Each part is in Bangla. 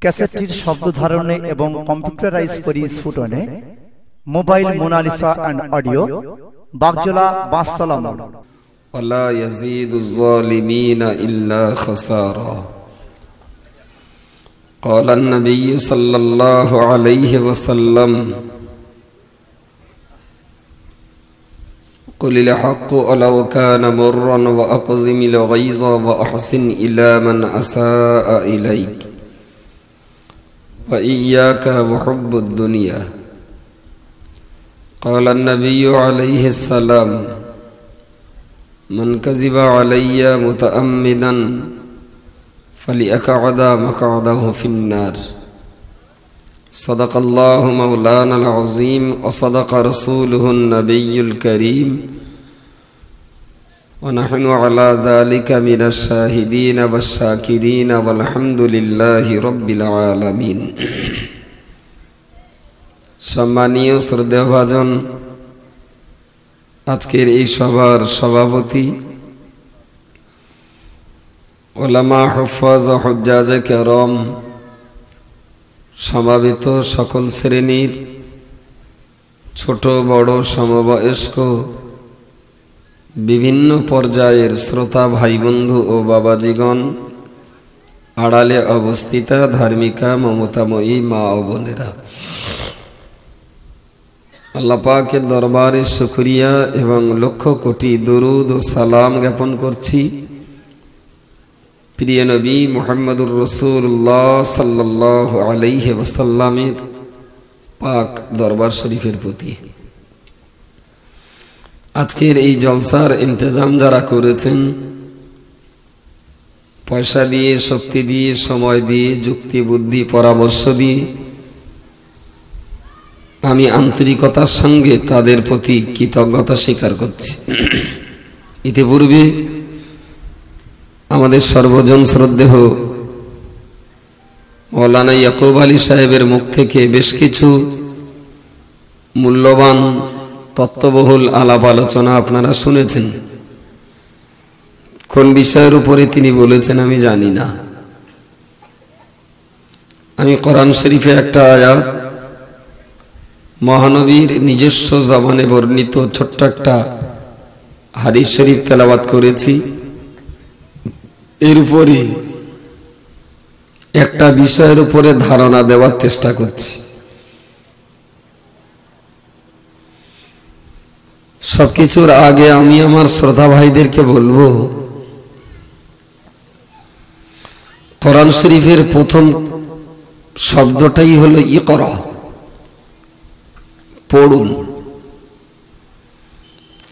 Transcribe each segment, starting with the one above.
ক্যাসেটটির শব্দ ধারণে এবং কম্পিউটারাইজ পরিস্ফুটনে mobile Monalisa and audio, Bagjola, Banshtala মোড়। ওয়ালা ইয়াজিদুজ জালিমিনা ইল্লা খাসারা। ক্বালা আন-নবী সাল্লাল্লাহু আলাইহি ওয়াসাল্লাম কুলিল হাক্কু ওয়ালাউ কানা মুররান ওয়া আকযিমিল গায়যা ওয়া আহসিন ইলা মান আসাআ ইলাইক ওয়া ইয়্যাকা ওয়া হুব্বুদ দুনিয়া। ক্বালা আন-নবী আলাইহিস সালাম মান কাযিবা আলাইয়া মুতাআম্মিদান ফালিয়াকআদা মাকআদাহু ফিন-নার। সাদাকাল্লাহু মাওলানাল আযীম ওয়া সাদাকা রাসূলুহুন নাবিয়্যুল কারীম ওয়া নাহনু আলা যালিকা মিনাশ শাহিদিন ওয়াশ শাকিরিন ওয়াল হামদুলিল্লাহি রাব্বিল আলামিন। সম্মানীয় শ্রদ্ধেয়ভাজন, আজকের এই সভার সভাপতি, ওলামা, হুফাজ ও হুজ্জাজে কেরাম, সমাবেত সকল শ্রেণীর ছোট বড় সমবয়স্ক বিভিন্ন পর্যায়ের শ্রোতা ভাই বন্ধু ও বাবাজিগণ, আড়ালে অবস্থিতা ধার্মিকা মমতাময়ী মা ও বোনেরা, আল্লাহ পাকের দরবারে শুকরিয়া এবং লক্ষ কোটি দরুদ ও সালাম জ্ঞাপন করছি প্রিয় নবী মুহাম্মদুর রাসূলুল্লাহ সাল্লাল্লাহু আলাইহি ওয়াসাল্লামের পাক দরবার শরীফের প্রতি। আজকের এই জলসার ইন্তজাম যারা করেছেন, পয়সা দিয়ে, শক্তি দিয়ে, সময় দিয়ে, যুক্তি বুদ্ধি পরামর্শ দিয়ে, আমি আন্তরিকতার সঙ্গে তাদের প্রতি কৃতজ্ঞতা স্বীকার করছি। ইতিপূর্বে আমাদের সর্বজন শ্রদ্ধেয় মৌলানা ইয়াকুব আলী সাহেবের মুখ থেকে বেশ কিছু মূল্যবান তত্ত্ববহুল আলাপ আলোচনা আপনারা শুনেছেন। কোন বিষয়ের উপরে তিনি বলেছেন আমি জানি না। আমি কোরআন শরীফে একটা আয়াত, মহানবীর নিজস্ব জবানে বর্ণিত ছোট্ট একটা হাদিস শরীফ তেলাওয়াত করেছি। এর উপরে একটা বিষয়ের উপরে ধারণা দেওয়ার চেষ্টা করছি। সবকিছুর আগে আমি আমার শ্রোতা ভাইদেরকে বলবো, কোরআন শরীফের প্রথম শব্দটাই হলো ইকরা, পড়ুন।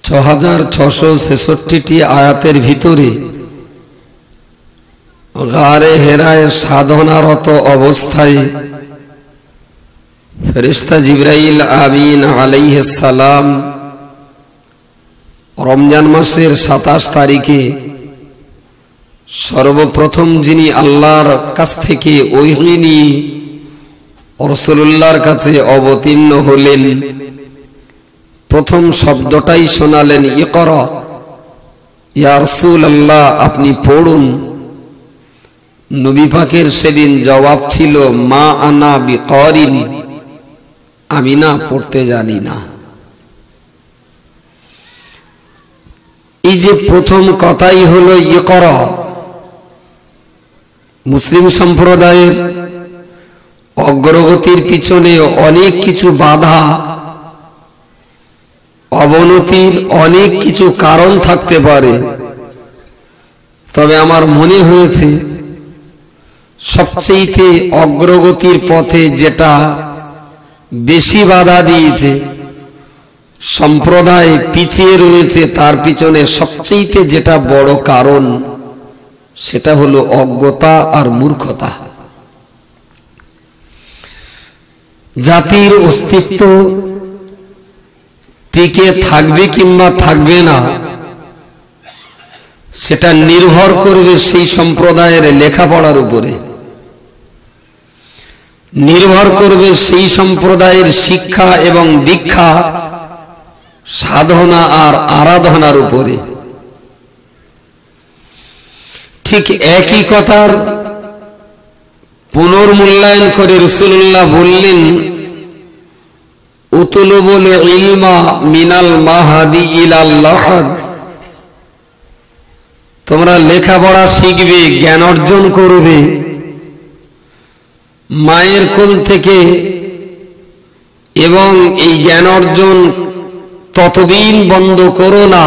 6666টি আয়াতের ভিতরে গারে হেরায় সাধনারত অবস্থায় ফেরেশতা জিবরাইল আমিন আলাইহিস সালাম রমজান মাসের 27 তারিখে সর্বপ্রথম যিনি আল্লাহর কাছ থেকে ওহী নিয়ে রাসূলুল্লাহর কাছে অবতীর্ণ হলেন, প্রথম শব্দটাই শোনালেন ইকরা, ইয়া রাসূলুল্লাহ আপনি পড়ুন। নবী পাকের সেদিন জবাব ছিল মা আনা বিকারিন, আমি না পড়তে জানি না। এই যে প্রথম কথাই হলো ইকরা, মুসলিম সম্প্রদায়ের অগ্রগতির পিছনে অনেক কিছু বাধা, অবনতির অনেক কিছু কারণ থাকতে পারে, তবে আমার মনে হয়েছে সবচেয়ে অগ্রগতির পথে যেটা বেশি বাধা দিয়েছে, সম্প্রদায় পিছিয়ে রয়েছে, তার পিছনে সবচেয়ে যেটা বড় কারণ সেটা হলো অজ্ঞতা আর মূর্খতা। জাতির অস্তিত্ব টিকে থাকবে কিংবা থাকবে না সেটা নির্ভর করবে সেই সম্প্রদায়ের লেখাপড়ার উপরে, নির্ভর করবে সেই সম্প্রদায়ের শিক্ষা এবং দীক্ষা, সাধনা আর আরাধনার উপরে। ঠিক একই কথার পুনর্মূল্যায়ন করে রাসূলুল্লাহ বললেন, উতলুবুল ইলমা মিনাল মাহাদি ইলাল লাহাদ, তোমরা লেখাপড়া শিখবে, জ্ঞান অর্জন করবে মায়ের কোল থেকে, এবং এই জ্ঞান অর্জন ততদিন বন্ধ করো না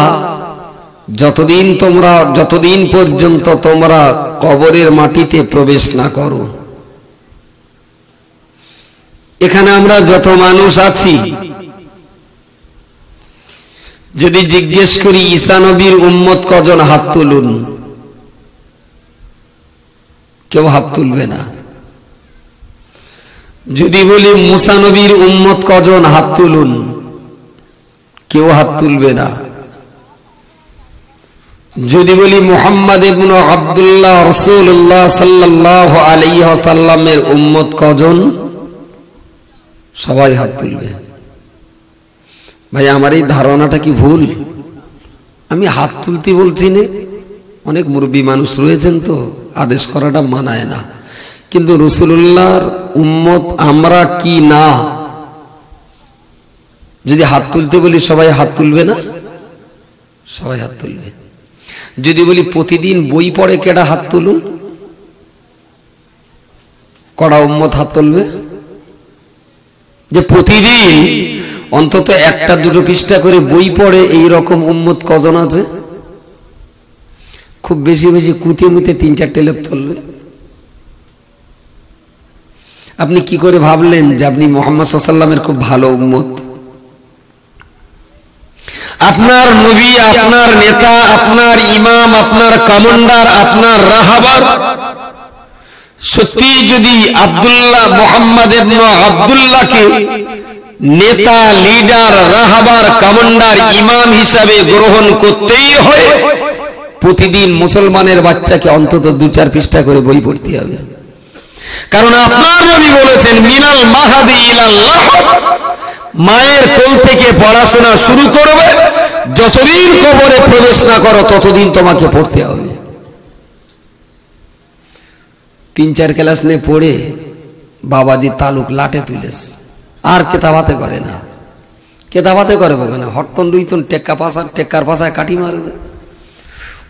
যতদিন পর্যন্ত তোমরা কবরের মাটিতে প্রবেশ না করো। এখানে আমরা যত মানুষ আছি, যদি জিজ্ঞেস করি ঈসা নবীর উম্মত কজন, হাত তুলুন, কেউ হাত তুলবে না। যদি বলি মুসা নবীর উম্মত কজন, হাত তুলুন, কেউ হাত তুলবে না। যদি বলি মুহাম্মদ ইবনে আব্দুল্লাহ রাসূলুল্লাহ সাল্লাল্লাহু আলাইহি ওয়াসাল্লামের উম্মত কজন, সবাই হাত তুলবে। ভাই, আমার এই ধারণাটা কি ভুল? আমি হাত তুলতে বলছি না, অনেক মুরব্বী মানুষ রয়েছেন তো, আদেশ করাটা মানায় না। কিন্তু রাসূলুল্লাহর উম্মত আমরা কি না? যদি হাত তুলতে বলি সবাই হাত তুলবে না? সবাই হাত তুলবে। যদি বলি প্রতিদিন বই পড়ে কেডা, হাত তুলুন, কড়া উম্মত হাত তুলবে? যে প্রতিদিন অন্তত একটা দুটো পৃষ্ঠা করে বই পড়ে এই রকম উম্মত কজন আছে? খুব বেশি বেশি কুতে মুতে 3-4টে লোক তুলবে। আপনি কি করে ভাবলেন যে আপনি মুহাম্মদ সাল্লাল্লাহু আলাইহি ওয়াসাল্লামের খুব ভালো উম্মত? আপনার নবী, আপনার নেতা, আপনার ইমাম, আপনার কমান্ডার, আপনার রাহাবার সত্যি যদি আব্দুল্লাহ, মুহাম্মদ ইবনে আব্দুল্লাহকে নেতা, লিডার, রাহাবার, কমান্ডার, ইমাম হিসাবে গ্রহণ করতেই হয়, প্রতিদিন মুসলমানের বাচ্চাকে অন্তত 2-4 পৃষ্ঠা করে বই পড়তে হবে। কারণ আপনার নবী বলেছেন, মিনাল মাহাদি ইলাল লাহাদ, মায়ের কোল থেকে পড়াশোনা শুরু করবে, যতদিন কবরে প্রবেশ না করো ততদিন তোমাকে পড়তে হবে। 3-4 ক্লাস নিয়ে পড়ে বাবাজি তালুক লাটে তুলেস, আর কেতাবাতে করে না। কেতাবাতে করবে কেন? হটতন দুইতন টেক্কার পাশায় কাটি মারবে।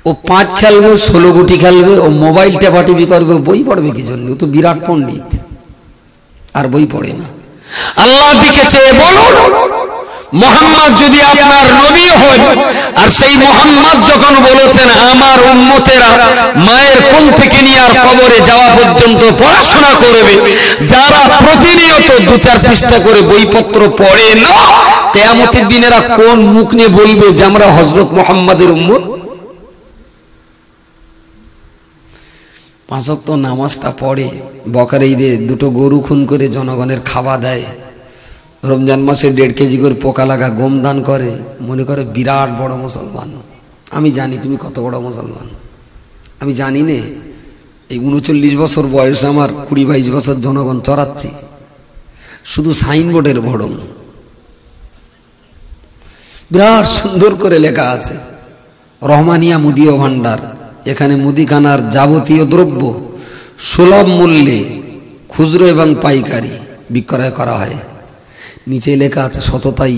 ও 5 খেলবে, 16 গুটি খেলবে, ও মোবাইল টেপাটিপি করবে, বই পড়বে কি জন্য? ও তো বিরাট পণ্ডিত, আর বই পড়ে না। আল্লাহ দিকে চেয়ে বলুন, মুহাম্মদ যদি আপনার নবী হন, আর সেই মুহাম্মদ যখন বলেছেন আমার উম্মতেরা মায়ের কোল থেকে নিয়ে আর কবরে যাওয়া পর্যন্ত পড়াশোনা করবে, যারা প্রতিনিয়ত 2-4 পৃষ্ঠা করে বইপত্র পড়ে না, কিয়ামতের দিনেরা কোন মুখ নিয়ে বলবে যে আমরা হযরত মুহাম্মাদের উম্মত? 5 ওয়াক্ত নামাজটা পড়ে, বকরা ঈদে 2টো গরু খুন করে জনগণের খাওয়া দেয়, রমজান মাসে 1.5 কেজি করে পোকা লাগা গম দান করে, মনে করে বিরাট বড় মুসলমান। আমি জানি তুমি কত বড় মুসলমান, আমি জানি নে। এই 39 বছর বয়স আমার, 20-22 বছর জনগণ চড়াচ্ছি, শুধু সাইনবোর্ডের ভরণ। বিরাট সুন্দর করে লেখা আছে, রহমানিয়া মুদিও ভান্ডার, এখানে মুদিখানার যাবতীয় দ্রব্য সুলভ মূল্যে খুচরো এবং পাইকারি বিক্রয় করা হয়। নিচে লেখা আছে সততাই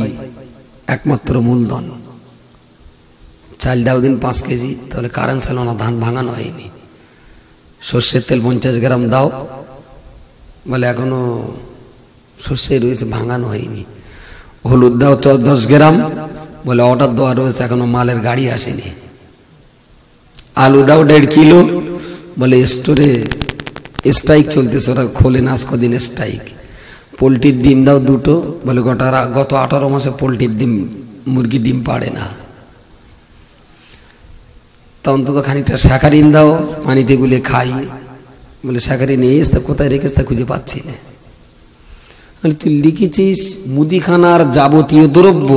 একমাত্র মূলধন। চাল দাও দিন 5 কেজি, তাহলে কারেন্ট ছিল না, ধান ভাঙানো হয়নি। সর্ষের তেল 50 গ্রাম দাও, বলে এখনো সর্ষে রয়েছে, ভাঙানো হয়নি। হলুদ দাও 10 গ্রাম, বলে অর্ডার দেওয়া রয়েছে, এখনো মালের গাড়ি আসেনি। আলু দাও 1.5 কিলো, বলে স্টোরে স্ট্রাইক চলতেছে, ওরা খোলে না, আজকদিন স্ট্রাইক। পোলট্রির ডিম দাও 2টো, বলে গত 18 মাসে পোলট্রির ডিম, মুরগির ডিম পাড়ে না। তা অন্তত খানিকটা স্যাকারিন দাও, পানিতে গুলে খাই, বলে স্যাকারিন এসে তা কোথায় রেখেছ তা খুঁজে পাচ্ছি না। তুই লিখেছিস মুদিখানার যাবতীয় দ্রব্য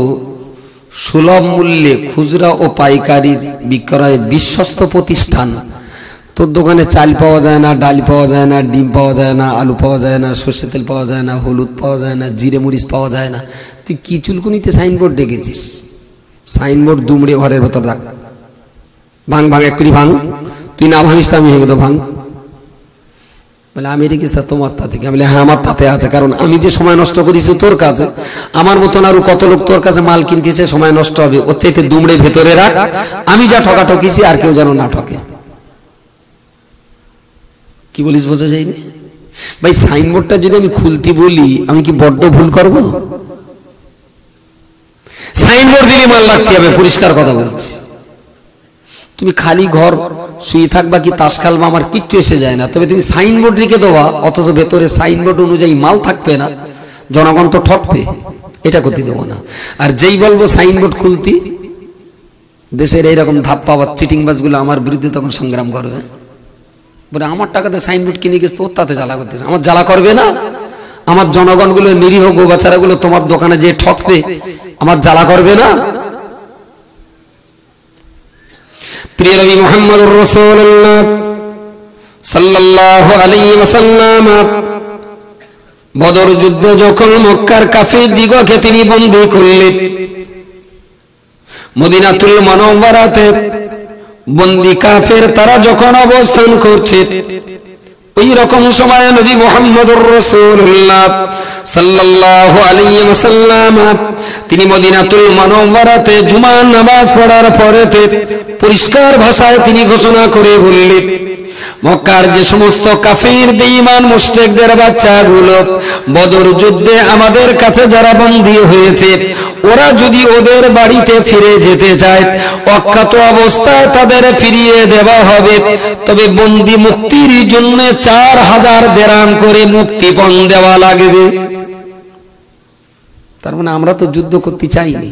সুলভ মূল্যে খুচরা ও পাইকারির বিক্রয় বিশ্বস্ত প্রতিষ্ঠান। তোর দোকানে চাল পাওয়া যায় না, ডাল পাওয়া যায় না, ডিম পাওয়া যায় না, আলু পাওয়া যায় না, সর্ষের তেল পাওয়া যায় না, হলুদ পাওয়া যায় না, জিরে মরিচ পাওয়া যায় না। তুই কি চুলকুনিতে সাইনবোর্ড ডেকেছিস? সাইনবোর্ড দুমড়ে ঘরের ভেতর রাখ, ভাঙ ভাঙ, এক্ষুনি ভাঙ। তুই না ভাঙিস তো আমি ভেঙে দেবো, ভাঙ। বলে আমি রেখেছি তোমার তাতে কি? বলে হ্যাঁ আমার তাতে আছে, কারণ আমি যে সময় নষ্ট করেছি তোর কাছে, আমার মতন আরো কত লোক তোর কাছে মাল কিনতেছে, সময় নষ্ট হবে, ওর চাইতে দুমড়ে ভেতরে রাখ, আমি যা ঠকা ঠকিছি আর কেউ যেন না ঠকে। কি বলিস বোঝা যায়নি ভাই? সাইনবোর্ডটা যদি আমি খুলতে বলি আমি কি বড্ড ভুল করব? সাইনবোর্ড দিলে মাল রাখতে হবে, পরিষ্কার কথা বলছি। তুমি খালি ঘর শুয়ে থাকবা কি তাস খেলবা আমার কিচ্ছু এসে যায় না, তবে তুমি সাইনবোর্ড রেখে দেওয়া অথচ ভেতরে সাইনবোর্ড অনুযায়ী মাল থাকবে না, জনগণ তো ঠকবে, এটা করতে দেবো না। আর যেই বলবো সাইনবোর্ড খুলতি, দেশের এইরকম ধাপ্পা বা চিটিংবাজগুলো আমার বিরুদ্ধে তখন সংগ্রাম করবে, বলে আমার টাকাতে সাইনবোর্ড কিনে গেছে তোর তাতে জ্বালা করতেছে। আমার জ্বালা করবে না? আমার জনগণগুলো নিরীহ গোবাচারাগুলো তোমার দোকানে যে ঠকবে আমার জ্বালা করবে না? প্রিয় নবী মুহাম্মদুর রাসূলুল্লাহ সাল্লাল্লাহু আলাইহি ওয়াসাল্লাম বদর যুদ্ধে যখন মক্কার কাফির দিগকে তিনি বন্দী করলেন, মদিনাতুল মুনাওয়ারাতে বন্দী কাফের তারা যখন অবস্থান করছে, ওই রকম সময় নবী মুহাম্মদুর রাসূলুল্লাহ সাল্লাল্লাহু আলাইহি ওয়াসাল্লাম তিনি মদিনাতুল মুনাওয়ারাতে জুমার নামাজ পড়ার পরেতে পরিষ্কার ভাষায় তিনি ঘোষণা করে বললেন, মক্কার যে সমস্ত কাফির বেঈমান মুশরিকদের বাচ্চাগুলো বদর যুদ্ধে আমাদের কাছে যারা বন্দী হয়েছে, ওরা যদি ওদের বাড়িতে ফিরে যেতে চায় অজ্ঞাত অবস্থায় তাদের ফিরিয়ে দেওয়া হবে, তবে বন্দী মুক্তির জন্য 4000 দিরহাম করে মুক্তিপণ দেওয়া লাগবে। তার মানে আমরা তো যুদ্ধ করতে চাইনি,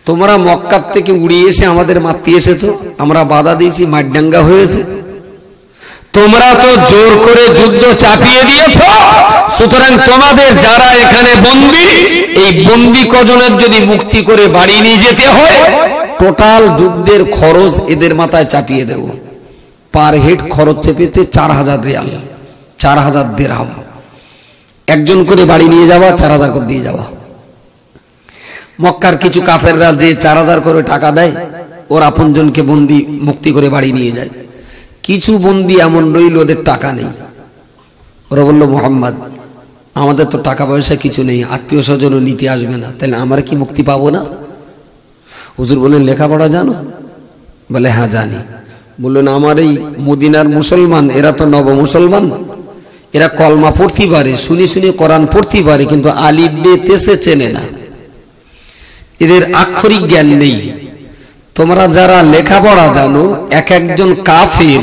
তোমরা মক্কার থেকে উড়িয়ে এসে আমাদের মারতে এসেছো, আমরা বাধা দিয়েছি, মারডাঙ্গা হয়েছে, তোমরা তো জোর করে যুদ্ধ চাপিয়ে দিয়েছো, সুতরাং তোমাদের যারা এখানে বন্দী, এই বন্দী কজনের যদি মুক্তি করে বাড়ি নিয়ে যেতে হয়, টোটাল যুদ্ধের খরচ এদের মাথায় চাপিয়ে দেব। পার হেড খরচ চেপেছে 4000 রিয়াল, 4000 দিরহাম, একজন করে বাড়ি নিয়ে যাওয়া, 4000 করে দিয়ে যাওয়া। মক্কার কিছু কাফেররা যে 4000 করে টাকা দেয়, ওর আপনজনকে বন্দী মুক্তি করে বাড়ি নিয়ে যায়। কিছু বন্দী এমন রইল ওদের টাকা নেই, ওরা বলল মুহাম্মদ আমাদের তো টাকা পয়সা কিছু নেই, আত্মীয় স্বজনও নিতে আসবে না, তাহলে আমরা কি মুক্তি পাবো না? হুজুর বললেন লেখাপড়া জানো? বলে হ্যাঁ জানি। বললেন আমার এই মদিনার মুসলমান, এরা তো নব মুসলমান, এরা কলমা পড়তে পারে, শুনি শুনি কোরআন পড়তে পারে, কিন্তু আলিফ বে তেসে চেনে না, এদের আক্ষরিক জ্ঞান নেই। তোমরা যারা লেখাপড়া জানো, এক একজন কাফের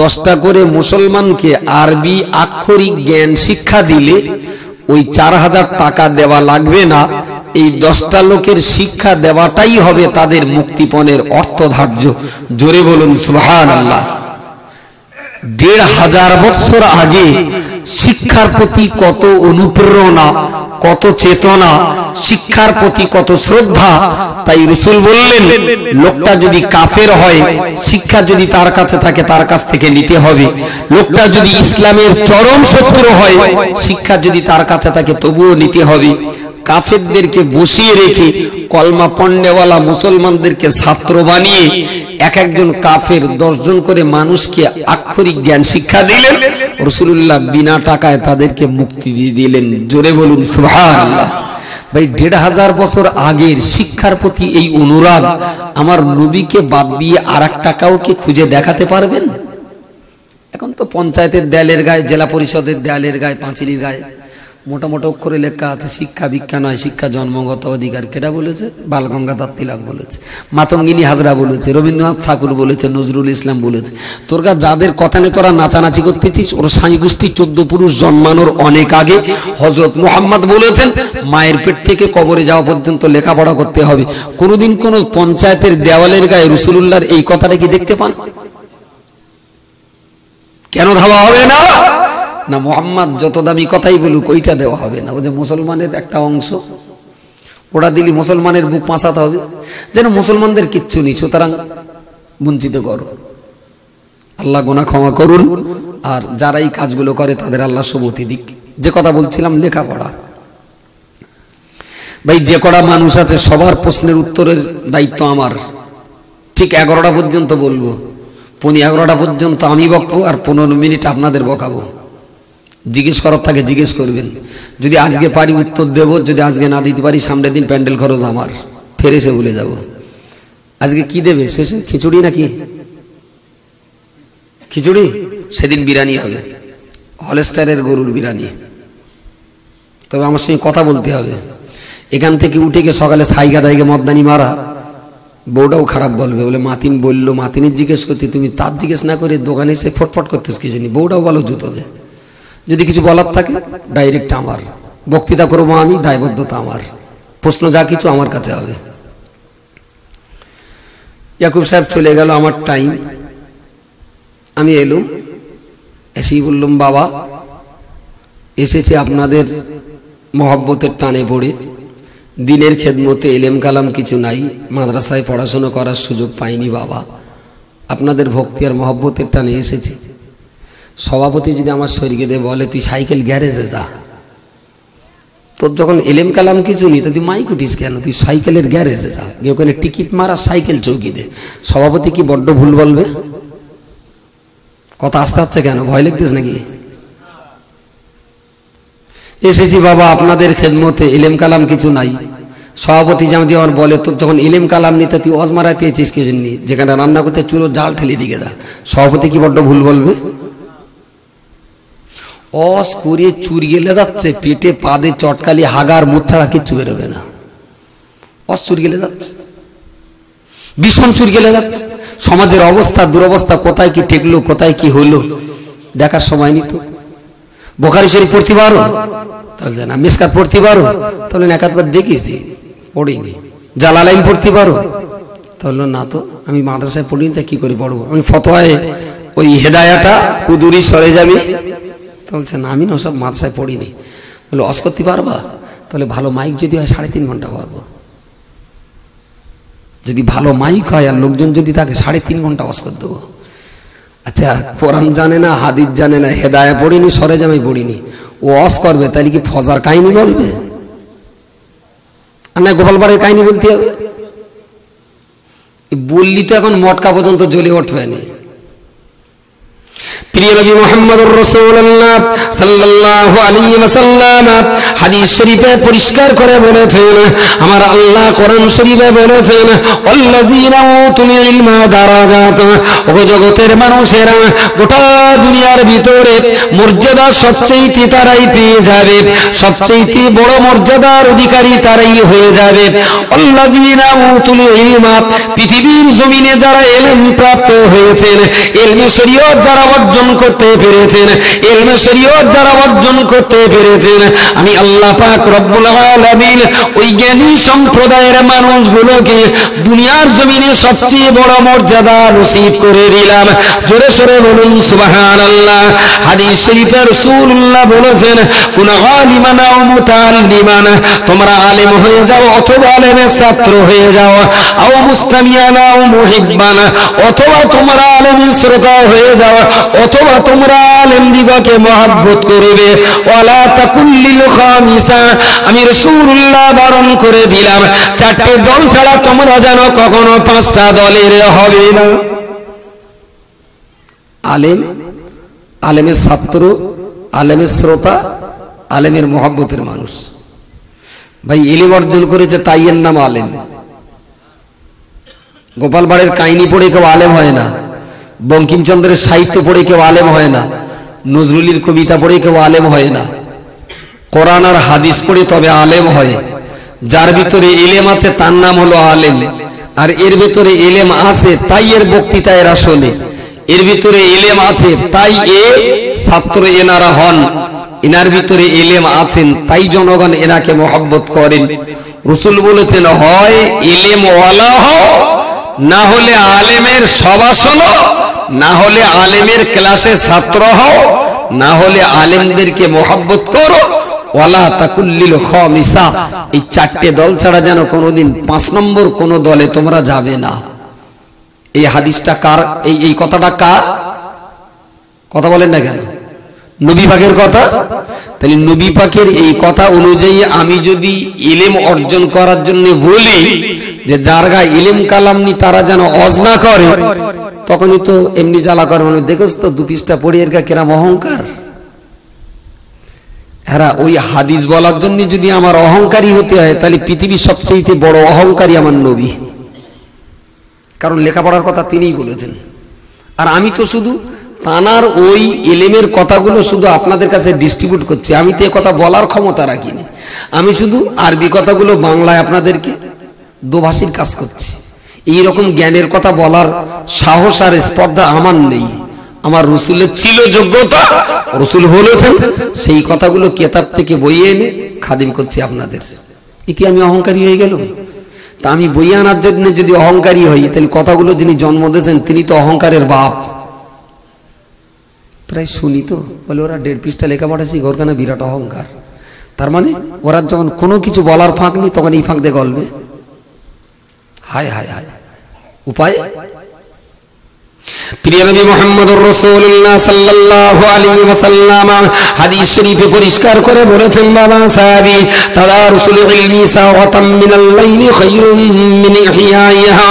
10টা করে মুসলমানকে আরবি আক্ষরিক জ্ঞান শিক্ষা দিলে ওই 4000 টাকা দেওয়া লাগবে না, এই 10টা লোকের শিক্ষা দেওয়াটাই হবে তাদের মুক্তিপণের অর্থধার্য। জোরে বলুন সুবহানাল্লাহ। 1500 বছর আগে শিক্ষার প্রতি কত অনুপ্রেরণা, কত চেতনা, শিক্ষার প্রতি কত শ্রদ্ধা, তাই রাসূল বললেন লোকটা যদি কাফের হয়, শিক্ষা যদি তার কাছে থাকে তার কাছ থেকে নিতে হবে। লোকটা যদি ইসলামের চরম শত্রু হয়, শিক্ষা যদি তার কাছে থাকে তবুও নিতে হবে। কাফেরদেরকে বসিয়ে রেখে কলমা পড়নেওয়ালা মুসলমানদেরকে ছাত্র বানিয়ে এক একজন কাফের 10 জন করে মানুষকে আক্ষরিক জ্ঞান শিক্ষা দিলেন, রাসূলুল্লাহ বিনা টাকায় তাদেরকে মুক্তি দিয়ে দিলেন। জোরে বলুন সুবহানাল্লাহ। ভাই 1500 বছর আগের শিক্ষার প্রতি এই অনুরাগ আমার নবীকে বাদ দিয়ে আর একটা কাউকে খুঁজে দেখাতে পারবেন? এখন তো পঞ্চায়েতের দেয়ালের গায়ে, জেলা পরিষদের দেয়ালের গায়ে, পাঁচিলের গায়ে মোটা মোটা অক্ষরে লেখা আছে শিক্ষা ভিক্ষা নয়, শিক্ষা জন্মগত অধিকার। কেটা বলেছে? বালগঙ্গাধর তিলক বলেছে, মাতঙ্গিনী হাজরা বলেছে, রবীন্দ্রনাথ ঠাকুর বলেছে, নজরুল ইসলাম বলেছে। তোর কাছে যাদের কথা নিয়ে তোরা নাচানাচি করতেছিস, ওর সাই গোষ্ঠী 14 পুরুষ জন্মানোর অনেক আগে হযরত মুহাম্মদ বলেছেন মায়ের পেট থেকে কবরে যাওয়া পর্যন্ত লেখাপড়া করতে হবে। কোনদিন কোন পঞ্চায়েতের দেওয়ালের গায়ে রাসূলুল্লাহর এই কথাটা কি দেখতে পান? কেন ধাবা হবে না? না, মুহাম্মদ যত দামি কথাই বলুক ওইটা দেওয়া হবে না। ও যে মুসলমানের একটা অংশ, ওরা দিলি মুসলমানের বুক পাঁচাতে হবে, যেন মুসলমানদের কিচ্ছু নেই, সুতরাং বঞ্চিত করো। আল্লাহ গুনাহ ক্ষমা করুন, আর যারা এই কাজগুলো করে তাদের আল্লাহ সুবতি দিক। যে কথা বলছিলাম লেখাপড়া, ভাই যে কটা মানুষ আছে সবার প্রশ্নের উত্তরের দায়িত্ব আমার। ঠিক 11টা পর্যন্ত বলবো, 11:15 পর্যন্ত আমি বকবো আর 15 মিনিট আপনাদের বকাবো। জিজ্ঞেস করার থাকে জিজ্ঞেস করবেন, যদি আজকে পারি উত্তর দেব, যদি আজকে না দিতে পারি সামনের দিন প্যান্ডেল খরচ আমার, ফের এসে ভুলে যাব। আজকে কি দেবে শেষে? খিচুড়ি নাকি? খিচুড়ি? সেদিন বিরিয়ানি হবে, হলস্টারের গরুর বিরিয়ানি। তবে আমার সঙ্গে কথা বলতে হবে। এখান থেকে উঠে গিয়ে সকালে সাইগা দাইগে মদনানি মারা, বউটাও খারাপ বলবে, বলে মাতিন বললো, মাতিনের জিজ্ঞেস করতে, তুমি তার জিজ্ঞেস না করে দোকানে এসে ফটফট করতেছ কি জানি, বউটাও ভালো জুতো দে। যদি কিছু বলার থাকে ডাইরেক্ট আমার, বক্তৃতা করবো আমি, দায়বদ্ধতা আমার, প্রশ্ন যা কিছু আমার কাছে হবে। ইয়াকুব সাহেব চলে গেল, আমার টাইম। আমি এলুম, এসেই বললাম, বাবা এসেছে আপনাদের মহব্বতের টানে পড়ে, দিনের খেদমতে, এলেম কালাম কিছু নাই, মাদ্রাসায় পড়াশোনা করার সুযোগ পাইনি বাবা, আপনাদের ভক্তি আর মহব্বতের টানে এসেছি। সভাপতি যদি আমার শরীরে দিয়ে বলে, তুই সাইকেল গ্যারেজে যা, তোর যখন এলেম কালাম কিছু নেই, তুই মাইক উঠিস কেন? তুই সাইকেলের গ্যারেজে যা, গিয়ে ওখানে টিকিট মারা, সাইকেল চৌকি দে। সভাপতি কি বড্ড ভুল বলবে? কথা আসতে হচ্ছে কেন? ভয় লাগতেছ নাকি? এসেছি বাবা আপনাদের খেদমতে, এলেম কালাম কিছু নাই। সভাপতি যদি আমার বলে, তোর যখন এলেম কালাম নিতে তুই অজমারা পেয়েছিস কি জন্য? যেখানে রান্না করতে চুলো জাল ঠেলে দিকে দা। সভাপতি কি বড্ড ভুল বলবে? অস করে চুর গেলে যাচ্ছে, পেটে পাদে চটকালি হাগার মুখ ছাড়া কিচ্ছু বেরোবে না। অস চুর গেলে যাচ্ছে, ভীষণ চুর গেলে যাচ্ছে। সমাজের অবস্থা দুরবস্থা, কোথায় কি ঠেকলো, কোথায় কি হলো দেখার সময় নিত। বুখারী শরীফ পড়তে পারো? তাহলে জানা। মিশকাত পড়তে পারো? তাহলে একাধবার দেখেছি, পড়িনি। জালালাইন পড়তে পারো? তাহলে না, তো আমি মাদ্রাসায় পড়িনি, তা কি করে পড়বো? আমি ফতোয়ায় ওই হেদায়াটা কুদুরি সরে যাবে। বলছে না, আমি না সব মাদ্রাসায় পড়িনি। বলে অস করতে পারবা? তাহলে ভালো মাইক যদি হয় 3.5 ঘন্টা পারবো। যদি ভালো মাইক হয় আর লোকজন যদি থাকে 3.5 ঘন্টা অস করে দেবো। আচ্ছা, কোরআন জানে না, হাদিস জানে না, হেদায়া পড়িনি, সরে জামাই পড়িনি, ও অস করবে, তাহলে কি ফজার কাহিনী বলবে? আর না গোপালবাড়ির কাহিনী বলতে হবে? বললি তো এখন মটকা পর্যন্ত জ্বলে উঠবে না। প্রিয় নবী মুহাম্মদুর রাসূলুল্লাহ সাল্লাল্লাহু আলাইহি ওয়াসাল্লাম হাদিস শরীফে পরিষ্কার করে বলেছেন, আমার আল্লাহ কোরআন শরীফে বলেছেন, আল্লাযীনা উতুল ইলমা দারাজাত, ও জগতের মানুষেরা গোটা দুনিয়ার ভিতরে মর্যাদা সবচেয়ে তারাই পেয়ে যাবে, সবচেয়ে বড় মর্যাদার অধিকারী তারাই হয়ে যাবে। আল্লাযীনা উতুল ইলমা, পৃথিবীর জমিনে যারা ইলম প্রাপ্ত হয়েছেন, ইলমে শরীয়ত যারা অর্জন করতে পেরেছেন, ইলমে শরীয়ত যারা অর্জন করতে পেরেছেন, আমি আল্লাহ পাক রব্বুল আলামিন ওই জ্ঞানী সম্প্রদায়ের মানুষগুলোকে দুনিয়ার জমিনে সবচেয়ে বড় মর্যাদা নসিব করে দিলাম। জোরে সরে বলুন সুবহানাল্লাহ। হাদিস শরীফে রাসূলুল্লাহ বলেছেন, কোন আলিমান আও মুতাআল্লিমান, তোমরা আলেম হয়ে যাও অথবা আলেমের ছাত্র হয়ে যাও, আও মুস্তামিয়ান আও মুহিব্বান, অথবা তোমরা আলেমের শ্রোতা হয়ে যাও, অথবা তোমরা আলেম দিগকে মহব্বত করবে। ওয়ালা তাকুল্লিল খামিসা, আমি রাসূলুল্লাহ বারণ করে দিলাম, 4টে দল ছাড়া তোমরা যেন কখনো 5টা দলের হবে না। আলেম, আলেমের ছাত্র, আলেমের শ্রোতা, আলেমের মহব্বতের মানুষ। ভাই ইলম অর্জন করেছে তাই এর নাম আলেম। গোপালবাড়ির কাহিনী পড়ে কেউ আলেম হয় না, বঙ্কিমচন্দ্রের সাহিত্য পড়ে কেউ আলেম হয় না, নজরুলের কবিতা পড়ে কেউ আলেম হয় না। কোরআন আর হাদিস পড়ে তবে আলেম হয়। যার ভিতরে ইলম আছে তার নাম হলো আলেম। আর এর ভিতরে ইলম আছে তাই এর বক্তৃতা এরা শোনে, এর ভিতরে ইলম আছে তাই এ ছাত্র এনারা হন, এনার ভিতরে ইলম আছেন তাই জনগণ এনাকে মহব্বত করেন। রাসূল বলেছেন, হয় ইলম ওয়ালা হও, না হলে আলেমের সভা শোনো, না হলে আলেমের ক্লাসে ছাত্র হও, না হলে আলেমদেরকে মহব্বত করো। ওয়ালা তাকুল্লিল খামিসা, এই 4টে দল ছাড়া যেন কোনোদিন 5 নম্বর কোন দলে তোমরা যাবে না। এই হাদিসটা কার? এই কথাটা কার কথা বলেন না কেন? নবী পাকের কথা। তাহলে নবী পাকের এই কথা অনুযায়ী আমি যদি ইলম অর্জন করার জন্য বলি যে যার গায়ে ইলম কালাম নি তারা যেন অজ না করে, তখনই তো এমনি জ্বালা করে মানে দেখোস তো 2 পৃষ্ঠা পড়ে এর কেরাম অহংকার। হ্যাঁ, ওই হাদিস বলার জন্য যদি আমার অহংকারী হতে হয় তাহলে পৃথিবীর সবচেয়ে বড় অহংকারী আমার নবী, কারণ লেখাপড়ার কথা তিনিই বলেছেন। আর আমি তো শুধু তানার ওই এলেমের কথাগুলো শুধু আপনাদের কাছে ডিস্ট্রিবিউট করছি, আমি তো এ কথা বলার ক্ষমতা রাখিনি। আমি শুধু আরবি কথাগুলো বাংলায় আপনাদেরকে দোভাষীর কাজ করছি। এইরকম জ্ঞানের কথা বলার সাহস আর স্পর্ধা আমার নেই। আমার রসুলের ছিল যোগ্যতা, রসুল বলেছেন, সেই কথাগুলো কেতাব থেকে বইয়ে এনে খাদিম করছি আপনাদের। এতে আমি অহংকারী হয়ে গেলাম? তা আমি বই আনার জন্য যদি অহংকারী হই, তাহলে কথাগুলো যিনি জন্ম দিয়েছেন তিনি তো অহংকারের বাপ। প্রায় শুনি তো বলে ওরা 1.5 পৃষ্ঠা লেখাপড়া শিখে ওর কেন বিরাট অহংকার। তার মানে ওরা যখন কোনো কিছু বলার ফাঁক নেই তখন এই ফাঁক দিয়ে গল্পে। হায় হায় হায়, উপায়? প্রিয় নবী মুহাম্মদুর রাসূলুল্লাহ সাল্লাল্লাহু আলাইহি ওয়াসাল্লাম হাদিস শরীফে পরিষ্কার করে বলেছেন, বাবা সাহাবী, তাদারুসুল ইলমি সাওয়াতাম মিনাল লাইলি খায়রুম মিন ইহয়াইহা।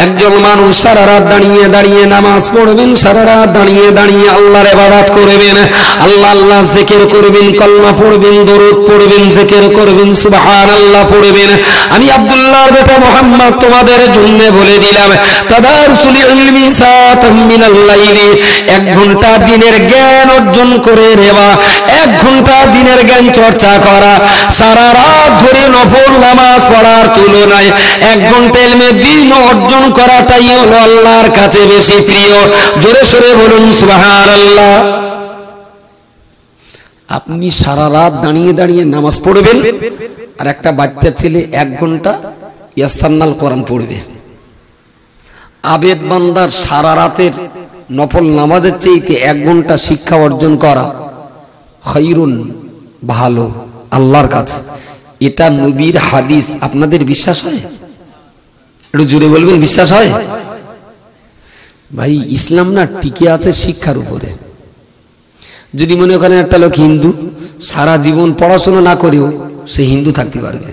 একজন মানুষ সারা রাত দাঁড়িয়ে দাঁড়িয়ে নামাজ পড়বেন, সারা রাত দাঁড়িয়ে দাঁড়িয়ে আল্লাহর ইবাদত করবেন, আল্লাহ আল্লাহ জিকির করবেন, কলমা পড়বেন, দরুদ পড়বেন, জিকির করবেন, সুবহানাল্লাহ পড়বেন। আমি আব্দুল্লাহর বেটা মুহাম্মদ তোমাদের জন্য বলে দিলাম, তাদারুসুল ইলমি সাওয়াতাম মিনাল লাইলি, 1 ঘন্টা দিনের জ্ঞান অর্জন করে নেওয়া, 1 ঘন্টা দিনের জ্ঞান চর্চা করা, সারা রাত ধরে নফল নামাজ পড়ার তুলনায় 1 ঘন্টা ইলমে দ্বীন অর্জন করাটাই হলো আল্লাহর কাছে বেশি প্রিয়। জোরে সোরে বলুন সুবহানাল্লাহ। আপনি সারা রাত দাঁড়িয়ে দাঁড়িয়ে নামাজ পড়বেন, আর একটা বাচ্চা ছেলে 1 ঘন্টা ইয়াসান্নাল কোরআন পড়বে। আবেদ বান্দার সারা রাতের নফল নামাজের চাইতে 1 ঘন্টা শিক্ষা অর্জন করা খায়রুন, ভালো আল্লাহর কাছে। এটা নবীর হাদিস। আপনাদের বিশ্বাস হয়? একটু জোরে বলবেন, বিশ্বাস হয়? ভাই, ইসলাম না টিকে আছে শিক্ষার উপরে। যদি মনে করেন একটা লোক হিন্দু, সারা জীবন পড়াশোনা না করেও সে হিন্দু থাকতে পারবে,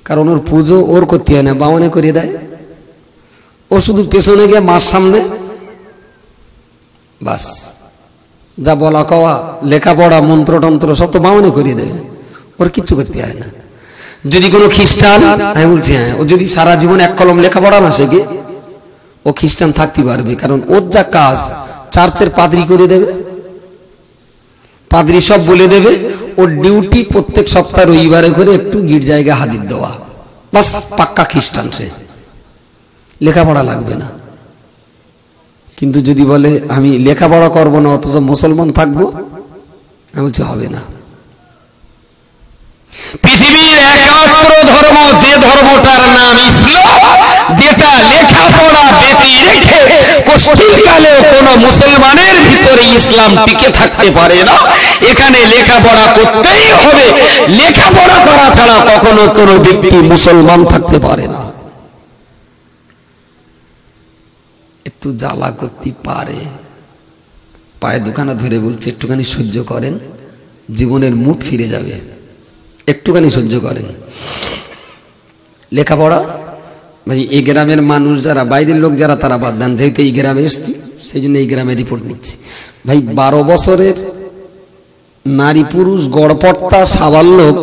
কারণ ওর পুজো ওর করতে হয় না, বামনে করে দেয়। ও শুধু পেছনে গিয়ে মার সামনে বাস যা বলা কওয়া, লেখাপড়া, মন্ত্রতন্ত্র সব তো বামনে করিয়ে দেবে, ওর কিচ্ছু করতে হয় না। যদি কোনো খ্রিস্টান, আমি বলছি হ্যাঁ, ও যদি সারা জীবন 1 কলম লেখাপড়া না শেখে, ও খ্রিস্টান থাকতে পারবে, কারণ ওর যা কাজ চার্চের পাদ্রী করে দেবে, পাদ্রী সব বলে দেবে। ওর ডিউটি প্রত্যেক সপ্তাহ রবিবারে করে একটু গির্জায় হাজির দেওয়া, বাস পাক্কা খ্রিস্টান সে, লেখাপড়া লাগবে না। কিন্তু যদি বলে আমি লেখাপড়া করবো না অথচ মুসলমান থাকবো, আমি বলছি হবে না। পৃথিবীর একমাত্র ধর্ম যে ধর্মটার নাম ইসলাম, যেটা লেখাপড়া ব্যতি রেখে কষ্টিকালেও কোন মুসলমানের ভিতরে ইসলাম টিকে থাকতে পারে না। এখানে লেখাপড়া করতেই হবে, লেখাপড়া করা ছাড়া কখনো কোনো ব্যক্তি মুসলমান থাকতে পারে না। একটু জ্বালা করতে পারে, পায়ে দুখানা ধরে বলছে একটুখানি সহ্য করেন, জীবনের মুড ফিরে যাবে, একটুখানি সহ্য করেন। লেখাপড়া ভাই, এই গ্রামের মানুষ যারা, বাইরের লোক যারা, তারা বাদ দেন, যেহেতু এই গ্রামে এসছি সেই জন্য এই গ্রামে রিপোর্ট নিচ্ছি। ভাই, 12 বছরের নারী পুরুষ গড়পড়তা সাবাল লোক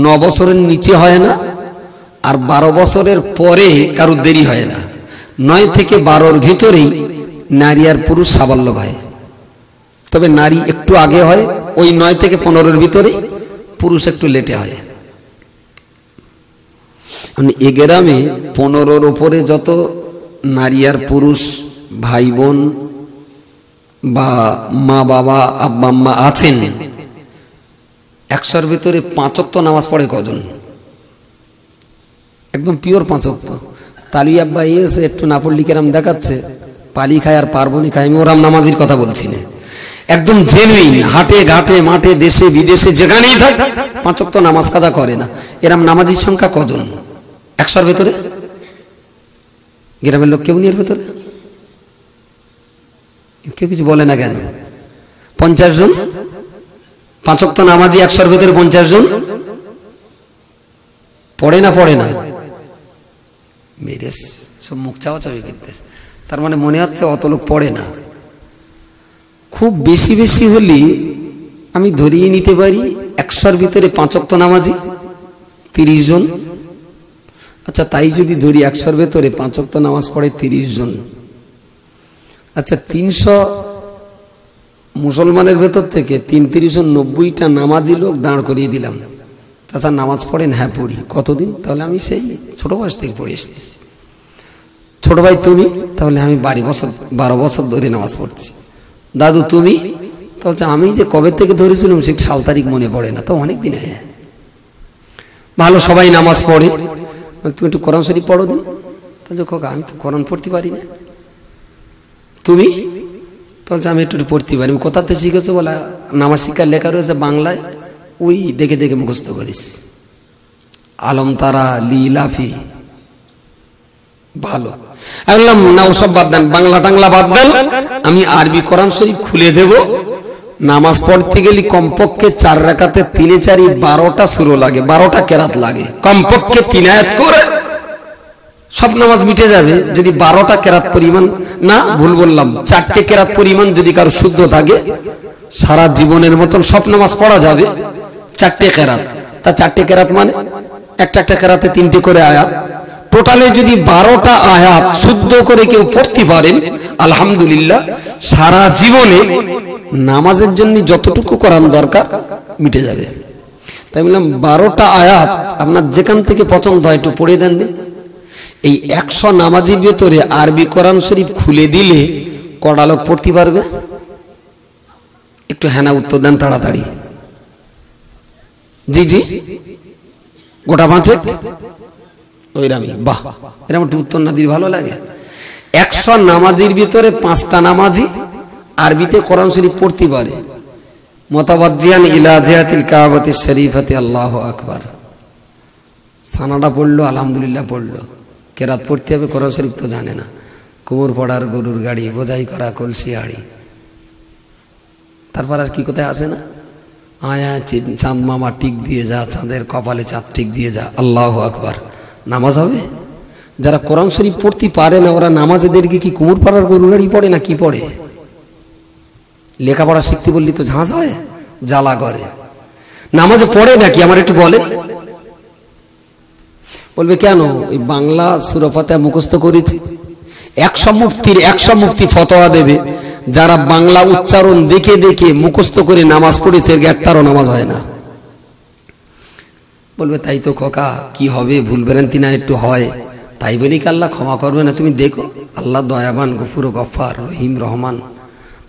9 বছরের নিচে হয় না, আর 12 বছরের পরে কারোর দেরি হয় না। 9 থেকে 12-র ভিতরেই নারী আর পুরুষ সাবাল্য হয়, তবে নারী একটু আগে হয়, ওই 9 থেকে 15-র ভিতরে, পুরুষ একটু লেটে হয়। এ গ্রামে 15-র উপরে যত নারী আর পুরুষ ভাই বোন বা মা বাবা আব্বা আম্মা আছেন, 100-র ভিতরে 5 ওয়াক্ত নামাজ পড়ে কজন? একদম পিওর 5 ওয়াক্ত। তালি আব্বা এসে একটু না পড়লি কেরাম দেখাচ্ছে, পালি খায় আর পার্বণী খায়, আমি ওরাম নামাজির কথা বলছি না, একদম জেনুইন, হাটে ঘাটে মাঠে দেশে বিদেশে যেখানেই থাক 5 ওয়াক্ত নামাজ কাজা করে না। এরম নামাজির সংখ্যা কজন 100-র ভেতরে? গ্রামের লোক কেউ নেই এর ভেতরে? কেউ কিছু বলে না কেন? 50 জন 5 ওয়াক্ত নামাজি 100-র ভেতরে 50 জন পড়ে না? পড়ে না? মেরে সব মুখ চাওয়াচাবি করতেছে। তার মানে মনে হচ্ছে অত লোক পড়ে না। খুব বেশি বেশি হলে আমি ধরিয়ে নিতে পারি 100-র ভিতরে 5 ওয়াক্ত নামাজি 30 জন। আচ্ছা তাই যদি ধরি 100-র ভেতরে 5 ওয়াক্ত নামাজ পড়ে 30 জন, আচ্ছা 300 মুসলমানের ভেতর থেকে 3-3-90টা নামাজি লোক দাঁড় করিয়ে দিলাম, চাচা নামাজ পড়েন? হ্যাঁ পড়ি। কতদিন? তাহলে আমি সেই ছোট বয়স থেকে পড়ে এসেছি। ছোট ভাই তুমি? তাহলে আমি 12 বছর ধরে নামাজ পড়ছি। দাদু তুমি? তাহলে আমি যে কবে থেকে ধরেছিলাম সে সাল তারিখ মনে পড়ে না, তো অনেক দিন হয়ে। ভালো, সবাই নামাজ পড়ে, তুমি একটু কোরআন শরীফ পড়ো দিন। তাহলে খোকা আমি তো কোরআন পড়তে পারি না। তুমি? তাহলে আমি একটু পড়তে পারি। কোথাতে শিখেছো? বলে নামাজ শিক্ষার লেখা রয়েছে বাংলায়, ওই দেখে দেখে মুখস্থ করিস। আলম তারা লিলাফি। ভালো, আমি বললাম না ওসব বাদ দেন, বাংলা টাংলা বাদ দেন, আমি আরবি কোরআন শরীফ খুলে দেব। নামাজ পড়তে গেলে কমপক্ষে 4 রাকাতে 3-4 12টা সূরা লাগে, 12টা কেরাত লাগে, কমপক্ষে 3 আয়াত করে সব নামাজ মিটে যাবে। যদি 12টা কেরাত পরিমাণ, না ভুল বললাম, 4টে কেরাত পরিমাণ যদি কারো শুদ্ধ থাকে সারা জীবনের মতন সব নামাজ পড়া যাবে। 4টে কেরাত, তা 4টে কেরাত মানে একটা কেরাতে 3টে করে আয়াত, টোটালে যদি 12টা আয়াত শুদ্ধ করে কেউ পড়তে পারেন আলহামদুলিল্লাহ, সারা জীবনে নামাজের জন্য যতটুকু কোরআন দরকার মিটে যাবে। তাই বললাম 12টা আয়াত আপনার যেখান থেকে পছন্দ হয় একটু পড়ে দেন দিন। এই 100 নামাজির ভেতরে আরবি কোরআন শরীফ খুলে দিলে কটা লোক পড়তে পারবে? একটু হ্যাঁ উত্তর দেন তাড়াতাড়ি। জি জি, গোটা 5? ওইরামি, বাহ, এরকম একটু উত্তর না দিলে ভালো লাগে। 100 নামাজির ভিতরে 5টা নামাজি আরবিতে কোরআন শরীফ পড়তে পারে। মুতাওয়াজ্জিহান ইলা জিহাতিল কাবাতিশ শরীফাতি আল্লাহু আকবার, সানাটা পড়লো, আলহামদুলিল্লাহ পড়লো, কেরাত পড়তে হবে, কোরআন শরীফ তো জানে না। কুমোর পড়ার গরুর গাড়ি, বোঝাই করা কলসি হাড়ি, তারপর আর কি কোথায় আছে না? আয়া চাঁদ মামা টিক দিয়ে যা, চাঁদের কপালে চাঁদ টিক দিয়ে যা, আল্লাহু আকবার, নামাজ হবে? যারা কোরআন শরীফ পড়তে পারে না ওরা নামাজেদেরকে কি কুমোর পাড়ার গরুর গাড়ি পড়ে না কি পড়ে? লেখাপড়া শিখতে বললি তো ঝাঁস হয়, জ্বালা করে। নামাজে পড়ে নাকি আমার একটু বলে? বলবে কেন? ওই বাংলা সূরা ফাতিহা মুখস্থ করেছি। 100 মুফতি ফতোয়া দেবে যারা বাংলা উচ্চারণ দেখে দেখে মুখস্থ করে নামাজ পড়েছে একটারও নামাজ হয় না। বলবে তাই তো খোকা, কি হবে, ভুল ভ্রান্তি না একটু হয়, তাই বলি কি আল্লাহ ক্ষমা করবে না? তুমি দেখো আল্লাহ দয়াবান, গফুর গফফার, রহিম রহমান,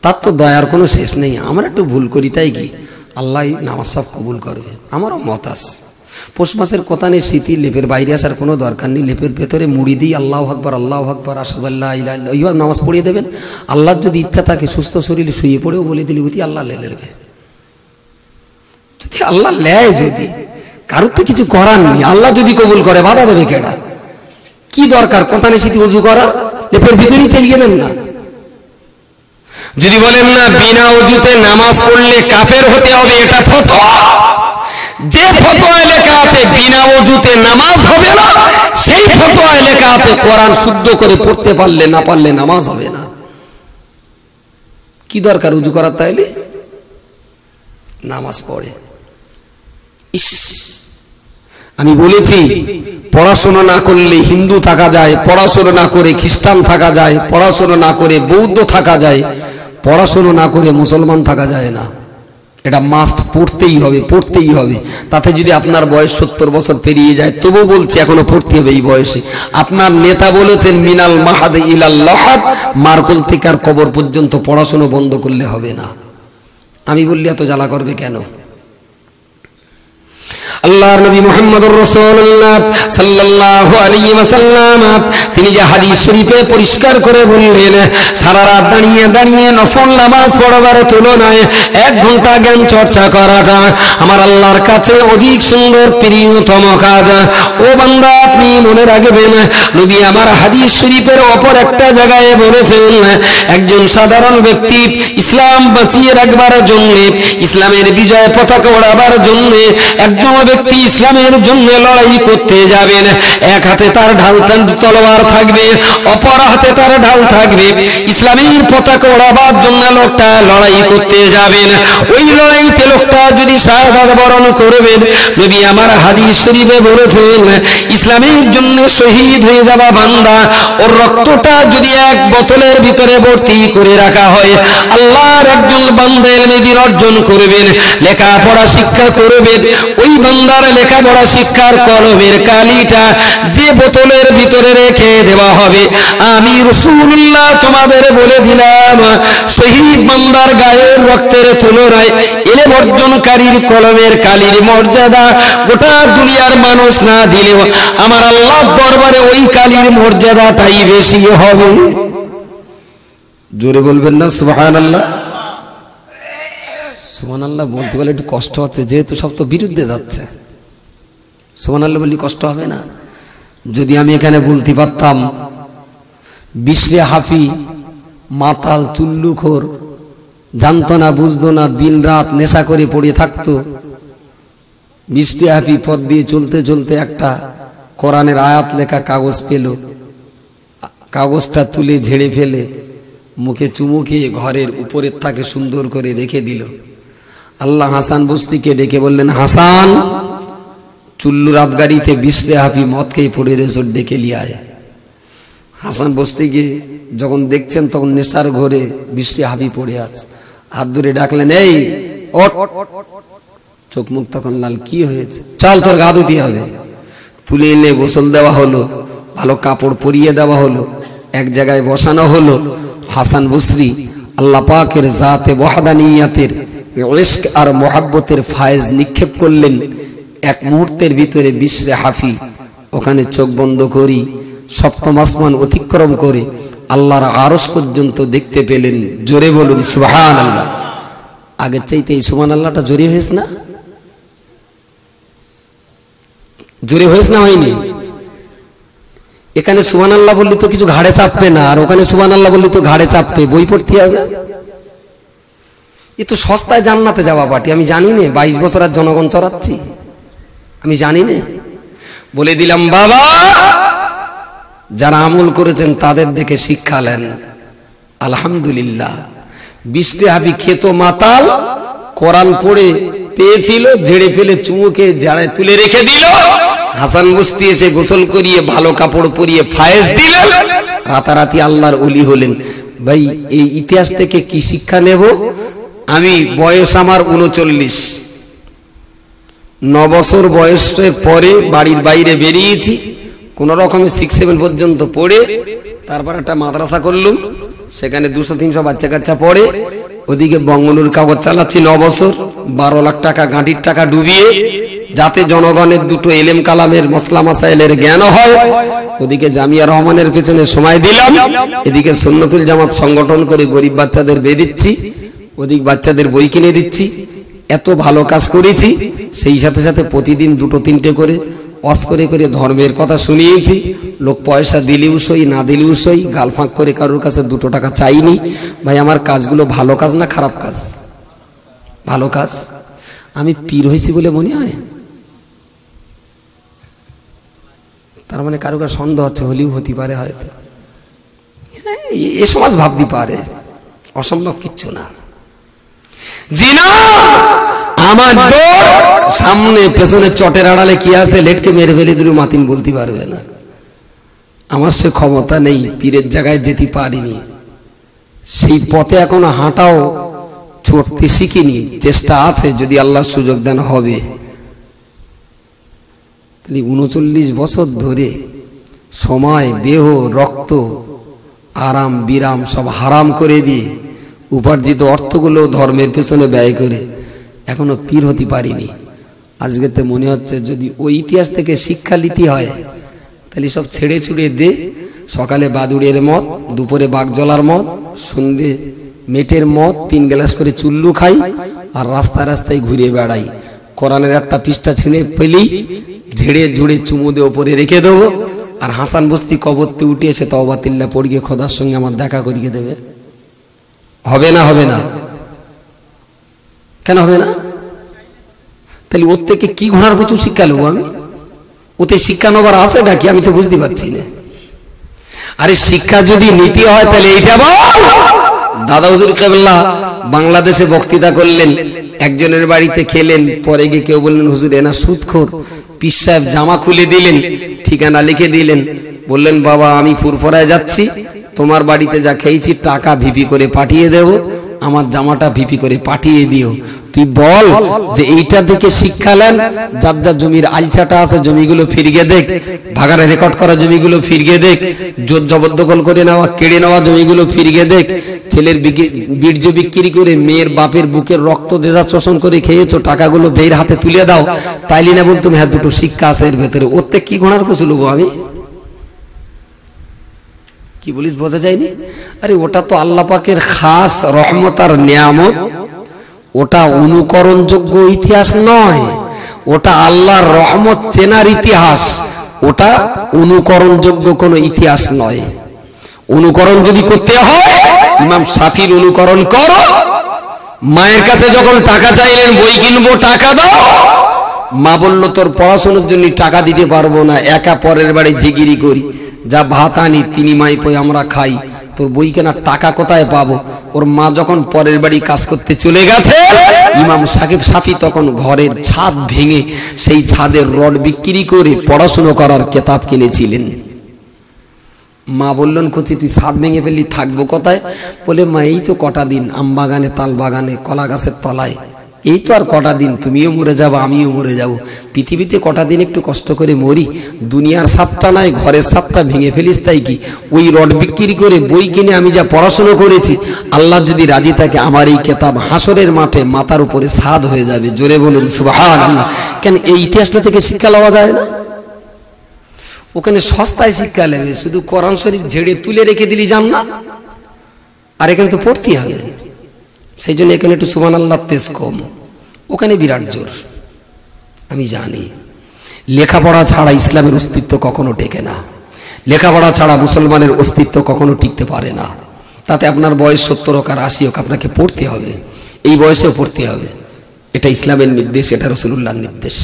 তার তো দয়ার কোনো শেষ নেই। আমরা একটু ভুল করি তাই কি আল্লাহ নামাজ সব কবুল করবে? আমারও মত আছে। পৌষ মাসের কথা নেই, স্মৃতি লেপের বাইরে আসার কোনো দরকার নেই, লেপের ভেতরে মুড়ি দিই আল্লাহু আকবার আল্লাহু আকবার আশহাদু আল্লা ইলাহা ইল্লাল্লাহ, এইভাবে নামাজ পড়িয়ে দেবেন। আল্লাহর যদি ইচ্ছা থাকে সুস্থ শরীরে শুয়ে পড়েও বলে দিলে অতি আল্লাহ লে নেবে। যদি আল্লাহ লেয়, যদি কারোর তো কিছু করার নেই, আল্লাহ যদি কবুল করে বাধা দেবে কেডা? কি দরকার কথা নেই স্মৃতি উজু করা, লেপের ভিতরেই চালিয়ে নেন না। যদি বলেন না বিনা ওযুতে নামাজ পড়লে কাফের হতে হবে, এটা ফতোয়া। যে ফতোয়ায় লেখা আছে বিনা ওযুতে নামাজ হবে না, সেই ফতোয়ায় লেখা আছে কোরআন শুদ্ধ করে পড়তে পারলে না পারলে নামাজ হবে না। কি দরকার ওযু করার? তাইলে নামাজ পড়ে। ইস, আমি বলেছি পড়াশোনা না করলে হিন্দু থাকা যায়, পড়াশোনা না করে খ্রিস্টান থাকা যায়, পড়াশোনা না করে বৌদ্ধ থাকা যায়, পড়াশোনা না করে মুসলমান থাকা যায় না। এটা মাস্ট, পড়তেই হবে, পড়তেই হবে। তাতে যদি আপনার বয়স 70 বছর পেরিয়ে যায় তবু বলছি এখনো পড়তে হবে এই বয়সে। আপনার নেতা বলেছেন মিনাল মাহাদ ইলাল লাহাদ, মার্কল থেকে আর কবর পর্যন্ত পড়াশোনা বন্ধ করলে হবে না। আমি বললি এত জ্বালা করবে কেন? আল্লাহর নবী মুহাম্মদুর রাসূলুল্লাহ সাল্লাল্লাহু আলাইহি ওয়াসাল্লাম তিনি যে হাদিস শরীফে পরিষ্কার করে বললেন, সারা রাত দাঁড়িয়ে দাঁড়িয়ে নফল নামাজ পড়বার তুলনায় 1 ঘন্টা জ্ঞান চর্চা করাটা আমার আল্লাহর কাছে অধিক সুন্দর প্রিয়তম কাজ। ও বান্দা, আপনি মনে রাখবেন নবী আমার হাদিস শরীফের অপর একটা জায়গায় বলেছেন, একজন সাধারণ ব্যক্তি ইসলাম বাঁচিয়ে রাখবার জন্য, ইসলামের বিজয় পতাকা ওড়াবার জন্য একজন ব্যক্তি ইসলামের জন্য লড়াই করতে যাবেন, এক হাতে তার ঢাল তলোয়ার থাকবে, অপর হাতে তার ঢাল থাকবে, ইসলামের পতাকা ওড়াবার জন্য লোকটা লড়াই করতে যাবেন। ওই লড়াইতে লোকটা যদি শাহাদাত বরণ করবেন, নবী আমার হাদিস শরীফে বলেছেন, ইসলামের জন্য শহীদ হয়ে যাওয়া বান্দা, ওর রক্তটা যদি এক বোতলের ভিতরে ভর্তি করে রাখা হয়, আল্লাহর একজন বান্দা ইলম অর্জন করবেন, লেখাপড়া শিক্ষা করবেন, ওই বান্দার লেখাপড়া শিক্ষার কলমের কালিটা যে বোতলের ভিতরে রেখে দেওয়া হবে, আমি রাসূলুল্লাহ তোমাদের বলে দিলাম, শহীদ বান্দার গায়ের রক্তের তুলনায় ইলম অর্জনকারীর কলমের কালির মর্যাদা গোটা দুনিয়ার মানুষ না দিলেও আমার আল্লাহর দরবারে ওই কালির মর্যাদাটাই বেশি হবে। জোরে বলবেন না সুবহানাল্লাহ? সুবহানাল্লাহ বলতে বলে একটু কষ্ট হচ্ছে, যেহেতু সব তো বিরুদ্ধে যাচ্ছে। সুবহানাল্লাহ বললে কষ্ট হবে না? যদি আমি এখানে বলতে পারতাম বিশ্রে হাফি মাতাল চুল্লুখোর, জানতো না বুঝতো না, দিন রাত নেশা করে পড়ে থাকতো, বিশ্রে হাফি পথ দিয়ে চলতে চলতে একটা কোরআনের আয়াত লেখা কাগজ পেল, কাগজটা তুলে ঝেড়ে ফেলে মুখে চুমু খেয়ে ঘরের উপরের তাকে সুন্দর করে রেখে দিল। আল্লাহ হাসান বস্তিকে ডেকে বললেন, হাসান, চুল্লুর আবগারিতে বিশ্রে হাফি মদ খেয়ে পড়ে রেসোর ডেকে লিয়ে আয়। হাসান বস্তিকে যখন দেখছেন তখন নেশার ঘরে বিশ্রে হাফি পড়ে আছে, হাত ধরে ডাকলেন, এই ওঠ। চোখ মুখ তখন লাল, কি হয়েছে? চল তোর গা ধুতে হবে। তুলে এনে গোসল দেওয়া হলো, ভালো কাপড় পরিয়ে দেওয়া হলো, এক জায়গায় বসানো হলো। হাসান বসরি আল্লাহ পাকের জাতে ওয়াহদানিয়াতের ইশক আর মোহাব্বতের ফায়েজ নিক্ষেপ করলেন। এক মুহূর্তের ভিতরে বিশ্রে হাফি ওখানে চোখ বন্ধ করি সপ্তম আসমান অতিক্রম করে আল্লাহর আরশ পর্যন্ত দেখতে পেলেন। জোরে বলুন সুবহানাল্লাহ। আগের চাইতে এই সুবহানাল্লাহটা জোরে হয়েছে না? জোরে হয়েছে না হয়নি? এখানে সুবহানাল্লাহ বললি তো কিছু ঘাড়ে চাপবে না, আর ওখানে সুবহানাল্লাহ বললি তো ঘাড়ে চাপবে, বই পড়তে হবে। এ তো সস্তায় জান্নাতে যাওয়া পার্টি। আমি জানি না 22 বছর আর জনগণ চড়াচ্ছি, আমি জানি না। বলে দিলাম বাবা, যারা আমল করেছেন তাদের দেখে শিক্ষা নেন। আলহামদুলিল্লাহ, বিশ্রে হাফি খেত মাতাল, কোরআন পড়ে পেয়েছিল, ঝেড়ে ফেলে চুমুকে জাড়ায় তুলে রেখে দিল। হাসান বস্তি এসে গোসল করিয়ে ভালো কাপড় পরিয়ে ফায়েজ দিলেন, রাতারাতি আল্লাহর ওলি হলেন। ভাই, এই ইতিহাস থেকে কি শিক্ষা নেব? আমি বয়স আমার 39, 9 বছর বয়সের পরে বাড়ির বাইরে বেরিয়েছি, কোন রকমে 6-7 পর্যন্ত পড়ে তারপর একটা মাদ্রাসা করলুম, সেখানে 200-300 বাচ্চা কাচ্চা পড়ে। ওদিকে বঙ্গনুর কাগজ চালাচ্ছি 9 বছর, 12 লাখ টাকা গাঁটির টাকা ডুবিয়ে, যাতে জনগণের দুটো এলেম কালামের মসলা মাসাইলের জ্ঞান হয়। ওদিকে জামিয়া রহমানের পেছনে সময় দিলাম, এদিকে সুন্নতুল জামাত সংগঠন করে গরিব বাচ্চাদের বে দিচ্ছি, ওদিক বাচ্চাদের বই কিনে দিচ্ছি। এত ভালো কাজ করেছি, সেই সাথে সাথে প্রতিদিন 2-3টে করে ওয়াজ করে করে ধর্মের কথা শুনিয়েছি। লোক পয়সা দিলেও সই, না দিলেও সই, গাল ফাঁক করে কারোর কাছে 2 টাকা চাইনি। ভাই, আমার কাজগুলো ভালো কাজ না খারাপ কাজ? ভালো কাজ। আমি পীর হয়েছি বলে মনে হয়? তার মানে কারো কার সন্দেহ হচ্ছে, হলেও হতে পারে হয়তো। এ সমাজ ভাবতে পারে, অসম্ভব কিচ্ছু না। জিনা আমার সামনে পেছনে চটের আড়ালে কি আছে, লেটকে মেরে ফেলে দিল, মাতিন বলতে পারবে না। আমার সে ক্ষমতা নেই, পীরের জায়গায় যেতে পারিনি, সেই পথে এখনো হাঁটাও ছুটতে শিখিনি, চেষ্টা আছে, যদি আল্লাহ সুযোগ দেন হবে। 39 বছর ধরে সময়, দেহ, রক্ত, আরাম বিরাম সব হারাম করে দিয়ে উপার্জিত অর্থগুলো ধর্মের পেছনে ব্যয় করে এখনো পীর হতে পারিনি। আজকে তো মনে হচ্ছে যদি ওই ইতিহাস থেকে শিক্ষা নিতে হয় তাহলে সব ছেড়ে ছুড়ে দে। সকালে বাদুড়ের মদ, দুপুরে বাগজলার মদ, সন্ধে মেটের মদ, 3 গ্লাস করে চুল্লু খাই, আর রাস্তায় রাস্তায় ঘুরে বেড়াই। কোরআনের একটা পৃষ্ঠা ছিঁড়ে পেলেই ঝেড়ে ঝুড়ে চুমু দিয়ে ওপরে রেখে দেবো। আর হাসান বস্তি কবরতে উঠে এসে তওবা তিল্লা পড়িয়ে খোদার সঙ্গে আমার দেখা করিয়ে দেবে। হবে না? হবে না? কেন হবে না? তাহলে ওর থেকে কি ঘোড়ার বোতল শিক্ষা নেবো আমি? ওতে শিক্ষা নেবার আছে নাকি আমি তো বুঝতে পারছি না। আরে শিক্ষা যদি নীতি হয় তাহলে এইটা বল। দাদা হুজুর কেবলা বাংলাদেশে বক্তৃতা করলেন, একজনের বাড়িতে খেলেন, পরে গিয়ে কেউ বললেন হুজুর এনা সুদখোর। পীর সাহেব জামা খুলে দিলেন, ঠিকানা লিখে দিলেন, বললেন বাবা আমি ফুরফুরায় যাচ্ছি, তোমার বাড়িতে যা খেয়েছি টাকা ভিপি করে পাঠিয়ে দেব, আমার জামাটা ভিপি করে পাঠিয়ে দিও। তুই বল যে এইটা দেখে শিক্ষা নেন, যার যার জমির আলছাটা আছে জমিগুলো ফিরিয়ে দেখ, ভাগারে রেকর্ড করা জমিগুলো ফিরিয়ে দেখ, জোর জবরদখল করে নেওয়া কেড়ে নেওয়া জমিগুলো ফিরিয়ে দেখ, ছেলের বীর্য বিক্রি করে মেয়ের বাপের বুকের রক্ত দেজা শোষণ করে খেয়েছো, টাকাগুলো বের হাতে তুলে দাও, তাইলে না বলতুম হ্যাঁ দুটো শিক্ষা আছে এর ভেতরে। ওতে কি ঘোড়ার কুচু লুবো আমি? কি বলিস বোঝা যায়নি? আরে ওটা তো আল্লাহ পাকের খাস রহমত আর নিয়ামত, ওটা অনুকরণযোগ্য ইতিহাস নয়, ওটা আল্লাহর রহমত চেনার ইতিহাস, ওটা অনুকরণযোগ্য কোনো ইতিহাস নয়। অনুকরণ যদি করতে হয় ইমাম শাফির অনুকরণ করো। মায়ের কাছে যখন টাকা চাইলেন বই কিনবো টাকা দাও, মা বলল তোর পড়াশোনার জন্য টাকা দিতে পারবো না, একা পরের বাড়ি জিগিরি করি, যা ভাত আনি তিনি মাই পই আমরা খাই, তোর বই কেনার টাকা কোথায় পাবো? ওর মা যখন পরের বাড়ি কাজ করতে চলে গেছে, ইমাম শাফি তখন ঘরের ছাদ ভেঙে সেই ছাদের রড বিক্রি করে পড়াশুনো করার কেতাব কিনেছিলেন। মা বললেন কচি তুই ছাদ ভেঙে ফেললি, থাকবো কোথায়? বলে মা এই তো কটা দিন আম বাগানে, তাল বাগানে, কলা গাছের তলায়, এই তো আর কটা দিন, তুমিও মরে যাবো আমিও মরে যাব, পৃথিবীতে কটা দিন একটু কষ্ট করে মরি, দুনিয়ার ছাদটা নাই ঘরের ছাদটা ভেঙে ফেলিস তাই কি? ওই রড বিক্রি করে বই কিনে আমি যা পড়াশোনা করেছি, আল্লাহ যদি রাজি থাকে আমার এই কেতাব হাসরের মাঠে মাথার উপরে ছাদ হয়ে যাবে। জোরে বলুন সুবহানাল্লাহ। কেন এই ইতিহাসটা থেকে শিক্ষা লওয়া যায় না? ওখানে সস্তায় শিক্ষা নেবে, শুধু কোরআন শরীফ ঝেড়ে তুলে রেখে দিলি জান্নাত, আর এখানে তো পড়তে হবে। সেই জন্য এখানে একটু সুবহানাল্লাহ তেজ কম, ওখানে বিরাট জোর। আমি জানি লেখাপড়া ছাড়া ইসলামের অস্তিত্ব কখনো টেকে না, লেখাপড়া ছাড়া মুসলমানের অস্তিত্ব কখনো টিকতে পারে না। তাতে আপনার বয়স 70 হোক আর 80 হোক, আপনাকে পড়তে হবে, এই বয়সেও পড়তে হবে। এটা ইসলামের নির্দেশ, এটা রাসূলুল্লাহর নির্দেশ।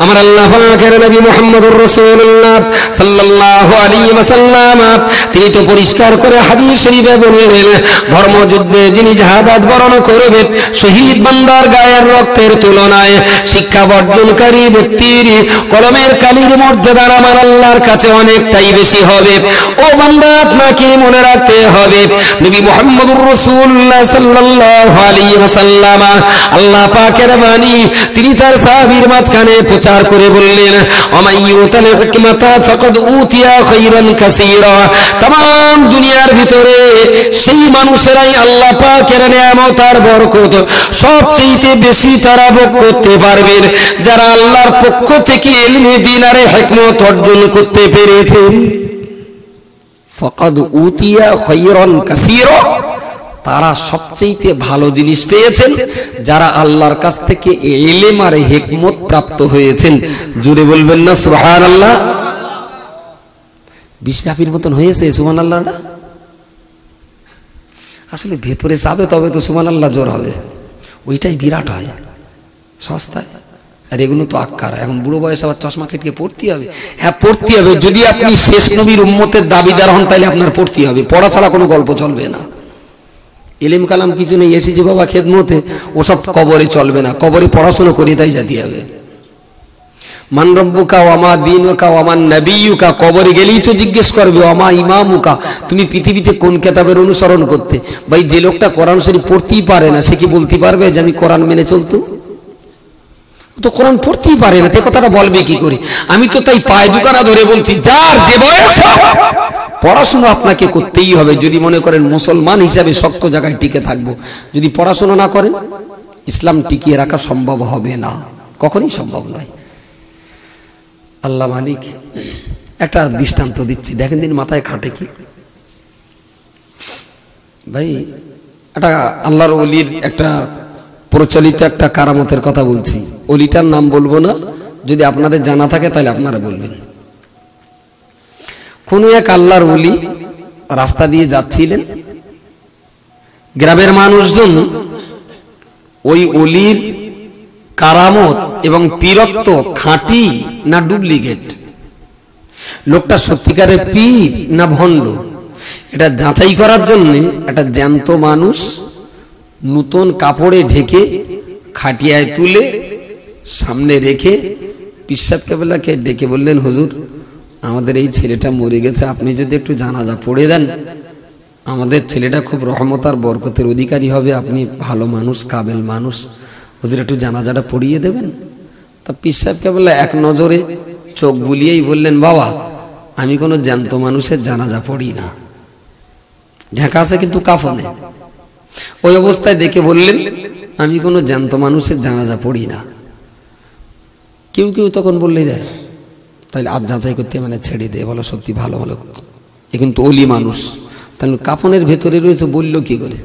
আমার আল্লাহ পাকের নবী মুহাম্মদুর রাসূলুল্লাহ সাল্লাল্লাহু আলাইহি ওয়াসাল্লাম তিনি তো পরিষ্কার করে হাদিস শরীফে বললেন, ধর্মযুদ্ধে যিনি শাহাদাত বরণ করবে, শহীদ বান্দার গায়ের রক্তের তুলনায় শিক্ষা বর্জনকারী ব্যক্তির কলমের কালির মর্যাদা আমার আল্লাহর কাছে অনেকটাই বেশি হবে। ও বান্দা আপনাকে মনে রাখতে হবে, নবী মুহাম্মদুর রাসূলুল্লাহ সাল্লাল্লাহু আলাইহি ওয়াসাল্লাম আল্লাহ পাকের বাণী তিনি তার সাহাবীর মাঝখানে প্রচার করে বললেন, আমাইয়ুতাল হিকমাতা ফাকাদ উতিয়া খায়রান কাসীরা। तमाम দুনিয়ার ভিতরে সেই মানুষেরাই আল্লাহ পাকের নিয়ামত আর বরকত সবচেয়ে বেশি তারা ভোগ করতে পারবেন যারা আল্লাহর পক্ষ থেকে ইলমে দ্বীন আর হিকমত অর্জন করতে পেরেছেন। ফাকাদ উতিয়া খায়রান কাসীরা, তারা সবচেয়ে ভালো জিনিস পেয়েছেন যারা আল্লাহর কাছ থেকে ইলম আর হিকমত প্রাপ্ত হয়েছেন। জোরে বলবেন না সুবহানাল্লাহ? বিশরাফির মতন হয়েছে সুবহানাল্লাহটা? আসলে ভেতরে যাবে তবে তো সুবহানাল্লাহ জোর হবে, ওইটাই বিরাট হয় সস্তায়। আর এগুলো তো আক্কার, এখন বুড়ো বয়সে আবার চশমা কেটে পড়তে হবে। হ্যাঁ পড়তে হবে, যদি আপনি শেষ নবীর উম্মতের দাবিদার হন তাহলে আপনার পড়তে হবে, পড়া ছাড়া কোনো গল্প চলবে না। ইলম কালাম কিছু নেই, এসেছি বাবা খেদমতে, ওসব কবরে চলবে না, কবরে পড়াশোনা করে তাই যেতে হবে। মান রব্বুকা ওয়া মা দীনুকা ওয়া মান নাবিয়ুকা, কবরে গেলেই তো জিজ্ঞেস করবে ওয়া মা ইমামুকা, তুমি পৃথিবীতে কোন কিতাবের অনুসরণ করতে। ভাই যে লোকটা কোরআন শরীফ পড়তেই পারে না সে কি বলতে পারবে যে আমি কোরআন মেনে চলতো? তো কোরআন পড়তেই পারে না, তে কথাটা বলবে কি করে? আমি তো তাই পায়ে দুখানা ধরে বলছি, যার যে বয়স পড়াশোনা আপনাকে করতেই হবে। যদি মনে করেন মুসলমান হিসাবে শক্ত জায়গায় টিকে থাকবো, যদি পড়াশোনা না করেন ইসলাম টিকিয়ে রাখা সম্ভব হবে না, কখনোই সম্ভব নয়। আল্লাহ মালিক একটা দৃষ্টান্ত দিচ্ছি, দেখেন দিন মাথায় খাটে কি। ভাই একটা আল্লাহর ওলির একটা প্রচলিত একটা কারামতের কথা বলছি, ওলিটার নাম বলবো না, যদি আপনাদের জানা থাকে তাহলে আপনারা বলবেন। কোন এক আল্লাহর ওলি রাস্তা দিয়ে যাচ্ছিলেন, গ্রামের মানুষজন ওই ওলির কারামত এবং পীরত্ব খাঁটি না ডুপ্লিকেট, লোকটা সত্যিকারের পীর না ভণ্ড, এটা যাচাই করার জন্য একটা জ্যান্ত মানুষ নূতন কাপড়ে ঢেকে খাটিয়ায় তুলে সামনে রেখে পীর সাহেব কেবলাকে ডেকে বললেন, হুজুর আমাদের এই ছেলেটা মরে গেছে, আপনি যদি একটু জানাজা পড়ে দেন আমাদের ছেলেটা খুব রহমত আর বরকতের অধিকারী হবে, আপনি ভালো মানুষ, কাবেল মানুষ, হুজুর একটু জানাজাটা পড়িয়ে দেবেন। তা পীর সাহেব কেবলা এক নজরে চোখ বুলিয়েই বললেন, বাবা আমি কোনো জ্যান্ত মানুষের জানাজা পড়ি না, ঢাকা আছে কিন্তু কাফনে। ওই অবস্থায় দেখে বললেন, আমি কোনো জ্যান্ত মানুষের জানাজা পড়ি না। কেউ কেউ তখন বললে দেয় তাহলে আজ যাচাই করতে মানে ছেড়ে দে, বলো সত্যি ভালো ভালো, এ কিন্তু অলি মানুষ, তাহলে কাফনের ভেতরে রয়েছে, বলল কি করে?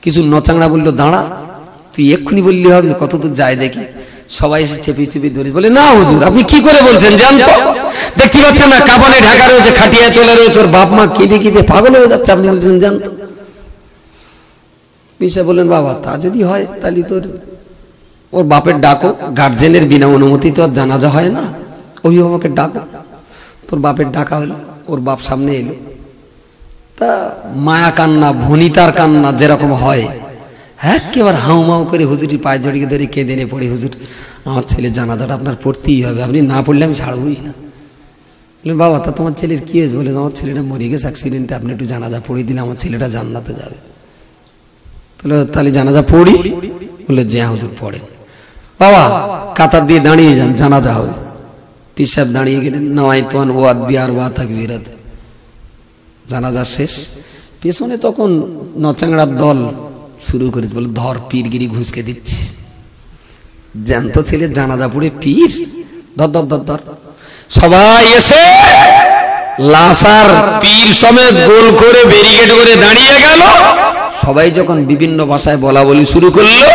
কিছু নচাংড়া বললো, দাঁড়া তুই এক্ষুনি বললি হবে, কত দূর যায় দেখি। সবাই এসে চেপে চেপে ধরে বলে, না হুজুর আপনি কি করে বলছেন, জানতো দেখতে পাচ্ছেন না কাফনে ঢাকা রয়েছে, খাটিয়ায় তোলা রয়েছে, ওর বাপ মা কেঁদে কেঁদে পাগল হয়ে যাচ্ছে, আপনি বলছেন জানতো। পিসা বললেন, বাবা তা যদি হয় তাহলে তোর ওর বাপের ডাকো, গার্জেনের বিনা অনুমতি তো আর জানাজা হয় না, অভিভাবকের ডাকো। তোর বাপের ডাকা হলো, ওর বাপ সামনে এলো, তা মায়া কান্না ভনিতার কান্না যেরকম হয় একেবারে হাউমাউ করে হুজুরের পায়ে জড়িয়ে ধরে কেঁদে নে পড়ে, হুজুর আমার ছেলের জানাজাটা আপনার পড়তেই হবে, আপনি না পড়লে আমি ছাড়বই না। বললেন, বাবা তা তোমার ছেলের কি হয়েছে? বলে, আমার ছেলেটা মরে গেছে অ্যাক্সিডেন্টে, আপনি একটু জানাজা পড়িয়ে দিলে আমার ছেলেটা জান্নাতে যাবে। তাহলে জানাজা পড়ি? বলে, যে হুজুর পড়েন। বাবা কাতার দিয়ে দাঁড়িয়ে যান, জানাজা হবে। পীর সাহেব দাঁড়িয়ে গেলেন, নওয়াই তোয়ান ওয়াদ দিয়ার ওয়া তাকবীরাত। জানাজা শেষ, পেছনে তখন নচাংড়ার দল শুরু করে বলে, ধর পীরগিরি ঘুষকে দিচ্ছি, জ্যান্ত ছেলে জানাজা পড়ে পীর, ধর ধর ধর ধর। সবাই এসে লাশার পীর সমেত গোল করে ব্যারিকেড করে দাঁড়িয়ে গেল। সবাই যখন বিভিন্ন ভাষায় বলা বলি শুরু করলো,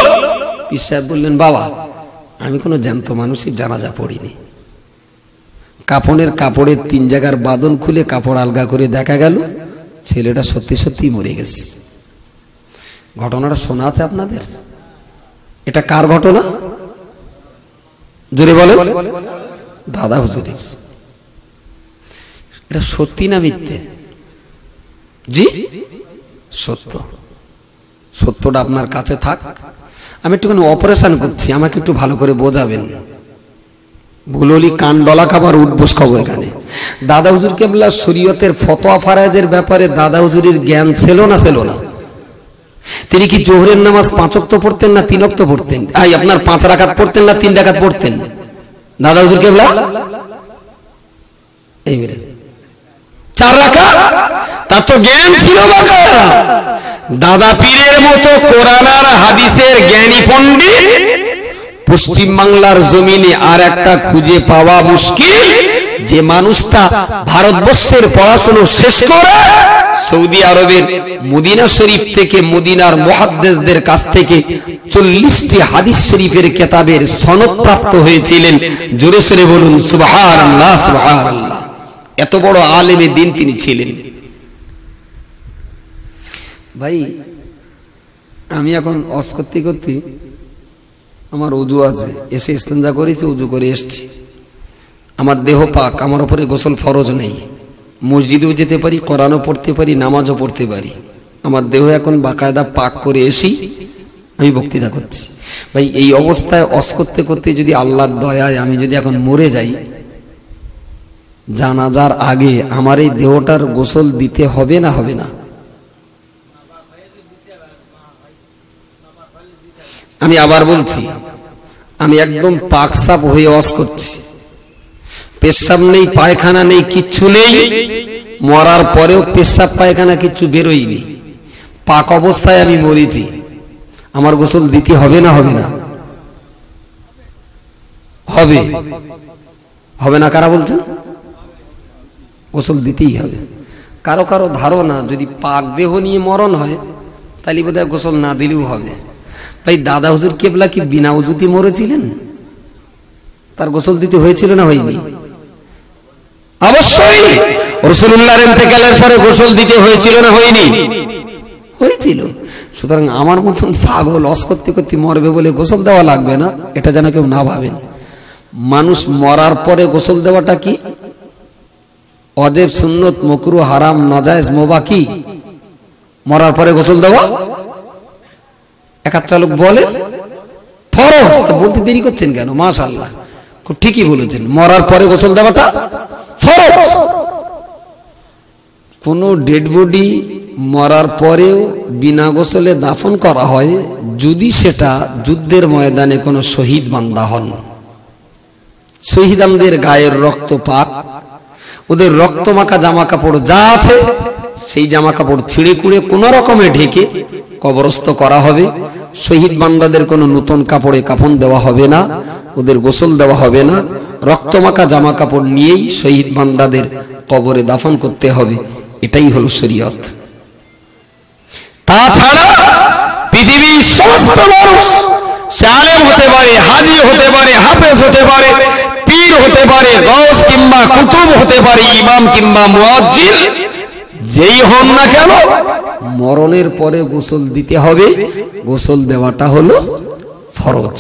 পীর সাহেব বললেন, বাবা আমি কোনো জ্যান্ত মানুষের জানাজা পড়িনি। কাফনের কাপড়ের 3 জায়গার বাঁধন খুলে কাপড় আলগা করে দেখা গেল ছেলেটা সত্যি সত্যি মরে গেছে। ঘটনাটা শোনা আছে আপনাদের? এটা কার ঘটনা জোরে বলে? দাদা হুজুরের। এটা সত্যি না মিথ্যে? জি সত্য। সত্যটা আপনার কাছে থাক, আমি একটুখানি অপারেশন করছি, আমাকে একটু ভালো করে বোঝাবেন। ভুললি কান ডলা খাবার উঠবোস খাবো এখানে। দাদা হুজুর কেবলা শরীয়তের ফতোয়া ফারাজের ব্যাপারে দাদা হুজুরের জ্ঞান ছিল না ছিল না? তিনি কি জোহরের নামাজ 5 ওয়াক্ত পড়তেন না 3 ওয়াক্ত পড়তেন? আপনার 5 রাকাত পড়তেন না 3 রাকাত পড়তেন? দাদা হুজুর কেবলা এই মেরে 4 রাকাত, তার তো জ্ঞান ছিল বাবা। দাদা পীরের মতো কোরআন আর হাদিসের জ্ঞানী পণ্ডিত পশ্চিম বাংলার জমিনে আর একটা খুঁজে পাওয়া মুশকিল। যে মানুষটা ভারতবর্ষের পড়াশোনা শেষ করে সৌদি আরবের মদিনা শরীফ থেকে মদিনার মুহাদ্দিসদের কাছ থেকে 40টি হাদিস শরীফের কিতাবের সনদ প্রাপ্ত হয়েছিলেন। জোরে সোরে বলুন সুবহানাল্লাহ সুবহানাল্লাহ। এত বড় আলেমে দ্বীন তিনি ছিলেন। ভাই আমি এখন ওয়াজ করতে করতে আমার ওযু আছে, এসে ইস্তেঞ্জা করেছি, ওযু করে এসেছি, আমার দেহ পাক, আমার উপরে গোসল ফরজ নেই, মসজিদেও যেতে পারি, কোরআনও পড়তে পারি, নামাজও পড়তে পারি, আমার দেহ এখন বাকায়দা পাক করে এসি আমি বক্তৃতা করছি। ভাই এই অবস্থায় ওয়াজ করতে করতে যদি আল্লাহর দয়ায় আমি যদি এখন মরে যাই, জানাজার আগে আমার এই দেহটার গোসল দিতে হবে না হবে না? আমি আবার বলছি, আমি একদম পাক সাফ হয়ে ওয়াজ করছি, পেশাব নেই, পায়খানা নেই, কিচ্ছু নেই, মরার পরেও পেশাব পায়খানা কিচ্ছু বেরোয়নি, পাক অবস্থায় আমি মরেছি, আমার গোসল দিতে হবে না হবে না? হবে। হবে না কারা বলছেন? গোসল দিতেই হবে। কারো কারো ধারণা যদি পাক দেহ নিয়ে মরণ হয় তাহলে বোধহয় গোসল না দিলেও হবে। ভাই দাদা হুজুর কেবলা কি বিনা ওযুতে মরেছিলেন? তার গোসল দিতে হয়েছিল না হয়নি? অবশ্যই। রাসূলুল্লাহর ইন্তেকালের পরে গোসল দিতে হয়েছিল না হয়নি? হয়েছিল। সুতরাং আমার মতন ছাগল অস করতে করতে মরবে বলে গোসল দেওয়া লাগবে না, এটা যেন কেউ না ভাবেন। মানুষ মরার পরে গোসল দেওয়াটা কি অজেব, সুন্নত, মকরুহ, হারাম, নাজায়েজ, মুবাহ কি মরার পরে গোসল দেওয়া? একাত্রা লোক বলে ফরজ। তা বলতে দেরি করছেন কেন? মাশাআল্লাহ, খুব ঠিকই বলেছেন, মরার পরে গোসল দেওয়াটা ফরজ। কোন ডেড বডি মরার পরেও বিনা গোসলে দাফন করা হয় যদি সেটা যুদ্ধের ময়দানে কোনো শহীদ বান্দা হন। শহীদানদের গায়ের রক্ত পাক, ওদের রক্ত মাখা জামা কাপড় যা আছে সেই জামা কাপড় ছিঁড়ে কুড়ে কোন রকমে ঢেকে কবরস্থ করা হবে। শহীদ বান্দাদের কোনো নতুন কাপড়ে কাফন দেওয়া হবে না, ওদের গোসল দেওয়া হবে না, রক্ত মাখা জামা কাপড় নিয়েই শহীদ বান্দাদের কবরে দাফন করতে হবে। এটাই হলো শরীয়ত। তাছাড়া পৃথিবীর সমস্ত মানুষ, সে আলেম হতে পারে, হাজি হতে পারে, হাফেজ হতে পারে, পীর হতে পারে, গৌস কিংবা কুতুব হতে পারে, ইমাম কিংবা মুয়াজ্জিন, যেই হন না কেন মরণের পরে গোসল দিতে হবে। গোসল দেওয়াটা হলো ফরজ।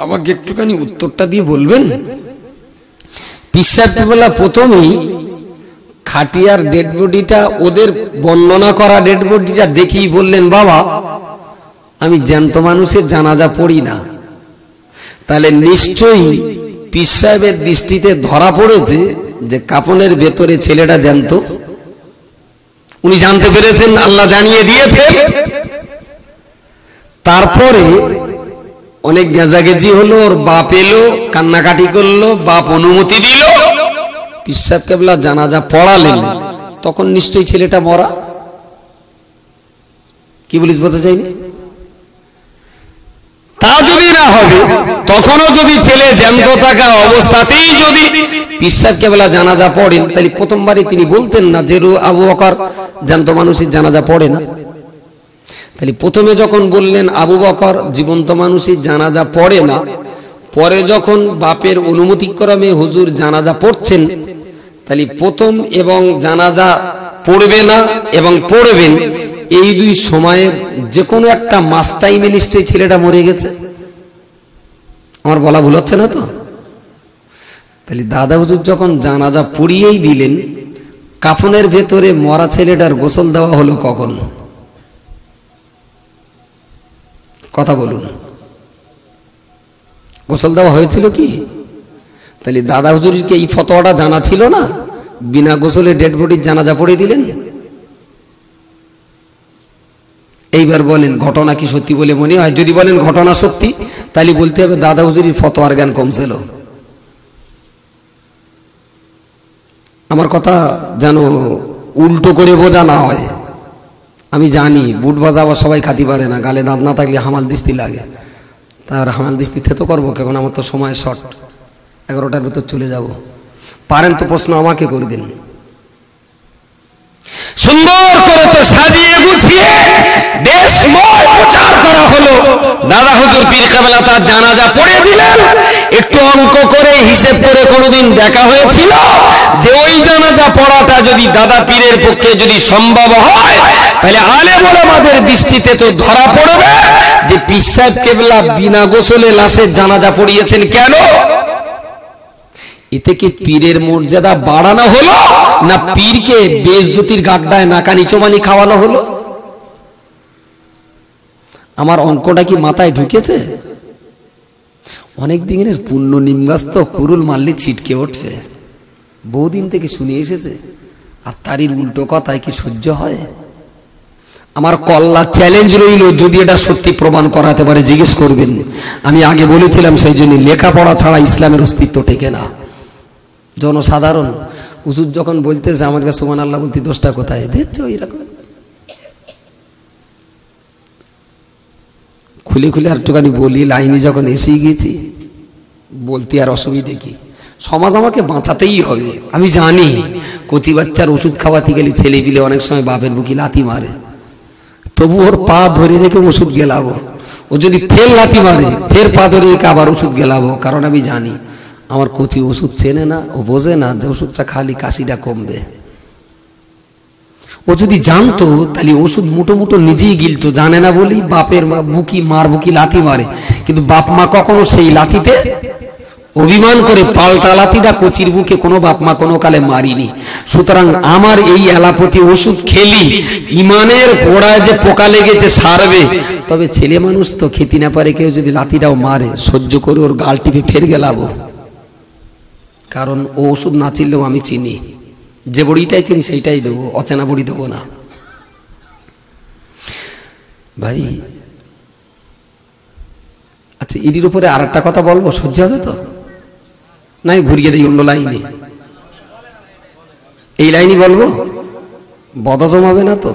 আমাকে একটুখানি উত্তরটা দিয়ে বলবেন। পিসাব বেলা প্রথমেই খাটিয়ার ডেড বডিটা, ওদের বর্ণনা করা ডেড বডিটা দেখেই বললেন, বাবা আমি জ্যান্ত মানুষের জানাজা পড়ি না। তাহলে নিশ্চয়ই পীর সাহেবের দৃষ্টিতে ধরা পড়েছে যে কাফনের ভেতরে ছেলেটা জ্যান্ত। উনি জানতে পেরেছেন, আল্লাহ জানিয়ে দিয়েছেন। তারপরে অনেক গেজাগেজি হলো, ওর বাপ এলো, কান্নাকাটি করলো, বাপ অনুমতি দিল, পীর সাহেব কেবলা জানাজা পড়ালেন, তখন নিশ্চয়ই ছেলেটা মরা। কি বলিস বলতে চাইনি? তা যদি না হবে, তখনও যদি ছেলে জ্যান্ত থাকা অবস্থাতেই যদি পীর সাহেব কেবলা জানাজা পড়েন, তাহলে প্রথমবারই তিনি বলতেন না যে আবু বকর জ্যান্ত মানুষের জানাজা পড়ে না। তাহলে প্রথমে যখন বললেন আবু বকর জীবন্ত মানুষের জানাজা পড়ে না, পরে যখন বাপের অনুমতিক্রমে হুজুর জানাজা পড়ছেন, তাহলে প্রথম এবং জানাজা পড়বে না এবং পড়বেন, এই দুই সময়ের যে কোনো একটা মাস টাইমে নিশ্চয়ই ছেলেটা মরে গেছে। আমার বলা ভুল হচ্ছে না তো? তাহলে দাদা হুজুর যখন জানাজা পড়িয়েই দিলেন, কাফনের ভেতরে মরা ছেলেটার গোসল দেওয়া হলো কখন? কথা বলুন, গোসল দেওয়া হয়েছিল কি? তাহলে দাদা হুজুরকে এই ফতোয়াটা জানা ছিল না, বিনা গোসলে ডেড বডির জানাজা পড়ে দিলেন। এইবার বলেন ঘটনা কি সত্যি বলে মনে হয়? যদি বলেন ঘটনা সত্যি, তাহলে বলতে হবে দাদা হুজুরের ফতোয়ার জ্ঞান কমছিল। আমার কথা যেন উল্টো করে বোঝা না হয়। আমি জানি বুট বাজা আবার সবাই খাতি পারে না, গালে দাঁত না থাকলে হামাল দিস্তি লাগে। তার হামাল দিস্তি থেতো করবো কেন? আমার তো সময় শর্ট, 11টার ভেতর চলে যাব। পারেন তো প্রশ্ন আমাকে করবেন। সুন্দর করে তো সাজিয়ে গুছিয়ে দেশময় প্রচার করা হলো। দাদা হুজুর পীর কেবলা তার জানাজা পড়ে দিলেন। একটু অঙ্ক করে হিসেব করে কোনোদিন দেখা হয়েছিল যে ওই জানাজা পড়াটা যদি দাদা পীরের পক্ষে যদি সম্ভব হয়, তাহলে আলেম ওলামাদের দৃষ্টিতে তো ধরা পড়বে যে পীর সাহেব কেবলা বিনা গোসলে লাশের জানাজা পড়িয়েছেন কেন? এতে কি পীরের মর্যাদা বাড়ানো হলো, না পীরকে বেইজ্জতির গাড্ডায় নাকানি চোমানি খাওয়ানো হলো? আমার অঙ্কটা কি মাথায় ঢুকেছে? অনেক দিনের পুণ্য নিমগাস্ত কুরুল মারলে ছিটকে উঠবে, বহুদিন থেকে শুনে এসেছে, আর তারই উল্টো কথায় কি সহ্য হয়? আমার কল্লা চ্যালেঞ্জ রইল, যদি এটা সত্যি প্রমাণ করাতে পারে জিজ্ঞেস করবেন। আমি আগে বলেছিলাম সেই জন্য লেখাপড়া ছাড়া ইসলামের অস্তিত্ব টেকে না। জনসাধারণ হুজুর যখন বলতেছে আমার কাছে সুবহানাল্লাহ বলতে দোষটা কোথায়? দেখছো এরকম খুলে খুলে আর একটুখানি বলি, লাইনে যখন এসেই গেছি বলতে আর অসুবিধে কি? সমাজ আমাকে বাঁচাতেই হবে। আমি জানি কচি বাচ্চার ওষুধ খাওয়াতে গেলে ছেলে পিলে অনেক সময় বাপের বুকি লাথি মারে, তবু ওর পা ধরে রেখে ওষুধ গেলাবো। ও যদি ফের লাথি মারে ফের পা ধরে রেখে আবার ওষুধ গেলাবো, কারণ আমি জানি আমার কচি ওষুধ চেনে না, ও বোঝে না যে ওষুধটা খালি কাশিটা কমবে। ও ও যদি জানতো তাহলে ওষুধ মুটো মুটো নিজেই গিলতো, জানে না বলি বাপের মার বুকি লাথি মারে, কিন্তু বাপ মা কখনো সেই লাথিতে অভিমান করে পাল্টা লাথিটা কচির বুকে কোনো বাপ মা কোনো কালে মারিনি। সুতরাং আমার এই অ্যালোপ্যাথি ওষুধ খেলি ইমানের গোড়ায় যে পোকা লেগেছে সারবে, তবে ছেলে মানুষ তো খেতে না পারে, কেউ যদি লাথিটাও মারে সহ্য করে ওর গাল টিপে ফের গেলাবো, কারণ ও ওষুধ না চিনলেও আমি চিনি, যে বড়িটাই চিনি সেইটাই দেবো, অচেনা বড়ি দেবো না। ভাই আচ্ছা, এটির উপরে আর একটা কথা বলবো, সহ্য হবে তো? নাই ঘুরিয়ে দিই অন্য লাইনে, এই লাইনই বলবো, বদা জমাবে না তো?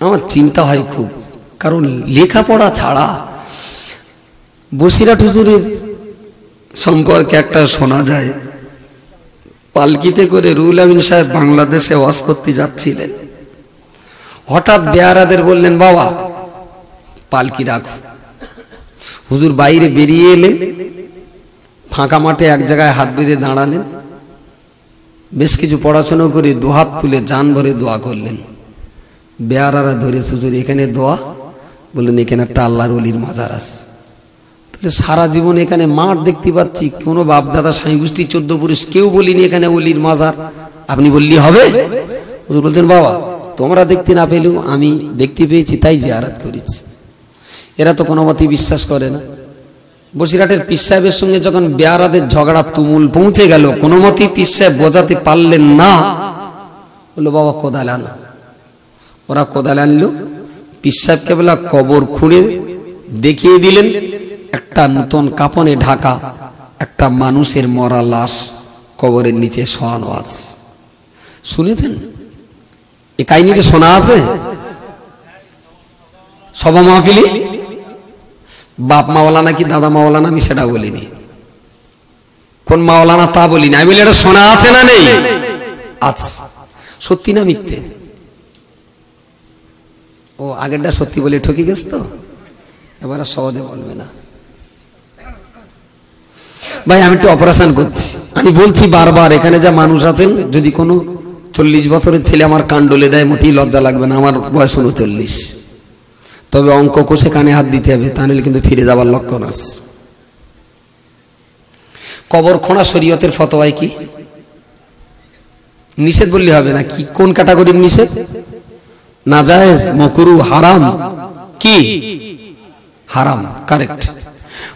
আমার চিন্তা হয় খুব, কারণ লেখাপড়া ছাড়া বসিরহাট হুজুরের সম্পর্কে একটা শোনা যায়, পালকিতে করে রুহুল আমিন সাহেব বাংলাদেশে ওয়াজ করতে যাচ্ছিলেন, হঠাৎ বেয়ারাদের বললেন বাবা পালকি রাখো। হুজুর বাইরে বেরিয়ে এলেন, ফাঁকা মাঠে এক জায়গায় হাত বেঁধে দাঁড়ালেন, বেশ কিছু পড়াশোনা করে দুহাত তুলে জান ভরে দোয়া করলেন। বেয়ারারা ধরে হুজুর এখানে দোয়া, বললেন এখানে একটা আল্লাহর ওলির মাজার আছে। তাহলে সারা জীবন এখানে মাঠ দেখতে পাচ্ছি, কোনো বাপ দাদা সাঁই গোষ্ঠী 14 পুরুষ কেউ বলিনি এখানে ওলির মাজার, আপনি বললি হবে? হুজুর বলছেন বাবা তোমরা দেখতে না পেলেও আমি দেখতে পেয়েছি, তাই জিয়ারত করেছি। এরা তো কোনো মতেই বিশ্বাস করে না। বসিরহাটের পীর সাহেবের সঙ্গে যখন বেয়ারাদের ঝগড়া তুমুল পৌঁছে গেল, কোনো মতেই পীর সাহেব বোঝাতে পারলেন না, বললো বাবা কোদাল আনো। ওরা কোদাল আনলো, পীর সাহেবকে বলা কবর খুঁড়ে দেখিয়ে দিলেন, একটা নতুন কাপনে ঢাকা একটা মানুষের মরা লাশ কবরের নিচে শোয়ানো আছে। শুনেছেন এই কাহিনীটা? শোনা আছে সভা মাহফিলে? বাপ মাওলানা কি দাদা মাওলানা আমি সেটা বলিনি, কোন মাওলানা তা বলিনি, আমি বলি এটা শোনা আছে না নেই? আচ্ছা, সত্যি না মিথ্যে? ও আগেরটা সত্যি বলে ঠকে গেছে তো, এবার সহজে বলবে না। ভাই আমি একটু অপারেশন করছি, আমি বলছি বারবার এখানে যা মানুষ আছেন, যদি কোনো 40 বছরের ছেলে আমার কাণ্ডলে দেয় মোটেই লজ্জা লাগবে না, আমার বয়স 39, তবে অঙ্ক কষে কানে হাত দিতে হবে, তা নাহলে কিন্তু ফিরে যাবার লক্ষণ আছে। কবর খোঁড়া শরীয়তের ফতোয়ায় কি নিষেধ বললে হবে না, কি কোন ক্যাটাগরির নিষেধ? নাজায়েজ, মাকরুহ, হারাম? কি হারাম? কারেক্ট।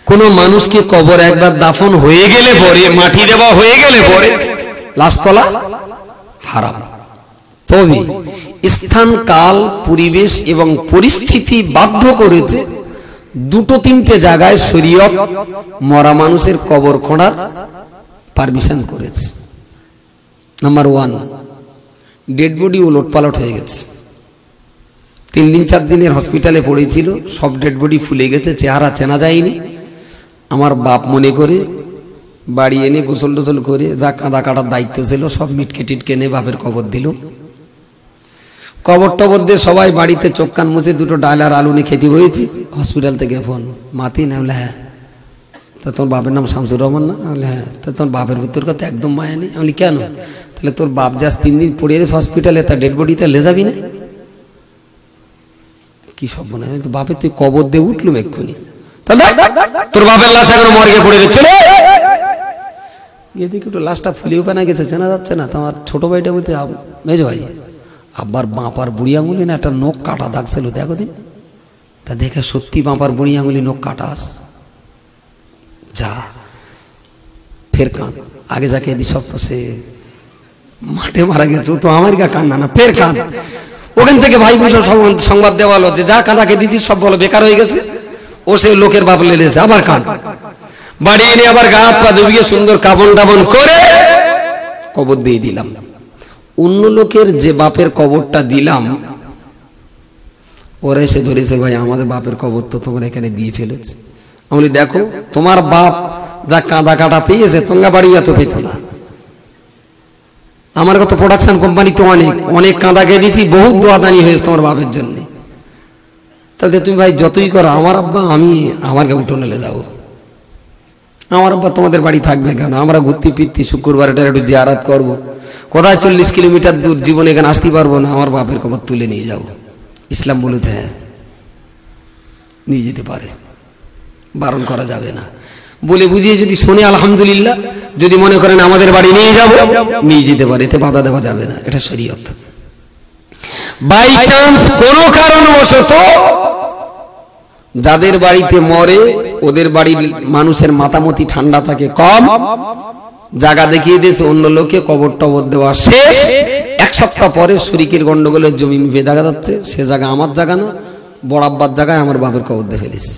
কোন মানুষকে কবর একবার দাফন হয়ে গেলে পরে, মাটি দেওয়া হয়ে গেলে পরে লাশ তোলা হারাম। তবে স্থান, কাল, পরিবেশ এবং পরিস্থিতি বাধ্য করেছে 2-3টে জায়গায় শরীয়ত মরা মানুষের কবর খোঁড়ার পারমিশন করেছে। নাম্বার 1, ডেড বডি ওলটপালট হয়ে গেছে, 3 দিন 4 দিনের হসপিটালে পড়েছিল, সব ডেড বডি ফুলে গেছে, চেহারা চেনা যায়নি। আমার বাপ মনে করে বাড়ি এনে গোসল টোসল করে যা কাঁদা কাটার দায়িত্ব ছিল সব মিটকে টিটকে এনে বাপের কবর দিল। কবর টবর দিয়ে সবাই বাড়িতে চোখ কান মুছে 2টো ডাল আর আলু নিয়ে খেতে হয়েছি। হসপিটাল থেকে ফোন, মাতি না? বলে হ্যাঁ। তা তোর বাপের নাম শামসুর রহমান না? বলে হ্যাঁ। তা তোর বাপের ভিতর কথা একদম মায়া নেই? আমি কেন? তাহলে তোর বাপ যা 3 দিন পড়ে গেছে হসপিটালে, তার ডেড বডিটা লে যাবি না? কি সব মনে হয় বাপের, তুই কবর দিয়ে উঠলুম এক্ষুনি, তোর বাপের লাশ এখন মর্গে পড়ে চলে গিয়ে দেখি একটু লাশটা ফুলিয়ে পানা গেছে, চেনা যাচ্ছে না। তোমার ছোট ভাইটা বলতে মেজ ভাই, আব্বার বাঁপার বুড়ি আঙুলি না একটা নখ কাটা দাগ ছিল, দেখো দিন। তা দেখে সত্যি বাঁপার বুড়ি আঙুলি নখ কাটা আস, যা ফের কাঁদ। আগে যাকে এদি সব তো সে মাঠে মারা গেছে, তো আমার গা কান্না না, ফের কাঁদ। ওখান থেকে ভাই বোন সংবাদ দেওয়া হলো যে যা কাঁদাকে দিচ্ছি সব বলো বেকার হয়ে গেছে, ও সে লোকের বাপ লেগেছে, আবার কাঁদ। বাড়ি এনে আবার গা হাত পা ডুবিয়ে সুন্দর কাবন টাবন করে কবর দিয়ে দিলাম। অন্য লোকের যে বাপের কবরটা দিলাম, ওরা এসে ধরেছে ভাই আমাদের বাপের কবর তো তোমরা এখানে দিয়ে ফেলেছে। আমি বলি দেখো তোমার বাপ যা কাঁদা কাটা পেয়েছে তোমরা বাড়ি এত পেত না। আমার কত প্রোডাকশন কোম্পানি তো অনেক অনেক কাঁদা খেয়ে দিয়েছি, বহুত দোয়াদানি হয়েছে তোমার বাপের জন্য। তাহলে তুমি ভাই যতই করো, আমার আব্বা আমি আমার উঠোনে যাবো, আমার আব্বা তোমাদের বাড়ি থাকবে কেন? আমরা ঘুরতে ফিরতি শুক্রবার এটা একটু জিয়ারত করবো, কোথায় 40 কিলোমিটার দূর, জীবনে এখানে আসতে পারবো না, আমার বাপের কবর তুলে নিয়ে যাব। ইসলাম বলেছে হ্যাঁ নিয়ে যেতে পারে, বারণ করা যাবে না। বলে বুঝিয়ে যদি শোনে আলহামদুলিল্লাহ, যদি মনে করেন আমাদের বাড়ি নিয়ে যাব, নিয়ে যেতে পারে, এতে বাধা দেওয়া যাবে না, এটা শরীয়ত। বাই চান্স কোনো কারণবশত যাদের বাড়িতে মরে ওদের বাড়ির মানুষের মাতামতি ঠান্ডা থাকে কম, জায়গা দেখিয়ে দিয়েছে অন্য লোকে, কবর টবর দেওয়া শেষ, 1 সপ্তাহ পরে শরিকের গন্ডগোলের জমি মিপে দেখা যাচ্ছে সে জায়গা আমার জায়গা না, বড় আব্বার জায়গায় আমার বাপের কবর দিয়ে ফেলিস,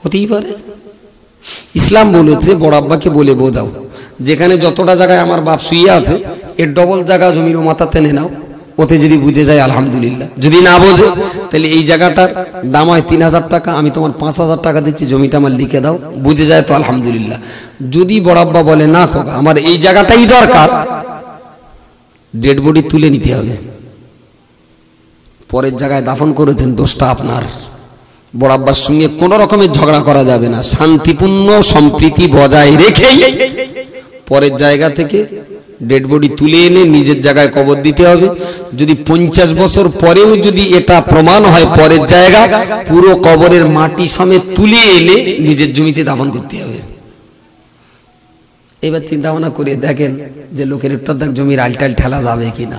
হতেই পারে। ইসলাম বলেছে বড় আব্বাকে বলে বোঝাও, যেখানে যতটা জায়গায় আমার বাপ শুয়ে আছে এর ডবল জায়গা জমির মাথা টেনে নাও, ওতে যদি বুঝে যায় আলহামদুলিল্লাহ, যদি না বোঝে তাহলে এই জায়গাটার দাম হয় 3000 টাকা, আমি তোমার 5000 টাকা দিচ্ছি, জমিটা আমার লিখে দাও, বুঝে যায় তো আলহামদুলিল্লাহ। যদি বড় আব্বা বলে না খোকা আমার এই জায়গাটাই দরকার, ডেড বডি তুলে নিতে হবে, পরের জায়গায় দাফন করেছেন, দোষটা আপনার। বড় আব্বার সঙ্গে কোন রকমের ঝগড়া করা যাবে না, শান্তিপূর্ণ সম্প্রীতি বজায় রেখেই পরের জায়গা থেকে ডেড বডি তুলে এনে নিজের জায়গায় কবর দিতে হবে। যদি 50 বছর পরেও যদি এটা প্রমাণ হয় পরের জায়গা, পুরো কবরের মাটি সমেত তুলে এনে নিজের জমিতে দাফন করতে হবে। এবার চিন্তা ভাবনা করে দেখেন যে লোকের একটা জমির আলটাল ঠেলা যাবে কিনা,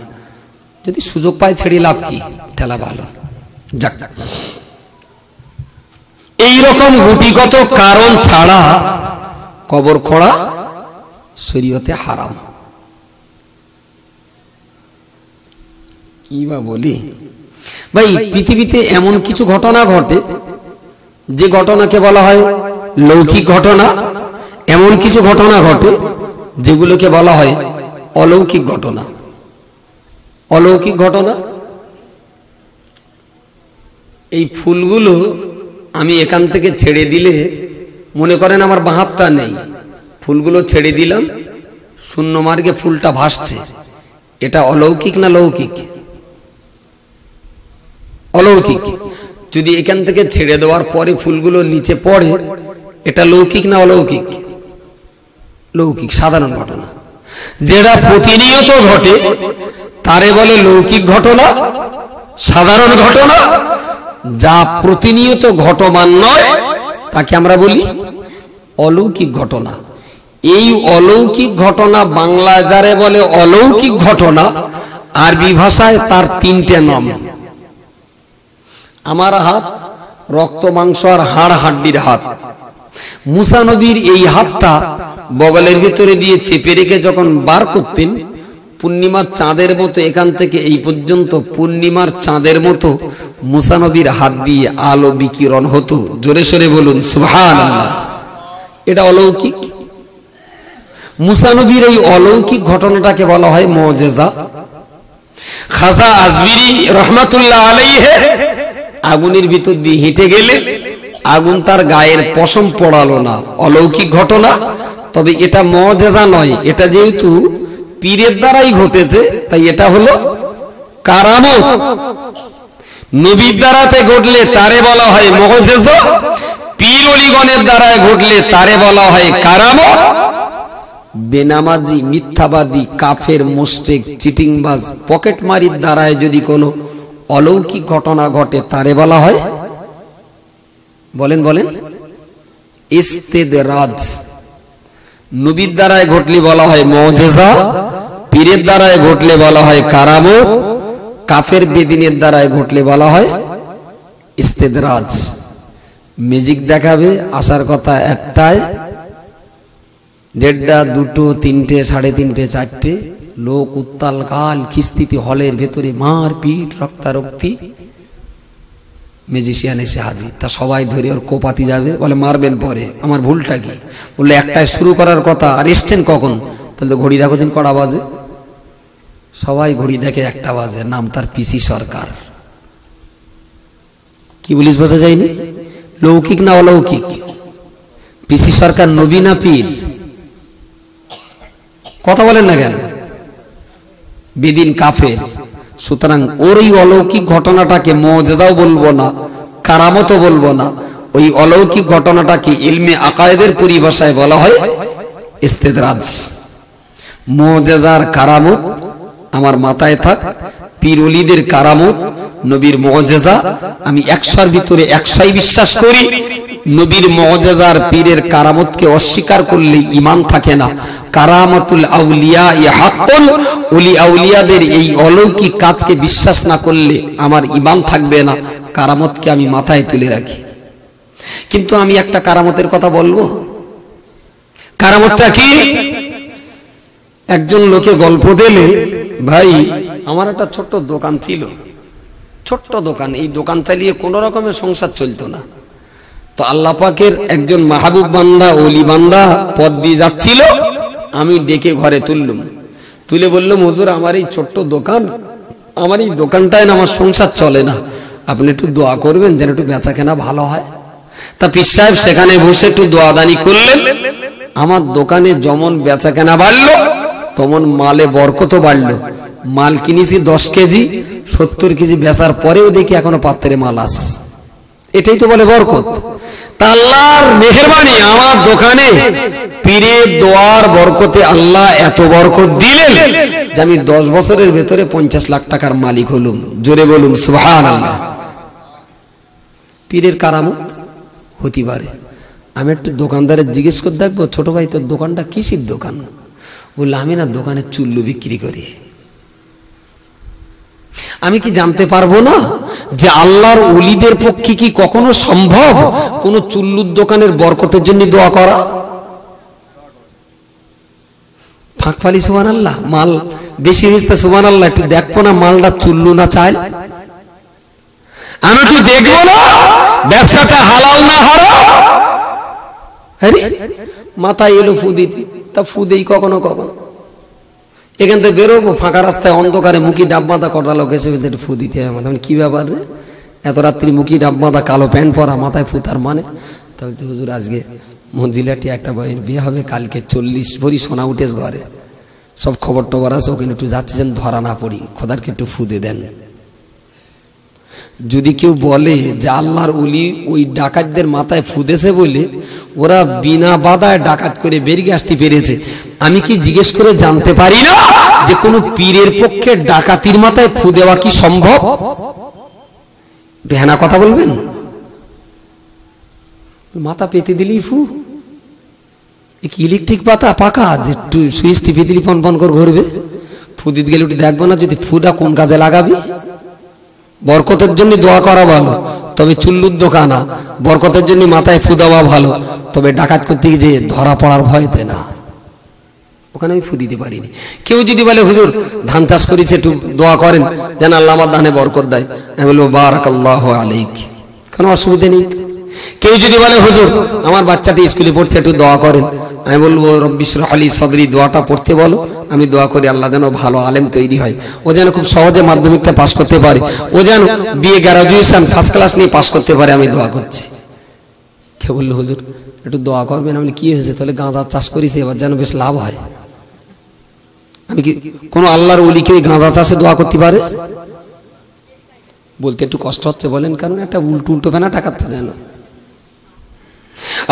যদি সুযোগ পায় ছেড়ে লাভ কি, ঠেলা ভালো যাক। এইরকম গুটিগত কারণ ছাড়া কবর খোঁড়া শরীয়তে হারাম। কি বা বলি ভাই, পৃথিবীতে এমন কিছু ঘটনা ঘটে যে ঘটনাকে বলা হয় লৌকিক ঘটনা, এমন কিছু ঘটনা ঘটে যেগুলোকে বলা হয় অলৌকিক ঘটনা। অলৌকিক ঘটনা, এই ফুলগুলো আমি এখান থেকে ছেড়ে দিলে, মনে করেন আমার বাঁ হাতটা নেই, ফুলগুলো ছেড়ে দিলাম, শূন্য মার্গে ফুলটা ভাসছে, এটা অলৌকিক না লৌকিক? অলৌকিক। যদি এখান থেকে ছেড়ে দেওয়ার পরে ফুলগুলো নিচে পড়ে, এটা লৌকিক না অলৌকিক? লৌকিক, সাধারণ ঘটনা। যেটা প্রতিনিয়ত ঘটে তারে বলে লৌকিক ঘটনা, সাধারণ ঘটনা। যা প্রতিনিয়ত ঘটমান নয় তাকে আমরা বলি অলৌকিক ঘটনা। এই অলৌকিক ঘটনা বাংলা যারে বলে অলৌকিক ঘটনা, আরবি ভাষায় তার 3টে নাম। আমার হাত রক্ত মাংস আর হাড় হাড্ডির হাত। মুসা নবীর এই হাতটা বগলের ভিতরে দিয়ে চেপে রেখে যখন বার করতেন, পূর্ণিমার চাঁদের মতো এখান থেকে এই পর্যন্ত পূর্ণিমার চাঁদের মতো মুসা নবীর হাত দিয়ে আলো বিকিরণ হতো। জোরে সোরে বলুন সুবহানাল্লাহ। এটা অলৌকিক। মুসা নবীর এই অলৌকিক ঘটনাটাকে বলা হয় মুজিজা। খাজা আজমিরি রহমাতুল্লাহ আলাইহি আগুনের ভিতর দিয়ে হেঁটে গেলে আগুন তার গায়ের পশম পড়ালো না, অলৌকিক ঘটনা। তবে এটা মুজিজা নয়, এটা যেহেতু পীরের দ্বারাই ঘটেছে তাই এটা হলো কারামত। নবীর দ্বারাতে ঘটলে তারে বলা হয় মুজিজা, পীর ওলিগণের দ্বারায় ঘটলে তারে বলা হয় কারামত। বেনামাজি, মিথ্যাবাদী, কাফের, মুশরিক, চিটিংবাজ, পকেটমারির দ্বারায় যদি কোনো অলৌকিক ঘটনা ঘটে তারে বলা হয়, বলেন বলেন, ইস্তেদরাজ। নবীর দ্বারায় ঘটলে বলা হয় মুজিজা, পীরের দ্বারায় ঘটলে বলা হয় কারামত, কাফের বেদিনের দ্বারায় ঘটলে বলা হয় ইস্তেদরাজ। ম্যাজিক দেখাবে, আসার কথা একটাই, 1.5টা, 2টো, 3টে, 3.5টে, 4টে, লোক উত্তাল কাল, খিস্তিতে হলের ভেতরে মার পিট, রক্তারক্তি। ম্যাজিশিয়ান এসে হাজির, তা সবাই ধরে ওর কোপাতি যাবে, বলে মারবেন পরে। আমার ভুলটা কি? বললে একটাই শুরু করার কথা, আর এসছেন কখন? তাহলে ঘড়ি দেখো দিন কটা বাজে। সবাই ঘড়ি দেখে 1টা বাজে, নাম তার পিসি সরকার। কি বলিস বোঝা যায়নি? লৌকিক না অলৌকিক? পিসি সরকার নবী না পীর? কথা বলেন না কেন? বেদিন, কাফের। সুতরাং ওর এই অলৌকিক ঘটনাটাকে মুজিজাও বলবো না, কারামতও বলবো না। ওই অলৌকিক ঘটনাটাকে ইলমে আকায়েদের পরিভাষায় বলা হয় ইস্তেদরাজ। মুজিজার কারামত আমার মাথায় থাক, পীর ওলিদের কারামত, নবীর মুজিজা, আমি 100-র ভিতরে 100ই বিশ্বাস করি। নবীর মুজিজার পীরের কারামতকে অস্বীকার করলে ঈমান থাকে না। কারামাতুল আউলিয়া হাক্কুন, ওলি আউলিয়াদের এই অলৌকিক কাজকে বিশ্বাস না করলে আমার ঈমান থাকবে না। কারামতকে আমি মাথায় তুলে রাখি। কিন্তু আমি একটা কারামতের কথা বলবো। কারামতটা কি? একজন লোকে গল্প দিলে, ভাই আমার একটা ছোট্ট দোকান ছিল, ছোট্ট দোকান, এই দোকান চালিয়ে কোনো রকমের সংসার চলতো না। তো আল্লাহ পাকের একজন মাহবুব বান্দা, ওলি বান্দা পথ দিয়ে যাচ্ছিল, আমি ডেকে ঘরে তুললুম, তুলে বললাম, হুজুর আমার এই ছোট্ট দোকান, আমার এই দোকানটায় না আমার সংসার চলে না, আপনি একটু দোয়া করবেন যেন একটু বেচা কেনা ভালো হয়। তা পীর সাহেব সেখানে বসে একটু দোয়াদানি করলেন। আমার দোকানে যেমন বেচা কেনা বাড়লো, তেমন মালে বরকতও বাড়লো। মাল কিনেছি 10 কেজি, 70 কেজি বেচার পরেও দেখি এখনো পাত্রে মাল আসছে। এটাই তো বলে বরকত। তা আল্লাহর মেহেরবানি, আমার দোকানে পীরের দোয়ার বরকতে আল্লাহ এত বরকত দিলেন যে আমি 10 বছরের ভেতরে 50 লাখ টাকার মালিক হলুম। জোরে বলুন সুবহানাল্লাহ। পীরের কারামত হতে পারে। আমি একটু দোকানদারের জিজ্ঞেস করে দেখবো, ছোট ভাই তোর দোকানটা কিসের দোকান? বললো, আমি না দোকানে চুল্লু বিক্রি করি। আমি কি জানতে পারবো না যে আল্লাহর ওলিদের পক্ষে কি কখনো সম্ভব কোন চুল্লুর দোকানের বরকতের জন্য দোয়া করা? ফাঁক ফালি সুবহানাল্লাহ, মাল বেশি হয়েছে সুবহানাল্লাহ, একটু দেখবো না মালটা চুল্লু না চাল? আমি একটু দেখবো না ব্যবসাটা হালাল না হারাম? আরে মাথায় এলো ফু দিতে, তা ফু দেই কখনো কখনো। এখান থেকে বেরোবো, ফাঁকা রাস্তায় অন্ধকারে মুখি ডাব বাঁধা কটা লোক এসে একটু ফু দিতে হয়। মানে কি ব্যাপার রে, এত রাত্রি মুখি ডাব বাঁধা, কালো প্যান্ট পরা, মাথায় ফুতার মানে? তাহলে তো হুজুর আজকে মঞ্জিলাটি একটা বইয়ের বিয়ে হবে, কালকে 40 ভরি সোনা উঠেস ঘরে, সব খবর টবর আছে, ওখানে একটু যাচ্ছে যেন ধরা না পড়ি, খোদারকে একটু ফু দিয়ে দেন। যদি কেউ বলে যে আল্লাহর ওলি ওই ডাকাতদের মাথায় ফুদেছে বলে ওরা বিনা বাধায় ডাকাত করে বেরিয়ে আসতে পেরেছে, আমি কি জিজ্ঞেস করে জানতে পারি না যে কোন পীরের পক্ষে ডাকাতির মাথায় ফু দেওয়া কি সম্ভব? হ্যাঁ না কথা বলবেন? মাথা পেতে দিলেই ফু? কি ইলেকট্রিক পাতা পাকা যে একটু সুইচ টিপে দিলি পন পন করে ঘুরবে? ফু দিতে গেলে একটু দেখবো না যদি ফুটা কোন কাজে লাগাবি? বরকতের জন্য দোয়া করা ভালো, তবে চুল্লুর দোকানা। বরকতের জন্য মাথায় ফু দেওয়া ভালো, তবে ডাকাত করতে গিয়ে যে ধরা পড়ার ভয়তে না, ওখানে আমি ফু দিতে পারিনি। কেউ যদি বলে হুজুর ধান চাষ করেছে একটু দোয়া করেন যেন আল্লাহ আমার ধানে বরকত দেয়, আমি বলবো বারাকাল্লাহু আলাইক, কোনো অসুবিধা নেই। কেউ যদি বলে হুজুর আমার বাচ্চাটি স্কুলে পড়ছে একটু দোয়া করেন, আমি বলবো রব্বি ইশরাহ লি সাদরি, দোয়াটা পড়তে বলো, আমি দোয়া করি আল্লাহ যেন ভালো আলেম তৈরি হয়, ও যেন খুব সহজে মাধ্যমিকটা পাস করতে পারে, ও যেন বিএ গ্রাজুয়েশন ফার্স্ট ক্লাস নিয়ে পাস করতে পারে, আমি দোয়া করছি। কেউ বললো হুজুর একটু দোয়া করবেন, আমি কি হয়েছে? তাহলে গাঁজা চাষ করেছি, এবার যেন বেশ লাভ হয়। আমি কি কোনো আল্লাহর ওলিকে ওই গাঁজা চাষে দোয়া করতে পারে? বলতে একটু কষ্ট হচ্ছে, বলেন কারণ একটা উল্টো ফেনা টাকাচ্ছে যেন।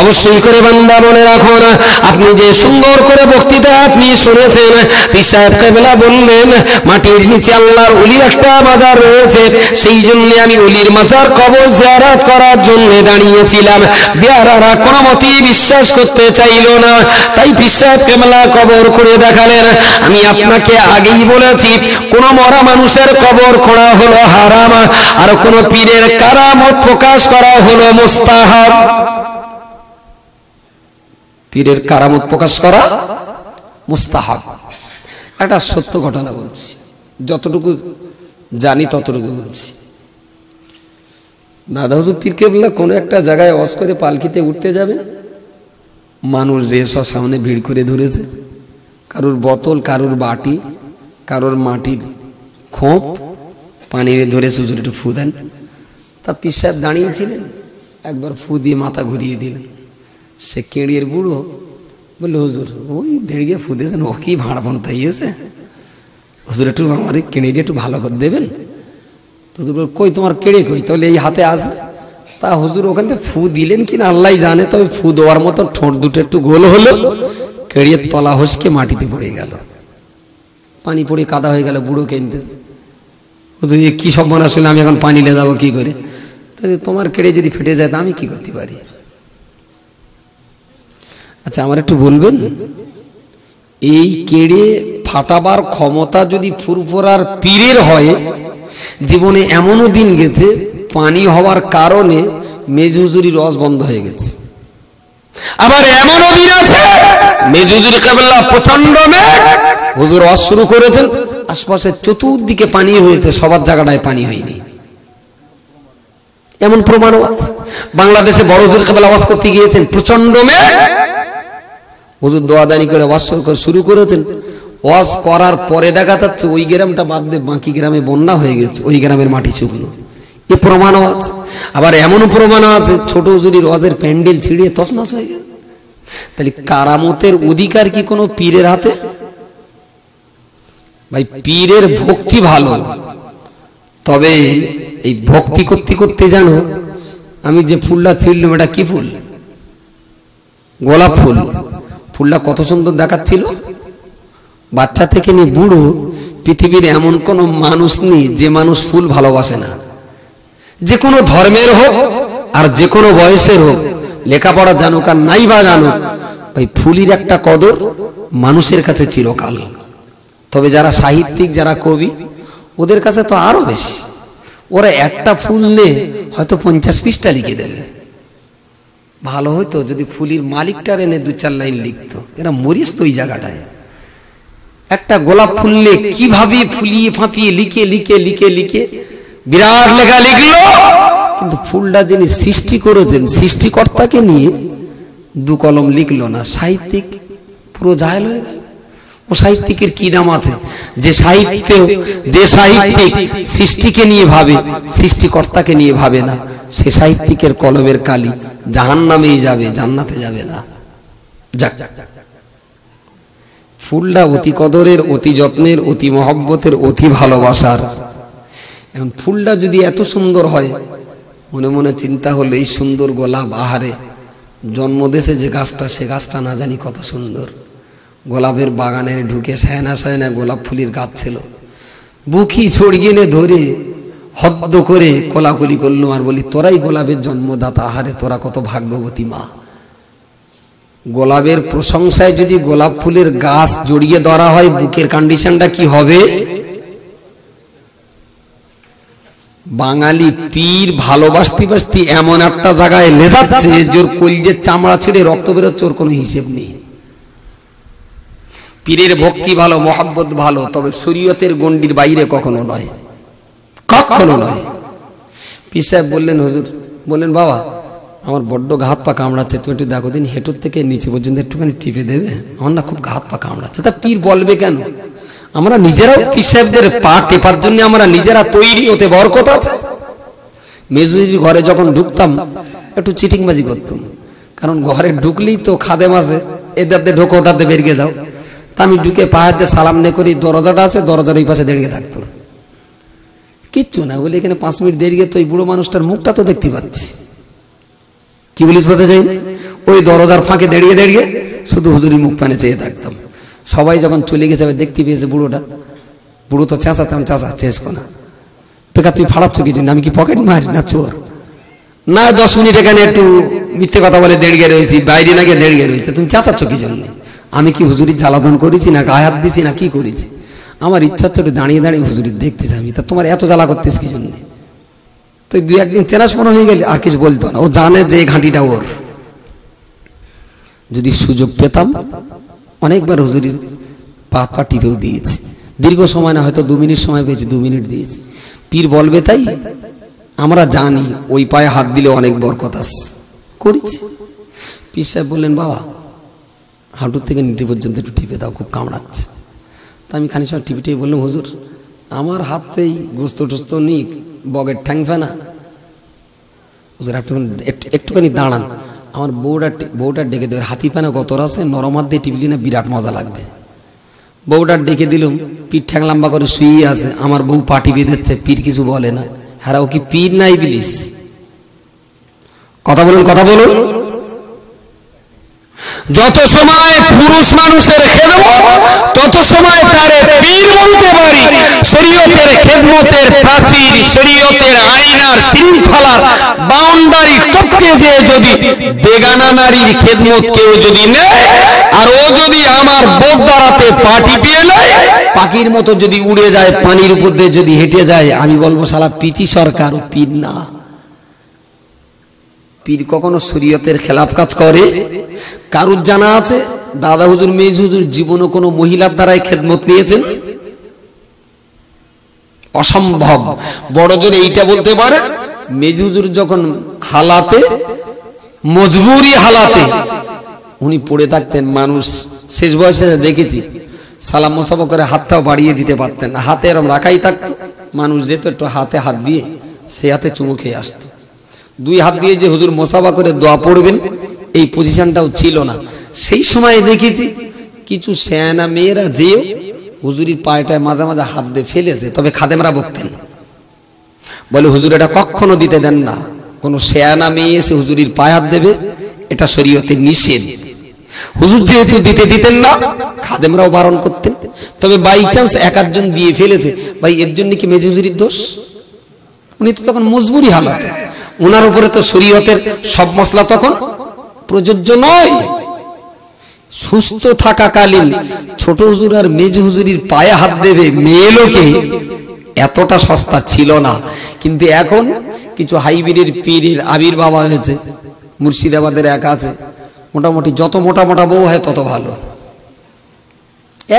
অবশ্যই করে বান্দা মনে রাখো না, আপনি যে সুন্দর করে বক্তৃতা আপনি শুনেছেন, পীর সাহেব কেবলা বললেন মাটির নিচে আল্লাহর ওলির একটা মাজার রয়েছে, সেই জন্য আমি ওলির মাজার কবর জিয়ারত করার জন্য দাঁড়িয়েছিলাম। বিহারারা কোনো মতেই বিশ্বাস করতে চাইল না, তাই পীর সাহেব কেবলা কবর করে দেখালেন। আমি আপনাকে আগেই বলেছি কোন মরা মানুষের কবর খোঁড়া হলো হারাম, আর কোন পীরের কারামত প্রকাশ করা হলো মুস্তাহাব। পীরের কারামত প্রকাশ করা মুস্তাহাব। একটা সত্য ঘটনা বলছি, যতটুকু জানি ততটুকু বলছি। দাদা হুজুর পীর কেবলা কোনো একটা জায়গায় ওয়াজ করে পালকিতে উঠতে যাবে, মানুষ যে সব সামনে ভিড় করে ধরেছে, কারুর বোতল, কারুর বাটি, কারুর মাটির খোপ পানি ধরে হুজুর একটু ফু দেন। তা পীর সাহেব দাঁড়িয়েছিলেন, একবার ফু দিয়ে মাথা ঘুরিয়ে দিলেন। সে কেড়ির বুড়ো বললো হুজুর ওই দেড়িয়ে ফু দিয়েছেন, ও কি ভাড়া বন্ধ হয়েছে, হুজুর একটু আমার কেড়ে একটু ভালো করে দেবেন। হুজুর বল কই তোমার কেড়ে কই? তাহলে এই হাতে আছে। তা হুজুর ওখান থেকে ফু দিলেন কিনা আল্লাহ জানে, তবে ফু দেওয়ার মতো ঠোঁট দুটো একটু গোল হলো, কেড়িয়ে তলা হসকে মাটিতে পড়ে গেল। পানি পড়ে কাদা হয়ে গেল, বুড়ো কেনতেছে, কি সব মনে আসলে আমি এখন পানি নিয়ে যাবো কি করে? তাহলে তোমার কেড়ে যদি ফেটে যায় তা আমি কি করতে পারি? আচ্ছা আমার একটু বলবেন, এই কেড়ে ফাটাবার ক্ষমতা যদি ফুরফুরার পীরের হয়, জীবনে এমনও দিন গেছে পানি হওয়ার কারণে মেজ হুজুরির রস বন্ধ হয়ে গেছে। আবার এমনও দিন আছে মেজ হুজুর কেবলা প্রচন্ড মেঘ, হুজুর রস শুরু করেছেন, আশপাশে চতুর্দিকে পানি হয়েছে, সবার জায়গাটায় পানি হয়নি। এমন প্রমাণও আছে। বাংলাদেশে বড় হুজুর কেবলা ওয়াজ করতে গিয়েছেন, প্রচন্ড মেঘ, হুজুর দোয়াদানি করে ওয়াজ শুরু করেছেন। ওয়াজ করার পরে দেখা যাচ্ছে ওই গ্রামটা বাদ দিয়ে বাকি গ্রামে বন্যা হয়ে গেছে, ওই গ্রামের মাটি শুকনো। এ প্রমাণও আছে। আবার এমনও প্রমাণও আছে ছোট হুজুরির ওয়াজের প্যান্ডেল ছিঁড়ে তছনছ হয়ে গেছে। তাহলে কারামতের অধিকার কি কোনো পীরের হাতে? ভাই পীরের ভক্তি ভালো, তবে এই ভক্তি করতে করতে জানো, আমি যে ফুলটা ছিঁড়লাম এটা কি ফুল? গোলাপ ফুল। ফুলটা কত সুন্দর দেখাচ্ছিল। বাচ্চা থেকে নিয়ে বুড়ো পৃথিবীর এমন কোন মানুষ নেই যে মানুষ ফুল ভালোবাসে না। যে কোনো ধর্মের হোক আর যে কোনো বয়সের হোক, লেখাপড়া জানুক আর নাই বা জানুক, ভাই ফুলের একটা কদর মানুষের কাছে চিরকাল। তবে যারা সাহিত্যিক, যারা কবি, ওদের কাছে তো আরো বেশি। ওরা একটা ফুল নিয়ে হয়তো 50 পৃষ্ঠা লিখে দেবে। ভালো হইতো যদি ফুলির মালিকটার এনে 2-4 লাইন লিখতো। এরা মরিস তো ওই জায়গাটায়। একটা গোলাপ ফুল নিয়ে কিভাবে ফুলিয়ে ফাঁপিয়ে লিখে লিখে লিখে লিখে বিরাট লেখা লিখলো, কিন্তু ফুলটা যিনি সৃষ্টি করেছেন, সৃষ্টিকর্তাকে নিয়ে 2 কলম লিখলো না। সাহিত্যিক পুরো জাহেল হয়ে গেল। ও সাহিত্যিকের কি দাম আছে? যে সাহিত্যিক সৃষ্টিকে নিয়ে ভাবে, সৃষ্টিকর্তাকে নিয়ে ভাবে না, সে সাহিত্যিকের কলমের কালি জাহান্নামেই যাবে, জান্নাতে যাবে না। যাক, ফুলটা অতি কদরের, অতি যত্নের, অতি মহব্বতের, অতি ভালোবাসার। এখন ফুলটা যদি এত সুন্দর হয়, মনে মনে চিন্তা হলো এই সুন্দর গোলাপ, আহারে জন্মদেশে যে গাছটা, সে গাছটা না জানি কত সুন্দর। গোলাপের বাগানের ঢুকে সায়না সায়না গোলাপ ফুলের গাছ ছিল। বুকি ছড়িয়ে ধরে হদ্দ করে কোলাকুলি করলো আর বলি, তোরাই গোলাপের জন্মদাতা, আহারে তোরা কত ভাগ্যবতী মা। গোলাপের প্রশংসায় যদি গোলাপ ফুলের গাছ জড়িয়ে ধরা হয়, বুকের কন্ডিশনটা কি হবে? বাঙালি পীর ভালোবাসতে বাসতে এমন একটা জায়গায় লেজাচ্ছে, জোর কলজের চামড়া ছেড়ে রক্ত বেরোচ্ছে, ওর কোনো হিসেব নেই। পীরের ভক্তি ভালো, মহব্বত ভালো, তবে শরীয়তের গণ্ডির বাইরে কখনো নয়, কখনো নয়। পীর সাহেব বললেন, হুজুর বললেন, বাবা আমার বড্ড হাত পা কামড়াচ্ছে, তুমি একটু দেখো দিন, হেঁটুর থেকে নিচে পর্যন্ত একটুখানি টিপে দেবে, আমার না খুব হাত পা কামড়াচ্ছে। তা পীর বলবে কেন? আমরা নিজেরাও পীর সাহেবদের পা টেপার জন্য আমরা নিজেরা তৈরি, হতে বরকত আছে। মেজুরির ঘরে যখন ঢুকতাম একটু চিটিংবাজি করতাম, কারণ ঘরে ঢুকলেই তো খাদে মাঝে এদারতে ঢোকো, ওদারতে বেরিয়ে দাও। তা আমি ঢুকে পাহাড়ে সালাম নে করি, দরজাটা আছে, দরজার ওই পাশে দাঁড়িয়ে থাকতাম। কিচ্ছু না বলে এখানে 5 মিনিট দেরিয়ে তো ওই বুড়ো মানুষটার মুখটা তো দেখতে পাচ্ছি, কি বলিস বোঝা যায় না। ওই দরজার ফাঁকে দাঁড়িয়ে দাঁড়িয়ে শুধু হুজুরের মুখ পানে চেয়ে থাকতাম। সবাই যখন চলে গেছে দেখতে পেয়েছে বুড়োটা, বুড়ো তো চেঁচাতাম, চাচা চেঁচকো না, বেকার তুই ফাড়াচ্ছ কি জন্য? আমি কি পকেট মারি না চোর? না 10 মিনিট এখানে একটু মিথ্যে কথা বলে দাঁড়িয়ে রয়েছি, বাইরে না গিয়ে দাঁড়িয়ে রয়েছে, তুমি চাচাচ্ছ কি জন্য? আমি কি হুজুরির জ্বালাতন করেছি না গায়ে হাত দিচ্ছি না কি করেছি? আমার ইচ্ছা হচ্ছে দাঁড়িয়ে দাঁড়িয়ে হুজুরির দেখতেছি আমি, তা তোমার এত জ্বালা করতেছ কি জন্য? তো 2-1 দিন চেনাশোনা হয়ে গেলে আর কিছু বলতো না, ও জানে যে ঘাঁটিটা ওর। যদি সুযোগ পেতাম অনেকবার হুজুরির পা পা টিপেও দিয়েছি, দীর্ঘ সময় না, হয়তো 2 মিনিট সময় পেয়েছি, 2 মিনিট দিয়েছি। পীর বলবে তাই আমরা জানি ওই পায়ে হাত দিলে অনেক বরকত আছে, করেছি। পীর সাহেব বললেন, বাবা হাঁটুর থেকে নিচে পর্যন্ত একটু টিপে দাও, খুব কামড়াচ্ছে। তা আমি খানিক সময় টিপিটাই বললাম, হুজুর আমার হাতেই গোস্ত টোস্ত নেই, বগের ঠ্যাং ফেনা, হুজুর একটুখানি দাঁড়ান, আমার বউটা ডেকে দেবে, হাতি পানা গতর আছে, নরম হাত দিয়ে টিপলি না বিরাট মজা লাগবে। বউটা ডেকে দিলাম, পিঠ ঠ্যাং লম্বা করে শুয়ে আছে, আমার বউ পা টিপে দিচ্ছে, পীর কিছু বলে না। হ্যাঁ ও কি পীর না ইবলিস? কথা বলুন, কথা বলুন। যত সময় পুরুষ মানুষের খেদমত, তত সময় তারে পীর বলতে পারি। শরীয়তের খেদমতের প্রাচীর, শরীয়তের আইনার শৃঙ্খলার বাউন্ডারি টপকে যেয়ে যদি বেগানা নারীর খেদমত কেউ যদি নেয়, আর ও যদি আমার বোধ দ্বারাতে পা টিপিয়ে নেয়, পাখির মতো যদি উড়ে যায়, পানির উপর দিয়ে যদি হেঁটে যায়, আমি বলবো শালা পিচি সরকার, ও পীর না। পীর কখনো শরীয়তের খেলাফ কাজ করে? কারুর জানা আছে দাদা হুজুর মেজ হুজুর জীবনে কোনো মহিলার দ্বারাই খেদমত নিয়েছেন? অসম্ভব। বড় জোর এইটা বলতে পারে, মেজ হুজুর যখন হালাতে, মজবুরি হালাতে উনি পড়ে থাকতেন, মানুষ শেষ বয়সে দেখেছি সালাম মোসাফা করে হাতটাও বাড়িয়ে দিতে পারতেন না, হাতে এরম রাখাই থাকতো। মানুষ যেত একটু হাতে হাত দিয়ে সে হাতে চুমু খেয়ে আসতো। দুই হাত দিয়ে যে হুজুর মোসাফা করে দোয়া পড়বেন, এই পজিশনটাও ছিল না। সেই সময় দেখেছি কিছু সেয়ানা মেয়েরা যেও হুজুরির পায়েটায় মাঝে মাঝে হাত দিয়ে ফেলেছে, তবে খাদেমরা বকতেন, বলে হুজুর এটা কখনো দিতে দেন না, কোন সেয়ানা মেয়ে এসে হুজুরির পায়ে হাত দেবে, এটা শরীয়তে নিষেধ। হুজুর যেহেতু দিতে দিতেন না, খাদেমরাও বারণ করতেন। তবে বাই চান্স এক আধজন দিয়ে ফেলেছে, ভাই এর জন্য কি মেজ হুজুরির দোষ? উনি তো তখন মজবুরি হালাতে, ওনার উপরে তো শরীয়তের সব মসলা তখন প্রযোজ্য নয়। সুস্থ থাকাকালীন ছোট হুজুর আর মেজ হুজুরির পায়ে হাত দেবে মেয়ে লোকে, এতটা সস্তা ছিল না। কিন্তু এখন কিছু হাইব্রিড পীরের আবির্ভাব হয়েছে। মুর্শিদাবাদের এক আছে, মোটামুটি যত মোটা মোটা বউ হয় তত ভালো,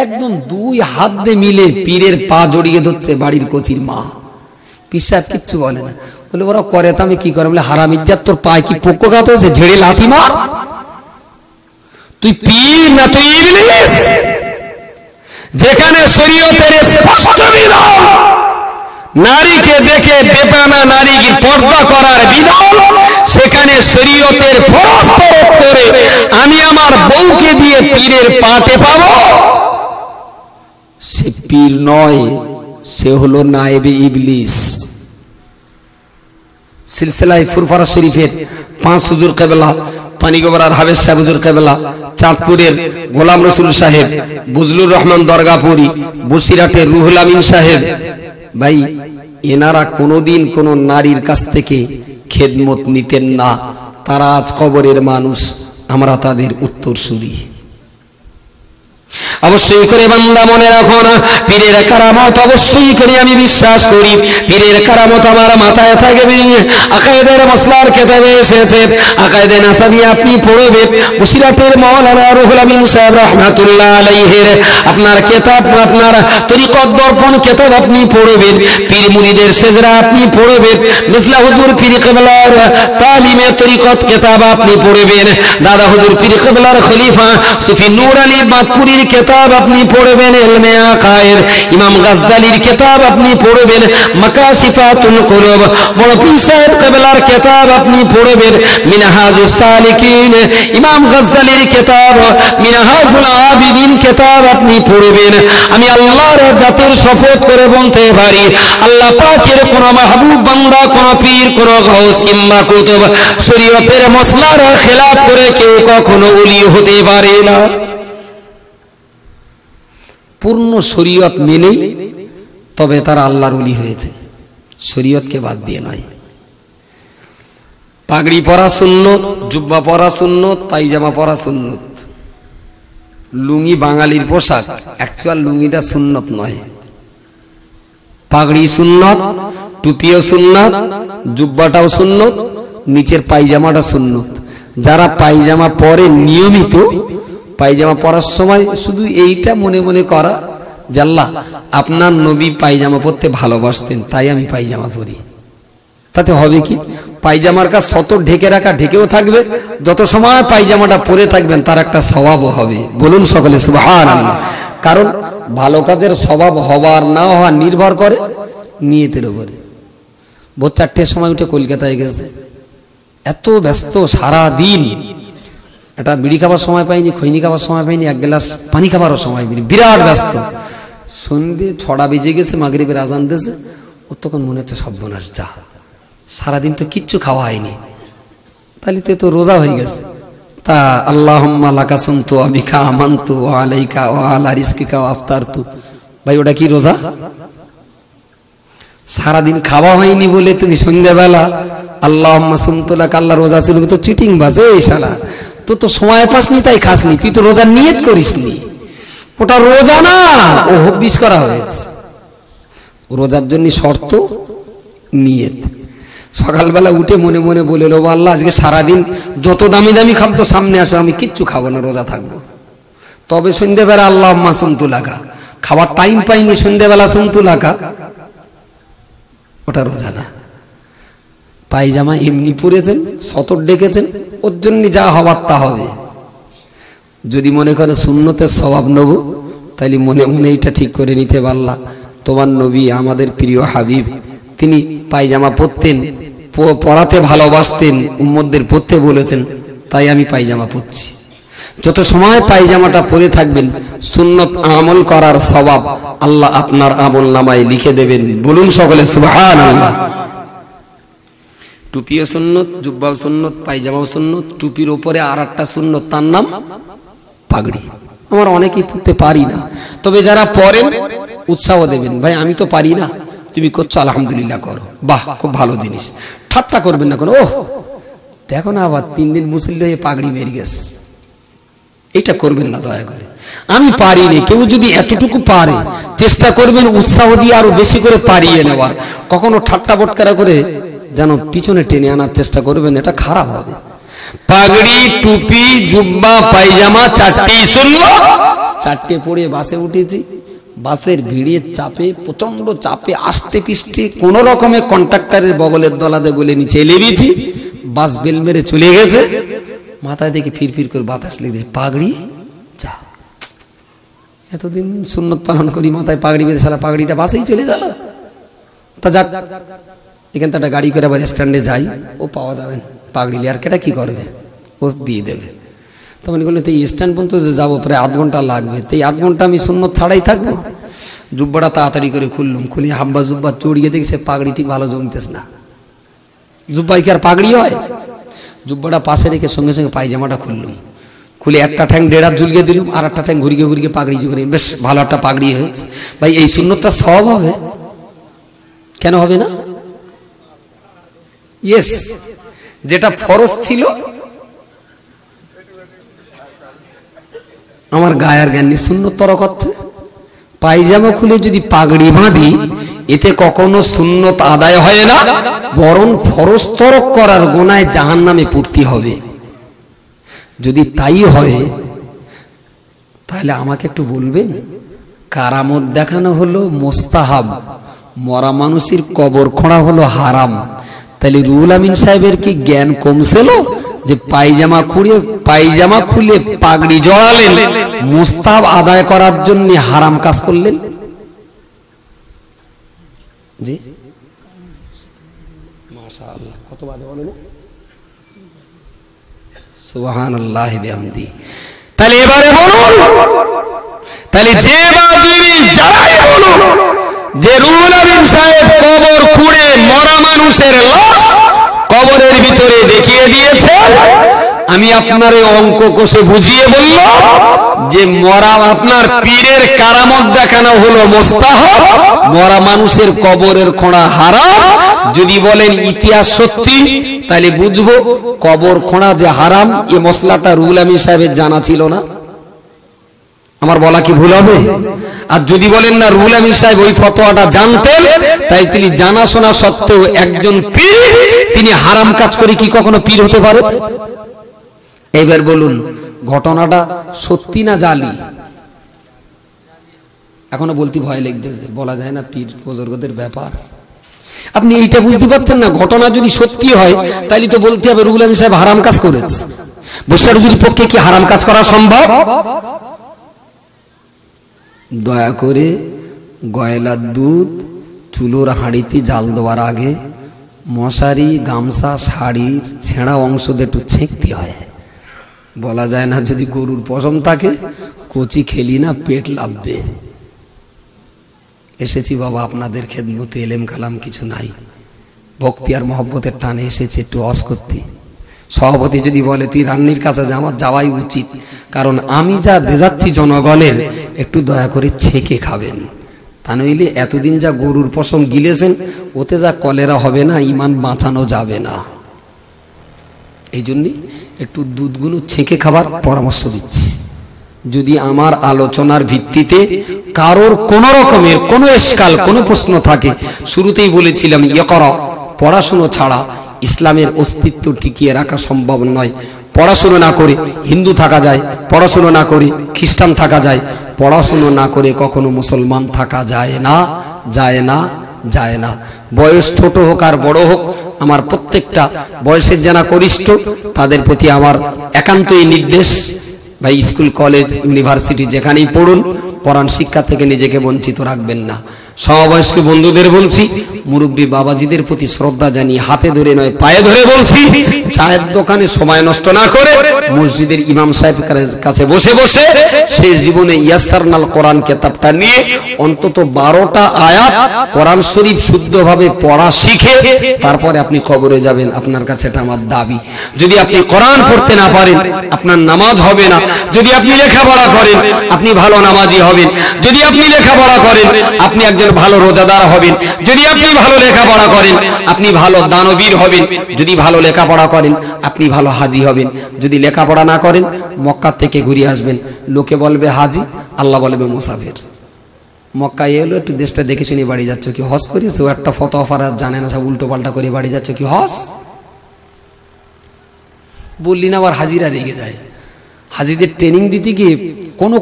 একদম দুই হাত দিয়ে মিলে পীরের পা জড়িয়ে ধরছে বাড়ির কচির মা। পিসাব কিচ্ছু বলে না, বলে ওরা করে তো আমি কি করে? বলে হারাম ইজ্জাত, তোর পায়ে কি পক্ষঘাত হয়েছে? ঝেড়ে লাথি মার। তুই পীর না তুই ইবলিস। যেখানে শরীয়তের স্পষ্ট বিধান, নারীকে দেখে বেপানা নারীকে পর্দা করার বিধান, সেখানে শরীয়তের ফরজ তরফ করে আমি আমার বউকে দিয়ে পীরের পাতে পাবো, সে পীর নয়, সে হলো নায়েবে ইবলিস। সিলসিলায় ফুরফুরা শরীফের 5 হুজুর কেবলা, পানিগোবরার হাবেজ সাহেব হুজুর কেবলা, চাঁদপুরের গোলাম রসুল সাহেব, বুজলুর রহমান দরগাপুরি, বসিরাটের রুহুল আমিন সাহেব, ভাই এনারা কোনোদিন কোন নারীর কাছ থেকে খেদমত নিতেন না। তারা আজ কবরের মানুষ, আমরা তাদের উত্তরসূরি। অবশ্যই করে বান্দা মনে রাখো না, পীরের কারামত অবশ্যই করে আমি বিশ্বাস করি, পীরের কারামত আমার মাথায় থাকবে। আকায়েদের মসলার কিতাবে এসেছে, আকায়েদে নাসাবি আপনি পড়বেন, বসিরাটের মাওলানা রুহুল আমিন সাহেব রাহমাতুল্লাহ আলাইহির আপনার কিতাব, আপনার তরিকত দর্পণ কিতাব আপনি পড়বেন, পীর মুরিদের সেজরা আপনি পড়বেন, মিসলা হুজুর পীর কিবলার তালিমে তরিকত কিতাব আপনি পড়বেন, দাদা হুজুর পীর কিবলার খলিফা সুফি নূর আলী বাদপুরীর কিতাব আপনি পড়বেন, ইলমে আকায়েদ ইমাম গাজদালির কিতাব আপনি পড়বেন, মাকাসিফাতুল কুলুব বড় পীর সাহেব কিবলার কিতাব আপনি পড়বেন, মিনহাজুস সালিকিন ইমাম গাজদালির কিতাব, মিনহাজুল আবিদিন কিতাব আপনি পড়বেন। আমি আল্লাহর জাতের শপথ করে বলতে পারি, আল্লাহ পাকের কোন মাহবুব বান্দা, কোন পীর, কোন গাউস কিংবা কুতুব শরীয়তের মসলার খেলাফ করে কেউ কখনো ওলি হতে পারে না। পূর্ণ শরীয়ত মেনেই তবে তারা আল্লাহর ওলি হয়েছে, শরীয়তকে বাদ দিয়ে নয়। পাগড়ি পরা সুন্নত, জুব্বা পরা সুন্নত, পায়জামা পরা সুন্নত। লুঙ্গি বাঙালির পোশাক, অ্যাকচুয়াল লুঙ্গিটা সুন্নত নয়। পাগড়ি সুন্নত, টুপিও সুন্নত, জুব্বাটাও সুন্নত, নিচের পায়জামাটা সুন্নত। যারা পায়জামা পরে নিয়মিত, পায়জামা পরার সময় শুধু এইটা মনে মনে করা যে আল্লাহ আপনার নবী পায়জামা পরতে ভালোবাসতেন, তাই আমি পায়জামা পরি। তাতে হবে কি? পায়জামার কাজ শত ঢেকে রাখা, ঢেকেও থাকবে, যত সময় পায়জামাটা পরে থাকবেন তার একটা স্বভাবও হবে। বলুন সকলে সুবহানাল্লাহ। কারণ ভালো কাজের স্বভাব হওয়ার না হওয়া নির্ভর করে নিয়তের উপরে। ভোর 4টের সময় উঠে কলকাতায় গেছে, এত ব্যস্ত সারা দিন, এটা বিড়ি খাবার সময় পাইনি, খৈনি খাবার সময় পাইনি, এক গ্লাস পানি খাবারও সময় পাইনি, বিরাট ব্যস্ত। সন্ধ্যে 6টা বেজে গেছে, মাগরিবের আজান দিয়েছে, ও তখন মনে হচ্ছে সর্বনাশ, যা সারাদিন তো কিচ্ছু খাওয়া হয়নি, তাহলে তো রোজা হয়ে গেছে। তা আল্লাহুম্মা লাকা সুমতু ওয়া বিকা আমানতু ওয়া আলাইকা ওয়া আলা রিজকিকা ওয়া আফতারতু, ভাই ওটা কি রোজা? সারাদিন খাওয়া হয়নি বলে তুমি সন্ধ্যাবেলা আল্লাহুম্মা সুমতু লাকা, আল্লাহ রোজা ছিল, তো চিটিং বাজ এই শালা, তো সময় পাসনি তাই খাসনি, তুই তো রোজার নিয়ত করিসনি, ওটা রোজা না, ও হব্বিস করা হয়েছে। রোজার জন্য শর্ত নিয়ত। সকালবেলা উঠে মনে মনে বলে লো, আল্লাহ আজকে সারাদিন যত দামি দামি খাদ্য সামনে আসো আমি কিচ্ছু খাবো না, রোজা থাকবো। তবে সন্ধ্যেবেলা আল্লাহুম্মা সুমতু লাকা, খাবার টাইম পাইনি সন্ধ্যেবেলা সুমতু লাকা, ওটা রোজা না। পায়জামা এমনি পরেছেন, সতর ডেকেছেন, ওর জন্য যা হবার তা হবে। যদি মনে করে সুন্নতের স্বভাব নেব, তাইলে মনে মনে এটা ঠিক করে নিতে পারলা, তোমার নবী আমাদের প্রিয় হাবিব, তিনি পায়জামা পরতেন, পরাতে ভালোবাসতেন, উম্মতদের পরতে বলেছেন, তাই আমি পায়জামা পরছি। যত সময় পায়জামাটা পরে থাকবেন, সুন্নত আমল করার স্বভাব আল্লাহ আপনার আমল নামায় লিখে দেবেন। বলুন সকলে সুবহানাল্লাহ। টুপিও সুন্নত, জুব্বাও সুন্নত, পায়জামাও সুন্নত, টুপির উপরে আর একটা সুন্নত, তার নাম পাগড়ি। আমরা অনেকেই পরতে পারি না, তবে যারা পরেন উৎসাহ দেবেন, ভাই আমি তো পারি না, তুমি করছো আলহামদুলিল্লাহ করো, বাহ খুব ভালো জিনিস, ঠাট্টা করবেন না কোনো, ওহ দেখো না আবার 3 দিন মুসল্লি হয়ে পাগড়ি মেরে গেছে, এটা করবেন না দয়া করে। আমি পারিনি, কেউ যদি এতটুকু পারে চেষ্টা করবেন উৎসাহ দিয়ে আরো বেশি করে পারিয়ে নেওয়ার, কখনো ঠাট্টা বটকারা করে যেন পিছনে টেনে আনার চেষ্টা করবেন, এটা খারাপ হবে। পাগড়ি, টুপি, জুব্বা, পায়জামা 4টি সুন্নাত, 4টে পরে বাসে উঠেছি, বাসের ভিড়ের চাপে, প্রচন্ড চাপে, আষ্টে পিষ্টে কোন রকমে কন্ট্রাক্টরের বগলের দলাদে গলে নিচে এলেছি, বাস বেল মেরে চলে গেছে, মাথায় দেখে ফিরফির করে বাতাস লেগেছে, পাগড়ি যা, এতদিন সুন্নত পালন করি, মাথায় পাগড়ি বেঁধে সারা পাগড়িটা বাসেই চলে গেল। তা যাক, এখান থেকে একটা গাড়ি করে আবার স্ট্যান্ডে যাই, ও পাওয়া যাবে পাগড়ি, আর কেটা কি করবে, ও দিয়ে দেবে। তো মনে করলেন এই স্ট্যান্ড পর্যন্ত যাবো, প্রায় 8 ঘন্টা লাগবে, তো এই 8 ঘন্টা আমি সুন্নত ছাড়াই থাকবো। জুব্বাটা তাড়াতাড়ি করে খুললাম, খুলে হাব্বা জুব্বা চড়িয়ে দেখি সে পাগড়ি ঠিক ভালো জমতেস না। জুব্বাই কি আর পাগড়ি হয়? জুব্বাটা পাশে রেখে সঙ্গে সঙ্গে পায়জামাটা খুললাম, খুলে একটা ঠ্যাং দেড় হাত ঝুলিয়ে দিলাম, আর একটা ঠ্যাং ঘুরিয়ে ঘুরিয়ে পাগড়ি জুড়ে, বেশ ভালো একটা পাগড়ি হয়েছে। ভাই এই সুন্নতটা সওয়াব হবে, কেন হবে না? ইয়েস, যেটা ফরজ ছিল আমার গায়ের জ্ঞানী সুন্নত তরক হচ্ছে। পায়জামা খুলে যদি পাগড়ি বাঁধি, এতে কখনো সুন্নত আদায় হয় না, বরং ফরজ তরক করার গুনায় জাহান্নামে পড়তে হবে। যদি তাই হয় তাহলে আমাকে একটু বলবেন, কারামত দেখানো হলো মোস্তাহাব, মরা মানুষের কবর খোঁড়া হলো হারাম, তাহলে রুহুল আমিন সাহেবের কি জ্ঞান কমছিল যে পায়জামা খুলে পাগড়ি জড়ালেন, মুস্তাহাব আদায় করার জন্য হারাম কাজ করলেন? জি মাশাআল্লাহ, কত বাজে বলেন, সুবহানাল্লাহ বিহামদি। তাহলে এবারে বলুন, তাহলে যে বাদুরি যারাই বলুন যে রুহুল আমিন সাহেব কবর খুঁড়ে মরা মানুষের লাশ কবরের ভিতরে দেখিয়ে দিয়েছে, আমি আপনার এই অঙ্ক কষে বুঝিয়ে বলল যে আপনার পীরের কারামত দেখানো হলো মুস্তাহাব, মরা মানুষের কবরের খোঁড়া হারাম। যদি বলেন ইতিহাস সত্যি, তাহলে বুঝবো কবর খোঁড়া যে হারাম, এই মসলাটা রুহুল আমিন সাহেবের জানা ছিল না। আমার বলা কি ভুল হবে? আর যদি বলেন না রুহুল আমিন সাহেব ওই ফতোয়াটা জানতেন, তাই তিনি জানাশোনা সত্ত্বেও একজন পীর, তিনি হারাম কাজ করে কি কখনো পীর হতে পারে? এবার বলুন ঘটনাটা সত্যি না জালি? এখনো বলতে ভয় লাগতেছে, বলা যায় না, পীর বুজুর্গদের ব্যাপার। আপনি এইটা বুঝতে পারছেন না, ঘটনা যদি সত্যি হয় তাহলে তো বলতে হবে রুহুল আমিন সাহেব হারাম কাজ করেছে। বৈশাখ হুজুরের পক্ষে কি হারাম কাজ করা সম্ভব? দয়া করে গয়লার দুধ চুলোর হাঁড়িতে জাল দেওয়ার আগে মশারি, গামছা, শাড়ির ছেঁড়া অংশ দিয়ে একটু ছেঁকতে হয়। বলা যায় না যদি গরুর পশম থাকে কচি খেলি না পেট লাভবে। এসেছি বাবা আপনাদের খেদমতে, এলেম কালাম কিছু নাই, ভক্তি আর মহব্বতের টানে এসেছি একটু ওয়াজ করতে। সভাপতি যদি বলে তুই রান্নির কাছে যা, আমার যাওয়াই উচিত, কারণ আমি যা দেখাচ্ছি জনগণের একটু দয়া করে ছেঁকে খাবেন, তা নইলে এতদিন যা গরুর পশম গিলেছেন ওতে যা কলেরা হবে না, ইমান বাঁচানো যাবে না। এই জন্যে একটু দুধগুলো ছেঁকে খাবার পরামর্শ দিচ্ছি। যদি আমার আলোচনার ভিত্তিতে কারোর কোন রকমের কোনো এশকাল, কোনো প্রশ্ন থাকে, শুরুতেই বলেছিলাম ইকরা, পড়াশুনো ছাড়া ইসলামের অস্তিত্ব টিকিয়ে রাখা সম্ভব নয়। পড়াশুনো না করে হিন্দু থাকা যায়, পড়াশুনো না করে খ্রিস্টান থাকা যায়, পড়াশুনো না করে কখনো মুসলমান থাকা যায় না, যায় না, যায় না। বয়স ছোট হোক আর বড় হোক, আমার প্রত্যেকটা বয়সের যারা কনিষ্ঠ তাদের প্রতি আমার একান্তই নির্দেশ, ভাই স্কুল কলেজ ইউনিভার্সিটি যেখানেই পড়ুন, কোরআন শিক্ষা থেকে নিজেকে বঞ্চিত রাখবেন না। সমবয়স্ক বন্ধুদের বলছি, মুরব্বী বাবাজিদের প্রতি শ্রদ্ধা জানিয়ে হাতে ধরে নয় পায়ে ধরে বলছি, চায়ের দোকানে সময় নষ্ট না করে মসজিদের ইমাম সাহেবের কাছে বসে বসে শেষ জীবনে ইয়াসসারনাল কোরআন কিতাবটা নিয়ে অন্তত 12টা আয়াত কোরআন শরীফ শুদ্ধভাবে পড়া শিখে তারপরে আপনি কবরে যাবেন। আপনার কাছে এটা আমার দাবি। যদি আপনি কোরআন পড়তে না পারেন আপনার নামাজ হবে না। যদি আপনি লেখাপড়া করেন আপনি ভালো নামাজি হবেন। যদি আপনি লেখাপড়া করেন আপনি একজন ভালো রোজাদার হবেন। যদি আপনি ভালো লেখাপড়া করেন আপনি ভালো দানবীর হবেন। যদি ভালো লেখাপড়া করেন আপনি ভালো হাজি হবেন। যদি লেখাপড়া না করেন মক্কা থেকে ঘুরে আসবেন, লোকে বলবে হাজি, আল্লাহ বলবে মুসাফির। মক্কায় এলো একটু দেশটা দেখে শুনে বাড়ি যাচ্ছ কি হজ করিস, ও একটা ফতোয়া ফারাত জানে না, সব উল্টো পাল্টা করে বাড়ি যাচ্ছ কি হজ বললি না। আবার হাজিরা রেগে যায়। হাজিদের ট্রেনিং দিতে গিয়ে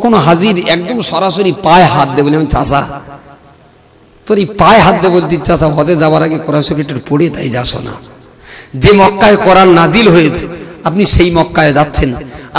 কোন হাজির একদম সরাসরি পায়ে হাত দেবে, বলে আমি চাচা তোর এই পায়ে হাত দেবে বলতে চাচা হজে যাওয়ার আগে কোরআন শরীফটা পড়ে তাই যাস না। যে মক্কায় কোরআন নাজিল হয়েছে আপনি সেই মক্কায় যাচ্ছেন,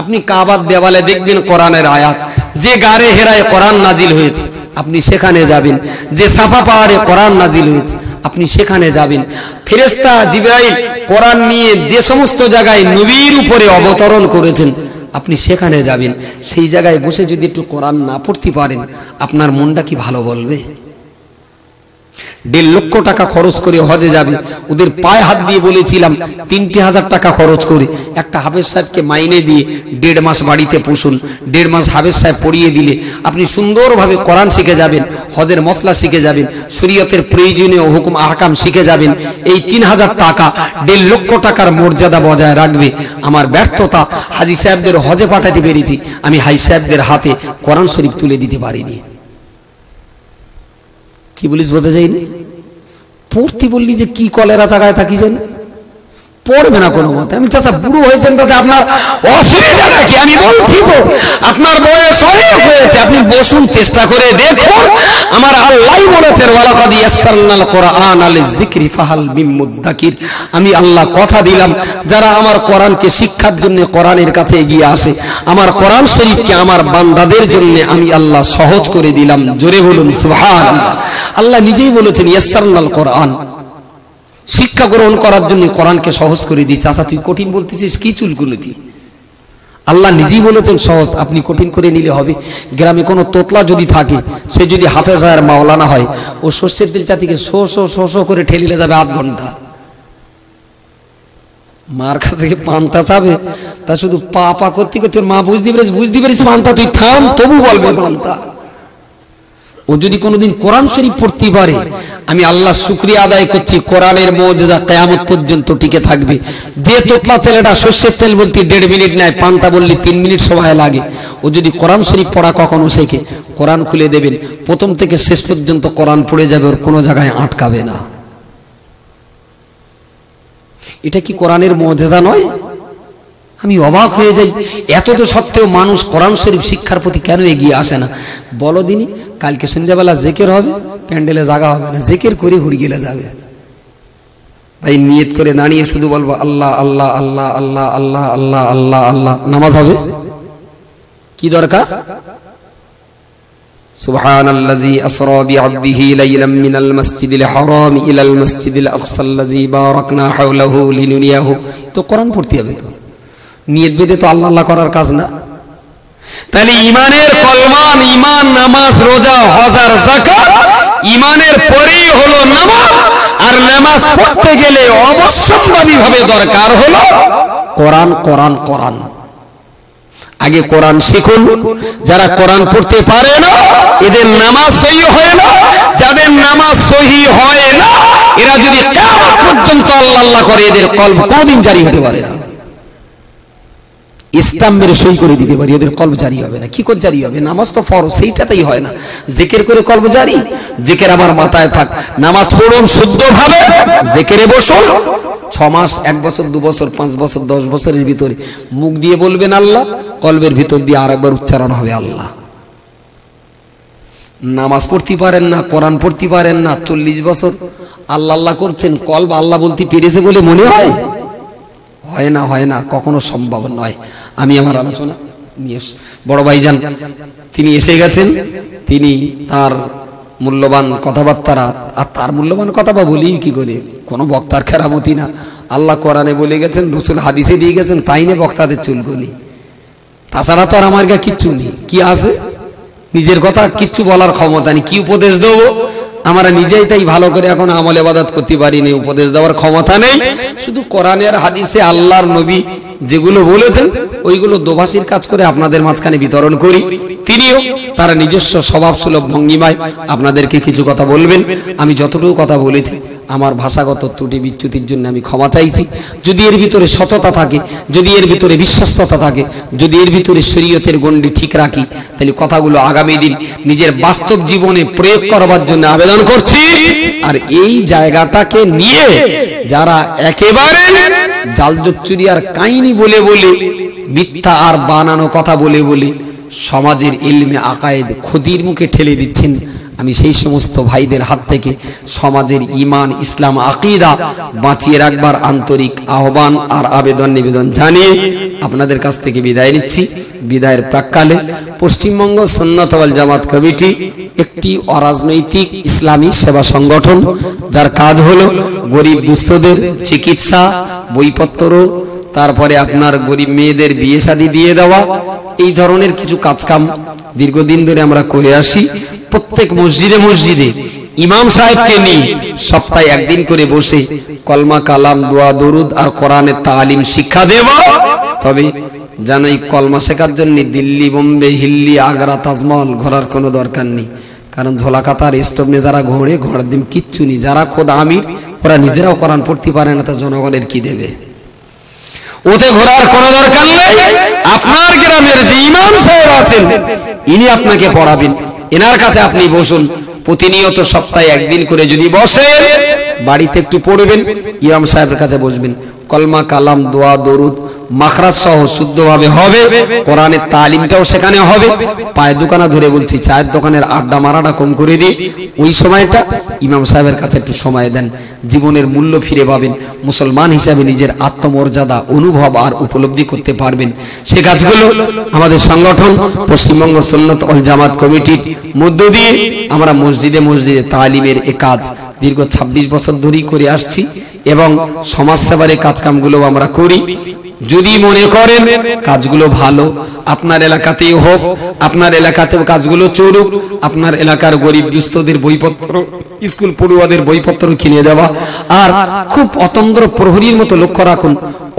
আপনি কাবার দেওয়ালে দেখবেন কোরআনের আয়াত। যে গারে হেরায় কোরআন নাজিল হয়েছে আপনি সেখানে যাবেন। যে সাফা পাহাড়ে কোরআন নাজিল হয়েছে আপনি সেখানে যাবেন। ফেরেশতা জিবরাইল কোরআন নিয়ে যে সমস্ত জায়গায় নবীর উপরে অবতরণ করেছেন আপনি সেখানে যাবেন। সেই জায়গায় বসে যদি একটু কোরআন না পড়তে পারেন আপনার মনটা কি ভালো বলবে? 1.5 লক্ষ টাকা খরচ করে হজে যাবে, ওদের পায়ে হাত দিয়ে বলেছিলাম 3,000 টাকা খরচ করে একটা হাফেজ সাহেবকে মাইনে দিয়ে 1.5 মাস বাড়িতে পুষুন। 1.5 মাস হাফেজ সাহেব পড়িয়ে দিলে আপনি সুন্দরভাবে কোরআন শিখে যাবেন, হজের মসলা শিখে যাবেন, শরীয়তের প্রয়োজনীয় হুকুম আহকাম শিখে যাবেন। এই 3,000 টাকা 1.5 লক্ষ টাকার মর্যাদা বজায় রাখবে। আমার ব্যর্থতা হাজি সাহেবদের হজে পাঠাতে পেরেছি, আমি হাজি সাহেবদের হাতে কোরআন শরীফ তুলে দিতে পারিনি। কি বলিস বোঝা যায়নি? পড়তে বললি যে কি কলেরা জায়গায় থাকি যেন পড়বে না কোনো মতে। আমি চাচা বুড়ো হয়েছেন তাতে আপনার অসুবিধা নাকি? আমি বলছি তো আপনার বয়স অনেক হয়েছে, আপনি বসুন, চেষ্টা করে দেখুন। আমার আল্লাহ বলেছেন ওয়ালাকাদ ইয়াসসারনাল কোরআনা লিযিকরি ফাহাল মিন মুদ্দাকির। আমি আল্লাহ কথা দিলাম যারা আমার কোরআনকে শিক্ষার জন্য কোরআনের কাছে এগিয়ে আসে, আমার কোরআন শরীফকে আমার বান্দাদের জন্য আমি আল্লাহ সহজ করে দিলাম। জোরে বলুন সুবহানাল্লাহ। আল্লাহ নিজেই বলেছেন ইয়াসসারনাল কোরআন, শিক্ষা গ্রহণ করার জন্য কোরআনকে সহজ করে দিই। চাচা তুই কঠিন বলতেছিস কি চুলকুলতি? আল্লাহ নিজেই বলেছেন সহজ, আপনি কঠিন করে নিলে হবে। গ্রামে কোনো তোতলা যদি থাকে, সে যদি হাফেজ হয় আর মাওলানা হয়, ও সর্ষের তেল চাতিকে শো শো শো শো করে ঠেলিলে যাবে 8 ঘন্টা। মার কাছে পান্তা চাবে, তা শুধু পা পা করতে করতে মা বুঝতে পারিস পান্তা, তুই থাম, তবু বলবে পান্তা। ও যদি কোনোদিন কোরআন শরীফ পড়তে পারে আমি আল্লাহ শুকরিয়া আদায় করছি, কোরআনের মুজিজা কিয়ামত পর্যন্ত টিকে থাকবে। যে তোতলা ছেলেটা সর্ষের তেল বলতে 1.5 মিনিট নেয়, পান্তা বললি 3 মিনিট সময় লাগে, ও যদি কোরআন শরীফ পড়া কখনো শেখে, কোরআন খুলে দেবেন, প্রথম থেকে শেষ পর্যন্ত কোরআন পড়ে যাবে, ওর কোনো জায়গায় আটকাবে না। এটা কি কোরআনের মুজিজা নয়? আমি অবাক হয়ে যাই, এত তো সত্ত্বেও মানুষ কোরআন শরীফ শিক্ষার প্রতি কেন এগিয়ে আসে না? বলো দিনই, কালকে সন্ধ্যাবেলা জিকির হবে, প্যান্ডেলে জায়গা হবে না, জিকির করে হুড়ি গেলে যাবে। ভাই নিয়ত করে দাঁড়িয়ে শুধু বলবো আল্লাহ আল্লাহ আল্লাহ আল্লাহ আল্লাহ আল্লাহ আল্লাহ আল্লাহ, নামাজ হবে। কি দরকার? সুবহানাল্লাযী আসরা বিআবদিহি লাইলাম মিনাল মাসজিদিল হারাম ইলাল মাসজিদিল আকসাল্লাযী বারাকনা হাওলাহু লিনুরিয়াহু। তো কোরআন পড়তে হবে, তো নিয়ত বেঁধে তো আল্লাহ আল্লাহ করার কাজ না। তাহলে ইমানের কলমান, ইমান, নামাজ, রোজা, হজ আর যাকাত, ইমানের পরেই হলো নামাজ। আর নামাজ পড়তে গেলে অবশ্যম্ভাবী ভাবে দরকার হলো কোরআন কোরআন কোরআন। আগে কোরআন শিখুন। যারা কোরআন পড়তে পারে না এদের নামাজ সহি হয় না। যাদের নামাজ সহি হয় না এরা যদি কিয়ামত পর্যন্ত আল্লাহ আল্লাহ করে এদের কলব কোনদিন জারি হতে পারে না। ইসলাম মেরে সই করে দিতে পারি, এদের কলব জারি হবে না। কি করে জারি হবে? নামাজ তো ফরজ, সেইটাতেই হয় না। জিকির করে কলব জারি, জিকির আমার মাথায় থাক। নামাজ পড়ুন শুদ্ধভাবে, জিকিরে বসুন। 6 মাস, 1 বছর, 2 বছর, 5 বছর, 10 বছরের ভিতরে মুখ দিয়ে বলবেন আল্লাহ, কলবের ভিতর দিয়ে আরেকবার উচ্চারণ হবে আল্লাহ। নামাজ পড়তে পারেন না, কোরআন পড়তে পারেন না, 40 বছর আল্লাহ আল্লাহ করছেন, কলব আল্লাহ বলতে পেরেছে বলে মনে হয়? হয় না, হয় না, কখনো সম্ভব নয়। আমি আমার আলোচনা নিয়ে বড় ভাইজান তিনি এসে গেছেন, তিনি তার মূল্যবান কথাবার্তা, আর তার মূল্যবান কথা বা বলি কি করে, কোনো বক্তার কেরামতি না। আল্লাহ কোরআনে বলে গেছেন, রসুল হাদিসে দিয়ে গেছেন, তাই নিয়ে বক্তাদের চুলকুনি। তাছাড়া তো আর আমার কাছে কিচ্ছু নেই। কি আছে? নিজের কথা কিচ্ছু বলার ক্ষমতা নেই। কি উপদেশ দেবো? আমরা নিজেই তাই ভালো করে এখন আমল ইবাদত করতে পারিনি, উপদেশ দেওয়ার ক্ষমতা নেই। শুধু কোরআনের হাদিসে আল্লাহর নবী যেগুলো বলেছেন ওইগুলো দোভাষীর কাজ করে আপনাদের মাঝখানে বিতরণ করি। তিনিও তার নিজস্ব স্বভাব সুলভ ভঙ্গিমায় আপনাদেরকে কিছু কথা বলবেন। আমি যতটুকু কথা বলেছি আমার ভাষাগত ত্রুটি বিচ্যুতির জন্য আমি ক্ষমা চাইছি। যদি এর ভিতরে সততা থাকে, যদি এর ভিতরে বিশ্বস্ততা থাকে, যদি এর ভিতরে শরীয়তের গণ্ডি ঠিক রাখি, তাহলে কথাগুলো আগামী দিন নিজের বাস্তব জীবনে প্রয়োগ করবার জন্য আবেদন করছি। আর এই জায়গাটাকে নিয়ে যারা একেবারে জালজোচ্চুরি আর কাহিনী বলে বলে, মিথ্যা আর বানানো কথা বলে বলে সমাজের ইলমে আকায়েদ ক্ষতির মুখে ঠেলে দিচ্ছেন, আমি সেই সমস্ত ভাইদের হাত থেকে সমাজের ঈমান, ইসলাম, আকীদা বাঁচিয়ে রাখবার আন্তরিক আহ্বান আর আবেদন নিবেদন জানিয়ে আপনাদের কাছ থেকে বিদায় নিচ্ছি। বিদায়ের প্রাক্কালে পশ্চিমবঙ্গ সুন্নাত ওয়াল জামাত কমিটি একটি অরাজনৈতিক ইসলামী সেবা সংগঠন, যার কাজ হলো গরিব দুস্থদের চিকিৎসা, বইপত্র, তারপরে আপনার গরিব মেয়েদের বিয়ে শাদী দিয়ে দেওয়া, এই ধরনের কিছু কাজকাম দীর্ঘদিন ধরে আমরা করে আসি। প্রত্যেক মসজিদে মসজিদে ইমাম সাহেবকে নিয়ে সপ্তাহে একদিন করে বসে কলমা, কালাম, দোয়া, দরুদ আর কোরআনের তালিম শিক্ষা দেব। তবে জানো এই কলমা শেখার জন্য দিল্লি, বোম্বে, হিল্লি, আগ্রা, তাজমহল ঘোরার কোনো দরকার নেই। কারণ ঝোলাকাতার স্টোভে যারা ঘোরে, ঘোড়ার দিন কিচ্ছু নেই। যারা খোদ আমির ওরা নিজেরাও কোরআন পড়তে পারে না, তা জনগণের কি দেবে? ওতে ঘোরার কোনো দরকার নেই। আপনার গ্রামের যে ইমাম সাহেব আছেন ইনি আপনাকে পড়াবেন, এনার কাছে আপনি বসুন। প্রতিনিয়ত সপ্তাহে একদিন করে যদি বসেন, বাড়িতে একটু পড়বেন, ইমাম সাহেবের কাছে বসবেন, কলমা, কালাম, দোয়া, দরুদ মাখরাজ সহ শুদ্ধভাবে হবে। কোরআনের তালিমটাও সেখানে হবে। পায়ের দোকানা ধরে বলছি, চায়ের দোকানের আড্ডা মারাটা কম করে দিয়ে ওই সময়টা ইমাম সাহেবের কাছে একটু সময় দেন, জীবনের মূল্য ফিরে পাবেন। মুসলমান হিসাবে নিজের আত্মমর্যাদা অনুভব আর উপলব্ধি করতে পারবেন। সে কাজগুলো আমাদের সংগঠন পশ্চিমবঙ্গ সুন্নাত ওয়াল জামাত কমিটির মধ্য দিয়ে আমরা মসজিদে মসজিদে তালিমের এ কাজ দীর্ঘ 26 বছর ধরেই করে আসছি এবং সমাজসেবার এই কাজকামগুলো আমরা করি। যদি মনে করেন কাজগুলো ভালো, আপনার এলাকাতেই হোক, আপনার এলাকাতেও কাজগুলো চলুক, আপনার এলাকার গরিব দুস্থদের বইপত্র, স্কুল পড়ুয়াদের বইপত্র কিনে দেওয়া। আর খুব অতন্দ্র প্রহরীর মতো লক্ষ্য রাখুন,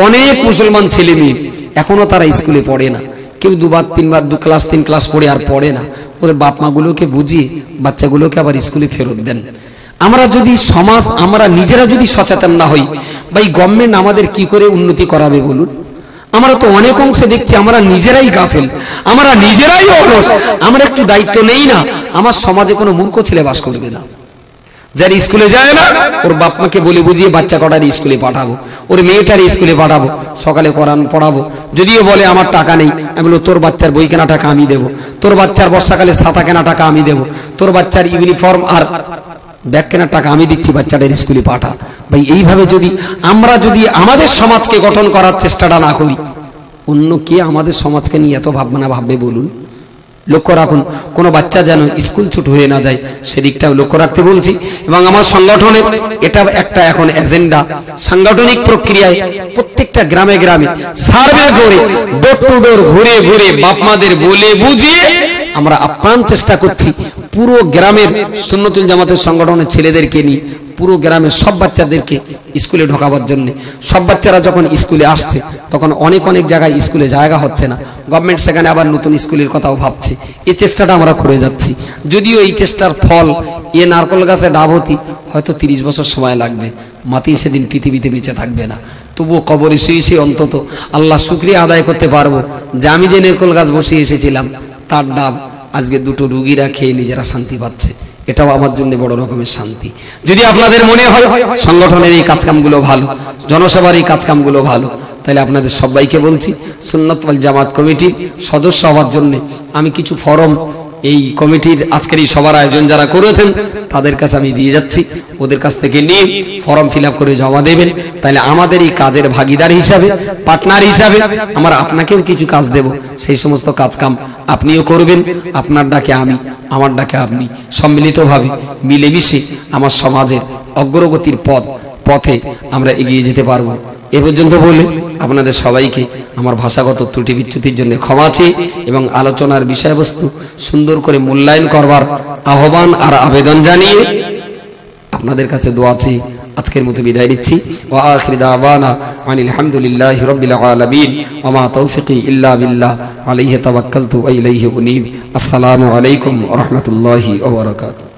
অনেক মুসলমান ছেলে মেয়ে এখনো তারা স্কুলে পড়ে না। কেউ 2 বার 3 বার 2 ক্লাস 3 ক্লাস পড়ে আর পড়ে না। ওদের বাপ মাগুলোকে বুঝিয়ে বাচ্চাগুলোকে আবার স্কুলে ফেরত দেন। আমরা যদি সমাজ, আমরা নিজেরা যদি সচেতন না হই, ভাই গভর্নমেন্ট আমাদের কি করে উন্নতি করাবে বলুন? আমরা তো অনেক অংশে দেখছি আমরা নিজেরাই গাফেল, আমরা নিজেরাই অলস। আমরা একটু দায়িত্ব নেই না, আমার সমাজে কোনো মূর্খ ছেলে বাস করবে না। যার স্কুলে যায় না ওর বাপ মাকে বলে বুঝিয়ে বাচ্চা কটার স্কুলে পাঠাবো, ওর মেয়েটার স্কুলে পাঠাবো, সকালে কোরআন পড়াবো। যদিও বলে আমার টাকা নেই, আমি বলবো তোর বাচ্চার বই কেনা টাকা আমি দেবো, তোর বাচ্চার বর্ষাকালে ছাতা কেনা টাকা আমি দেবো, তোর বাচ্চার ইউনিফর্ম আর ব্যাগ কেনার টাকা আমি দিচ্ছি, বাচ্চাদের স্কুলে পাঠা। ভাই এইভাবে যদি আমরা আমাদের সমাজকে গঠন করার চেষ্টাটা না করি, অন্য কে আমাদের সমাজকে নিয়ে এত ভাবনা ভাববে বলুন? লক্ষ্য রাখুন, কোনো বাচ্চা যেন স্কুল ছুট হয়ে না যায়, সেদিকটাও লক্ষ্য রাখতে বলছি। এবং আমার সংগঠনের এটা একটা এখন এজেন্ডা, সাংগঠনিক প্রক্রিয়ায় প্রত্যেকটা গ্রামে গ্রামে সার্ভে করে ডোর টু ডোর ঘুরে ঘুরে বাপ মাদের বলে বুঝিয়ে আমরা আপ্রাণ চেষ্টা করছি পুরো গ্রামের সুন্নতুল জামাতের সংগঠনের ছেলেদেরকে নিয়ে পুরো গ্রামের সব বাচ্চাদেরকে স্কুলে ঢোকাবার জন্য। সব বাচ্চারা যখন স্কুলে আসছে তখন অনেক অনেক জায়গায় স্কুলে জায়গা হচ্ছে না, গভর্নমেন্ট সেখানে আবার নতুন স্কুলের কথাও ভাবছে। এই চেষ্টাটা আমরা করে যাচ্ছি, যদিও এই চেষ্টার ফল এ নারকল গাছে ডাব হতে হয়তো 30 বছর সময় লাগবে, মাটি সেদিন পৃথিবীতে বেঁচে থাকবে না। তবুও কবরে শুয়ে অন্তত আল্লাহ শুকরিয়া আদায় করতে পারবো যে আমি যে নারকল গাছ বসিয়ে এসেছিলাম তার ডাব আজকে 2টো রুগীরা খেয়ে নিজেরা শান্তি পাচ্ছে। এটাও আমার জন্য বড় রকমের শান্তি। যদি আপনাদের মনে হয় সংগঠনের এই কাজকামগুলো ভালো, জনসভার এই কাজকামগুলো ভালো, তাহলে আপনাদের সবাইকে বলছি সুন্নাত ওয়াল জামাত কমিটির সদস্য হওয়ার জন্য আমি কিছু ফরম এই কমিটির আজকের এই সবার আয়োজন যারা করেছেন তাদের কাছে আমি দিয়ে যাচ্ছি, ওদের কাছ থেকে নিয়ে ফর্ম ফিল আপ করে জমা দেবেন। তাহলে আমাদের এই কাজের ভাগিদার হিসাবে, পার্টনার হিসাবে আমরা আপনাকেও কিছু কাজ দেব, সেই সমস্ত কাজ কাম আপনিও করবেন। আপনার ডাকে আমি, আমার ডাকে আপনি, সম্মিলিতভাবে মিলেমিশে আমার সমাজের অগ্রগতির পথে আমরা এগিয়ে যেতে পারবো। এ পর্যন্ত বলে আপনাদের সবাইকে আমার ভাষাগত ত্রুটি বিচ্যুতির জন্য ক্ষমা চেয়ে এবং আলোচনার বিষয়বস্তু সুন্দর করে মূল্যায়ন করবার আহ্বান আর আবেদন জানিয়ে আপনাদের কাছে দোয়া চেয়ে আজকের মতো বিদায় নিচ্ছি। ওয়া আখিরু দাওয়ানা আনিল হামদুলিল্লাহি রাব্বিল আলামিন ওয়া মা তাওফিকি ইল্লা বিল্লাহ আলাইহি তাওয়াক্কালতু ওয়া ইলাইহি উনীব। আসসালামু আলাইকুম ওয়া রাহমাতুল্লাহি ওয়া বারাকাতুহু।